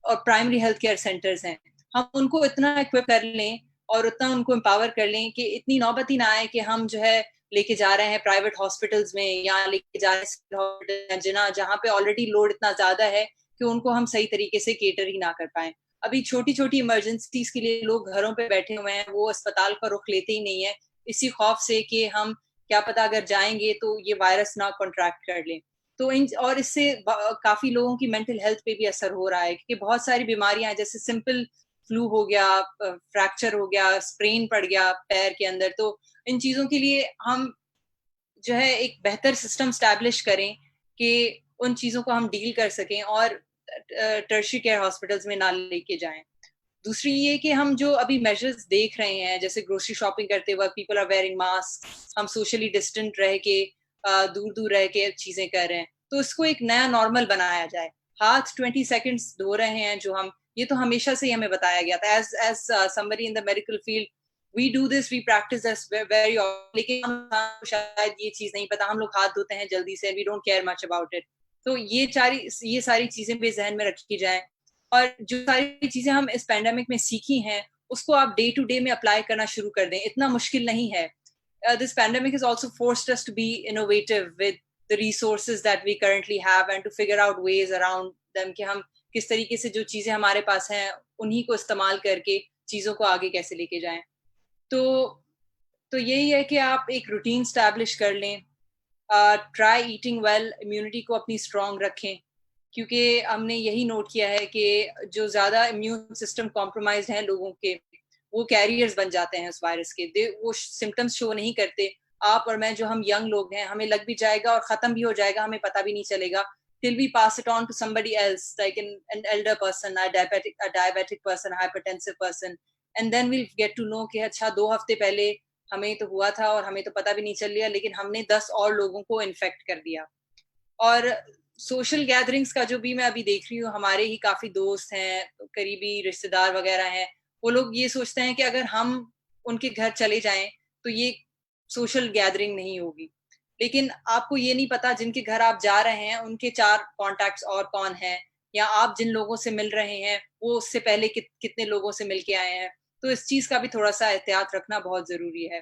[SPEAKER 5] और प्राइमरी हेल्थ केयर सेंटर्स हैं, हम उनको इतना इक्विप कर लें और उतना उनको एम्पावर कर लें कि इतनी नौबत ही ना आए कि हम जो है लेके जा रहे हैं प्राइवेट हॉस्पिटल्स में या लेके जा रहे हैं जहाँ पे ऑलरेडी लोड इतना ज्यादा है कि उनको हम सही तरीके से केटर ही ना कर पाए. अभी छोटी छोटी इमरजेंसीज के लिए लोग घरों पे बैठे हुए हैं, वो अस्पताल का रुख लेते ही नहीं है इसी खौफ से कि हम क्या पता अगर जाएंगे तो ये वायरस ना कॉन्ट्रैक्ट कर लें. तो और इससे काफी लोगों की मेंटल हेल्थ पे भी असर हो रहा है, क्योंकि बहुत सारी बीमारियां जैसे सिंपल فلو ہو گیا, فریکچر ہو گیا, اسپرین پڑ گیا پیر کے اندر, تو ان چیزوں کے لیے ہم جو ہے ایک بہتر سسٹم اسٹیبلش کریں کہ ان چیزوں کو ہم ڈیل کر سکیں اور ٹرشری کیئر ہاسپٹلس میں نہ لے کے جائیں. دوسری یہ کہ ہم جو ابھی میجرز دیکھ رہے ہیں, جیسے گروسری شاپنگ کرتے وقت پیپل آر ویئرنگ ماسک, ہم سوشلی ڈسٹنٹ رہ کے دور دور رہ کے چیزیں کر رہے ہیں, تو اس کو ایک نیا نارمل بنایا جائے. ہاتھ 20 سیکنڈز دھو رہے ہیں جو ہم, یہ تو ہمیشہ سے ہی ہمیں بتایا گیا تھا. As somebody in the medical field, we do this, we practice this very often, لیکن ہم شاید یہ چیز نہیں پتا, ہم لوگ ہاتھ دھوتے ہیں جلدی سے, we don't care much about it. تو یہ ساری چیزیں بھی ذہن میں رکھی جائیں, اور جو ساری چیزیں ہم اس پینڈیمک میں سیکھی ہیں اس کو آپ ڈے ٹو ڈے میں اپلائی کرنا شروع کر دیں. اتنا مشکل نہیں ہے. This pandemic has also forced us to be innovative with the resources that we currently have and to figure out ways around them, کہ ہم کس طریقے سے جو چیزیں ہمارے پاس ہیں انہی کو استعمال کر کے چیزوں کو آگے کیسے لے کے جائیں. تو یہی ہے کہ آپ ایک روٹین اسٹیبلش کر لیں, ٹرائی ایٹنگ ویل, امیونٹی کو اپنی اسٹرانگ رکھیں, کیونکہ ہم نے یہی نوٹ کیا ہے کہ جو زیادہ امیون سسٹم کمپرومائزڈ ہیں لوگوں کے, وہ کیریئرز بن جاتے ہیں اس وائرس کے. وہ سمٹمز شو نہیں کرتے. آپ اور میں جو ہم ینگ لوگ ہیں, ہمیں لگ بھی جائے گا اور ختم بھی ہو جائے گا, ہمیں پتہ بھی نہیں چلے گا, till we pass it on to somebody else, like an elder person, a diabetic person, a hypertensive person, and then we'll get to know کہ اچھا 2 ہفتے پہلے ہمیں تو ہوا تھا اور ہمیں تو پتہ بھی نہیں چل رہا, لیکن ہم نے 10 اور لوگوں کو انفیکٹ کر دیا. اور سوشل گیدرنگس کا جو بھی میں ابھی دیکھ رہی ہوں, ہمارے ہی کافی دوست ہیں, قریبی رشتے دار وغیرہ ہیں, وہ لوگ یہ سوچتے ہیں کہ اگر ہم ان کے گھر چلے جائیں تو یہ سوشل گیدرنگ نہیں ہوگی. لیکن آپ کو یہ نہیں پتا جن کے گھر آپ جا رہے ہیں ان کے 4 کانٹیکٹس اور کون ہیں, یا آپ جن لوگوں سے مل رہے ہیں وہ اس سے پہلے کتنے لوگوں سے مل کے آئے ہیں. تو اس چیز کا بھی تھوڑا سا احتیاط رکھنا بہت ضروری ہے,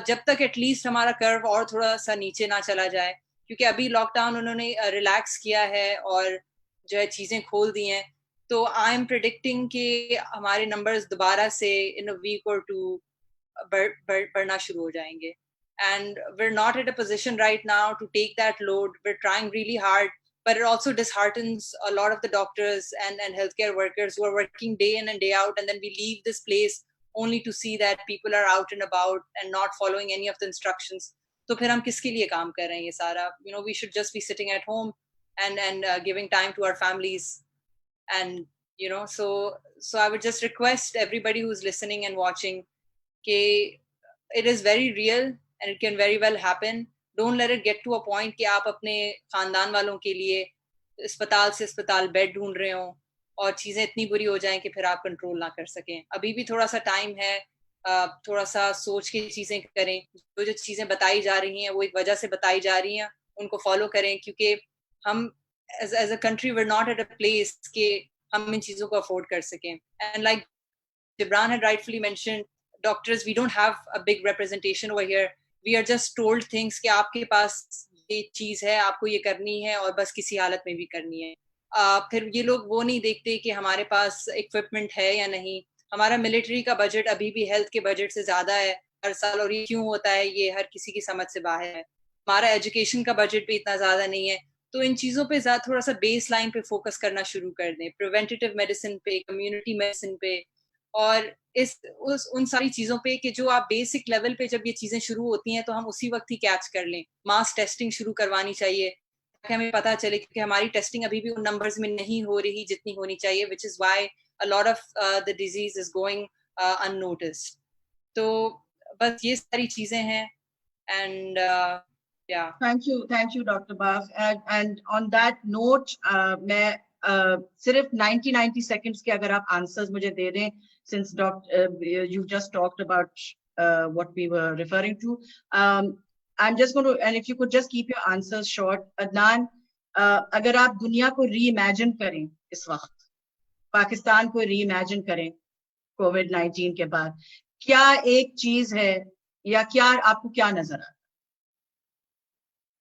[SPEAKER 5] جب تک ایٹ لیسٹ ہمارا کرو اور تھوڑا سا نیچے نہ چلا جائے, کیونکہ ابھی لاک ڈاؤن انہوں نے ریلیکس کیا ہے اور جو ہے چیزیں کھول دی ہیں. تو آئی ایم پریڈکٹنگ کہ ہمارے نمبرز دوبارہ سے ان اے ویک اور 2 بڑھنا شروع ہو جائیں گے. And we're not at a position right now to take that load. We're trying really hard, but it also disheartens a lot of the doctors and healthcare workers who are working day in and day out, and then we leave this place only to see that people are out and about and not following any of the instructions. تو پھر ہم کس کے لیے کام کر رہے ہیں یہ سارا, we should just be sitting at home and giving time to our families. And so I would just request everybody who's listening and watching کہ it is very real and it can very well happen. Don't let it get to a point کہ آپ اپنے خاندان والوں کے لیے اسپتال سے اسپتال بیڈ ڈھونڈ رہے ہوں اور چیزیں اتنی بری ہو جائیں کہ پھر آپ کنٹرول نہ کر سکیں. ابھی بھی تھوڑا سا ٹائم ہے, تھوڑا سا سوچ کے چیزیں کریں. جو چیزیں بتائی جا رہی ہیں وہ ایک وجہ سے بتائی جا رہی ہیں, ان کو فالو کریں, کیونکہ ہم as a country we're not at a place کہ ہم ان چیزوں کو افورڈ کر سکیں. And like Gibran had rightfully mentioned, doctors, we don't have a big representation over here. We are just told things کہ آپ کے پاس یہ چیز ہے, آپ کو یہ کرنی ہے اور بس کسی حالت میں بھی کرنی ہے. پھر یہ لوگ وہ نہیں دیکھتے کہ ہمارے پاس اکوپمنٹ ہے یا نہیں. ہمارا ملٹری کا بجٹ ابھی بھی ہیلتھ کے بجٹ سے زیادہ ہے ہر سال, اور یہ کیوں ہوتا ہے یہ ہر کسی کی سمجھ سے باہر ہے. ہمارا ایجوکیشن کا بجٹ بھی اتنا زیادہ نہیں ہے. تو ان چیزوں پہ تھوڑا سا بیس لائن پہ فوکس کرنا شروع کر دیں, پریونٹیو میڈیسن پہ, کمیونٹی میڈیسن پہ, اور ان ساری چیزوں پہ کہ جو آپ بیسک لیول پہ جب یہ چیزیں شروع ہوتی ہیں تو ہم اسی وقت ہی کیچ کر لیں. ماس ٹیسٹنگ شروع کروانی چاہیے تاکہ ہمیں پتہ چلے, کیونکہ ہماری ٹیسٹنگ ابھی بھی ان نمبرز میں نہیں ہو رہی جتنی ہونی چاہیے, which is why a lot of the disease is going unnoticed. تو بس یہ ساری چیزیں ہیں. And yeah.
[SPEAKER 1] Thank you Dr. Baf. And on that note, میں صرف 90 seconds کے اگر آپ آنسرز مجھے دے دیں, since you just talked about what we were referring to. I'm just going to, and if you could just keep your answers short. Adnan, اگر آپ دنیا کو ری امیجن کریں, اس وقت پاکستان کو ری امیجن کریں COVID-19 کے بعد, کیا ایک چیز ہے یا کیا آپ کو کیا نظر آتا؟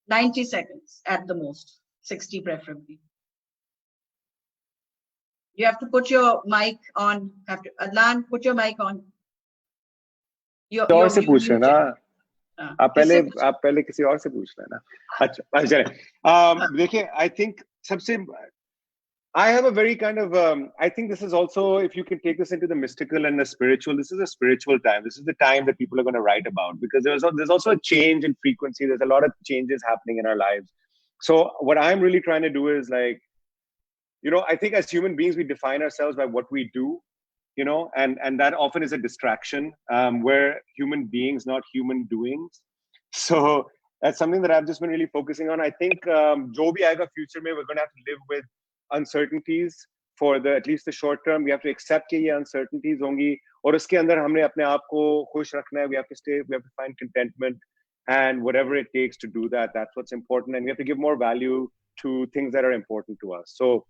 [SPEAKER 1] 90 seconds at the most, 60 preferably. You have to put your mic on. Adnan, put your mic on.
[SPEAKER 4] اور سے پوچھ رہے نا آپ پہلے کسی اور سے پوچھ رہے نا. اچھا چلیں, دیکھیں, I think سب سے I have a very kind of, I think this is also, if you can take this into the mystical and the spiritual, this is a spiritual time. This is the time that people are going to write about, because there's also a change in frequency. There's a lot of changes happening in our lives. So what I'm really trying to do is like, I think as human beings, we define ourselves by what we do, and that often is a distraction. We're human beings, not human doings. So that's something that I've just been really focusing on. I think jo bhi aayega future mein, we're going to have to live with uncertainties for at least the short term. We have to accept that ye uncertainties hongi, aur uske andar humne apne aap ko khush rakhna hai. We have to find contentment, and whatever it takes to do that, that's what's important. And we have to give more value to things that are important to us. So,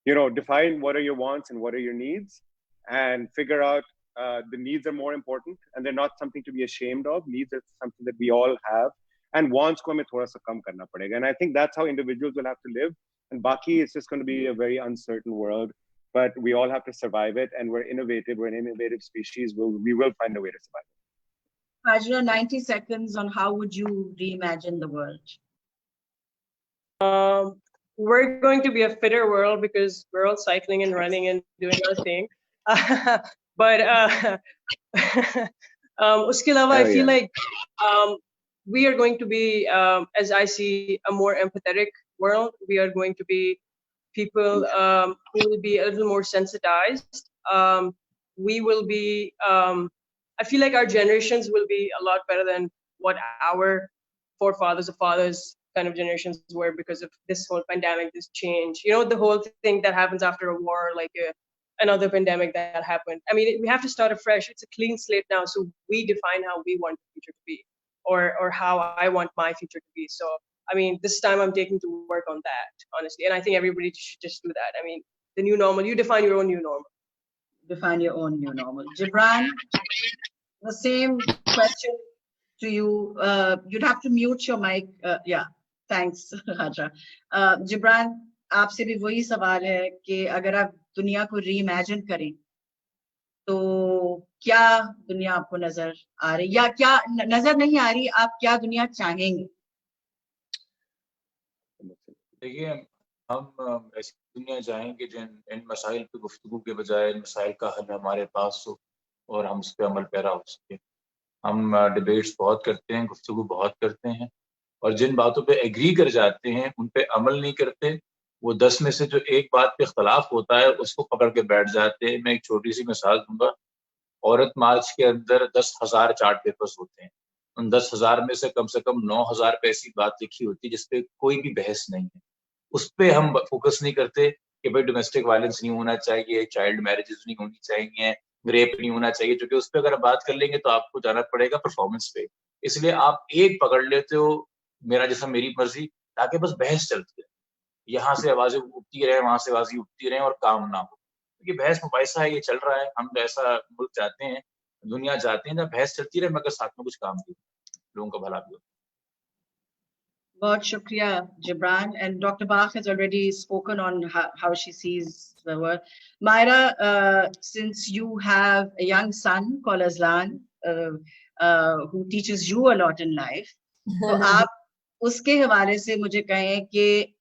[SPEAKER 4] define what are your wants and what are your needs, and figure out the needs are more important, and they're not something to be ashamed of. Needs are something that we all have, and wants ko hame thoda sa kam karna padega. And I think that's how individuals will have to live. And baki, it's just going to be a very uncertain world, but we all have to survive it. And we're innovative. We're an innovative species. We will find a way to survive it.
[SPEAKER 1] Hajra, 90 seconds on how would you reimagine the world?
[SPEAKER 2] We're going to be a fitter world because we're all cycling and running and doing our thing. But uske alawa, I feel like we are going to be, as I see, a more empathetic world. We are going to be people who will be a little more sensitized. We will be, I feel like our generations will be a lot better than what our forefathers or fathers kind of generations were, because of this whole pandemic, this change. The whole thing that happens after a war, like another pandemic that happened. I mean, we have to start afresh. It's a clean slate now. So we define how we want the future to be, or how I want my future to be. So, I mean, this time I'm taking to work on that, honestly. And I think everybody should just do that. I mean, the new normal, you define your own new normal.
[SPEAKER 1] Define your own new normal. Gibran, the same question to you. You'd have to mute your mic. Yeah, thanks, Hajra. Gibran, आपसे भी वही सवाल है कि अगर आप दुनिया को रीइमेजिन करें तो क्या दुनिया आपको नजर आ रही, या क्या नजर नहीं आ रही, आप क्या दुनिया चाहेंगे?
[SPEAKER 6] देखिए, हम ऐसी दुनिया चाहेंगे जिन इन मसाइल पे गुफ्तगू के बजाय इन मसाइल का हल हमारे पास हो और हम उस पर अमल पैरा हो सके। हम डिबेट्स बहुत करते हैं, गुफ्तगू बहुत करते हैं, और जिन बातों पे एग्री कर जाते हैं उन पे अमल नहीं करते। वो 10 में से जो एक बात पे इख्तलाफ होता है उसको पकड़ के बैठ जाते हैं। मैं एक छोटी सी मिसाल दूंगा। औरत मार्च के अंदर 10,000 चार्ट पेपर्स होते हैं। उन 10,000 में से कम 9,000 पे ऐसी बात लिखी होती है जिसपे कोई भी बहस नहीं है। उस पे हम फोकस नहीं करते कि भाई डोमेस्टिक वायलेंस नहीं होना चाहिए, चाइल्ड मैरिजेस नहीं होनी चाहिए, रेप नहीं होना चाहिए, क्योंकि उस पे अगर बात कर लेंगे तो आपको जाना पड़ेगा परफॉर्मेंस पे। इसलिए आप एक पकड़ लेते हो, मेरा जैसा मेरी मर्जी, ताकि बस बहस चलती रहे, यहाँ से आवाजें उठती रहे, वहां से आवाजें उठती रहे और काम ना हो। क्योंकि बहस मुबाहिसा है, ये चल रहा है। हम ऐसा मुल्क चाहते हैं, दुनिया चाहते हैं जब बहस चलती रहे मगर साथ में कुछ काम भी, लोगों का भला भी हो।
[SPEAKER 1] बहुत शुक्रिया Gibran, and Dr. Bach has already spoken on how she sees the world. Myra, since you have a young son called Aslan, who teaches you a lot in life, तो आप उसके हवाले से मुझे कहें कि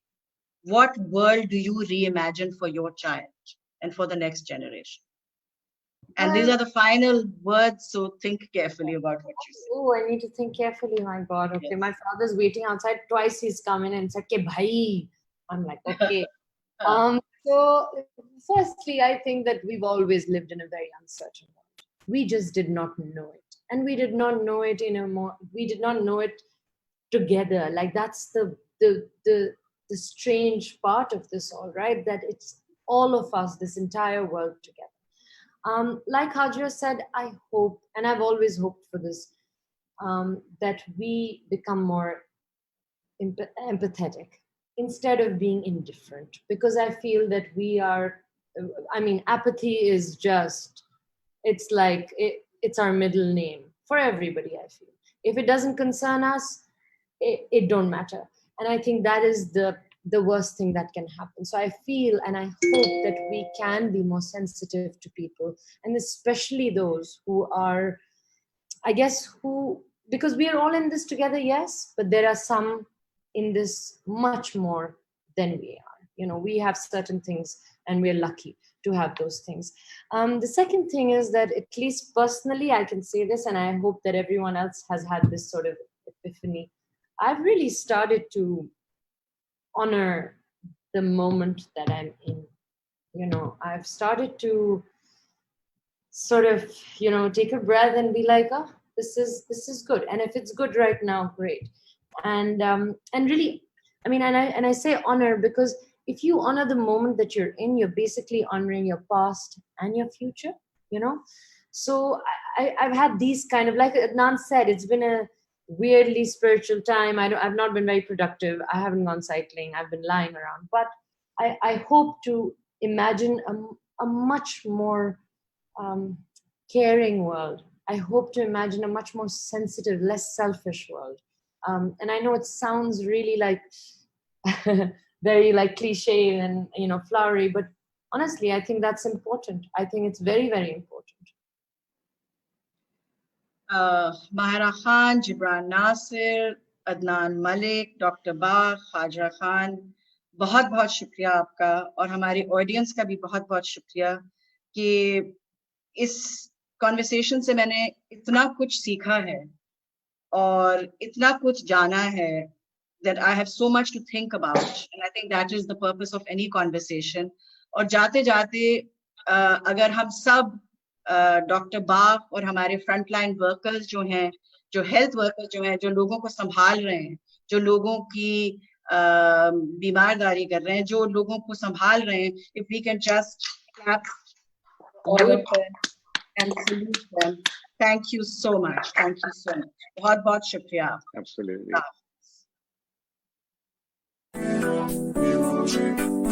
[SPEAKER 1] what world do you reimagine for your child and for the next generation? And these are the final words, so think carefully about what you say.
[SPEAKER 3] Oh, I need to think carefully. My God. Okay, yes. My father's waiting outside. Twice he's come in and said, "Ke bhai." I'm like, okay. So firstly, I think that we've always lived in a very uncertain world. We just did not know it, and we did not know it we did not know it together. Like that's the strange part of this all, right? That it's all of us, this entire world together. Like Hajra said, I hope, and I've always hoped for this, that we become more empathetic instead of being indifferent, because I feel that we are, I mean, apathy is just, it's like, it's our middle name for everybody, I feel. If it doesn't concern us, it don't matter. And I think that is the worst thing that can happen. So I feel and I hope that we can be more sensitive to people, and especially those who are, I guess, because we are all in this together, yes, but there are some in this much more than we are. you know, we have certain things and we're lucky to have those things. The second thing is that, at least personally, I can say this, and I hope that everyone else has had this sort of epiphany. I've really started to honor the moment that I'm in. You know, I've started to sort of, you know, take a breath and be like, oh, this is good. And if it's good right now, great. And really, I mean, and I say honor because if you honor the moment that you're in, you're basically honoring your past and your future, you know? So I've had these kind of, like Adnan said, it's been a weirdly spiritual time. I've not been very productive. I haven't gone cycling. I've been lying around. But I hope to imagine a much more caring world. I hope to imagine a much more sensitive, less selfish world. And I know it sounds really like very like cliche and, you know, flowery, but honestly, I think that's important. I think it's very, very important.
[SPEAKER 1] Mahira Khan, Gibran Nasir, Adnan Malik, Dr. Bagh, Khajra Khan, बहुत बहुत शुक्रिया आपका, और हमारी audience का भी बहुत बहुत शुक्रिया कि इस कॉन्वर्सेशन से मैंने इतना कुछ सीखा है और इतना कुछ जाना है, that I have so much to think about, and I think that is the purpose of any conversation. और जाते जाते अगर हम सब डॉक्टर बाग और हमारे फ्रंट लाइन वर्कर्स जो हैं, जो हेल्थ वर्कर्स जो हैं, जो लोगों को संभाल रहे हैं, जो लोगों की बीमारदारी कर रहे हैं, जो लोगों को संभाल रहे हैं, if we can just clap all of them and salute them. Thank you so much. Thank you so much. बहुत बहुत शुक्रिया.
[SPEAKER 4] Absolutely.
[SPEAKER 1] Music.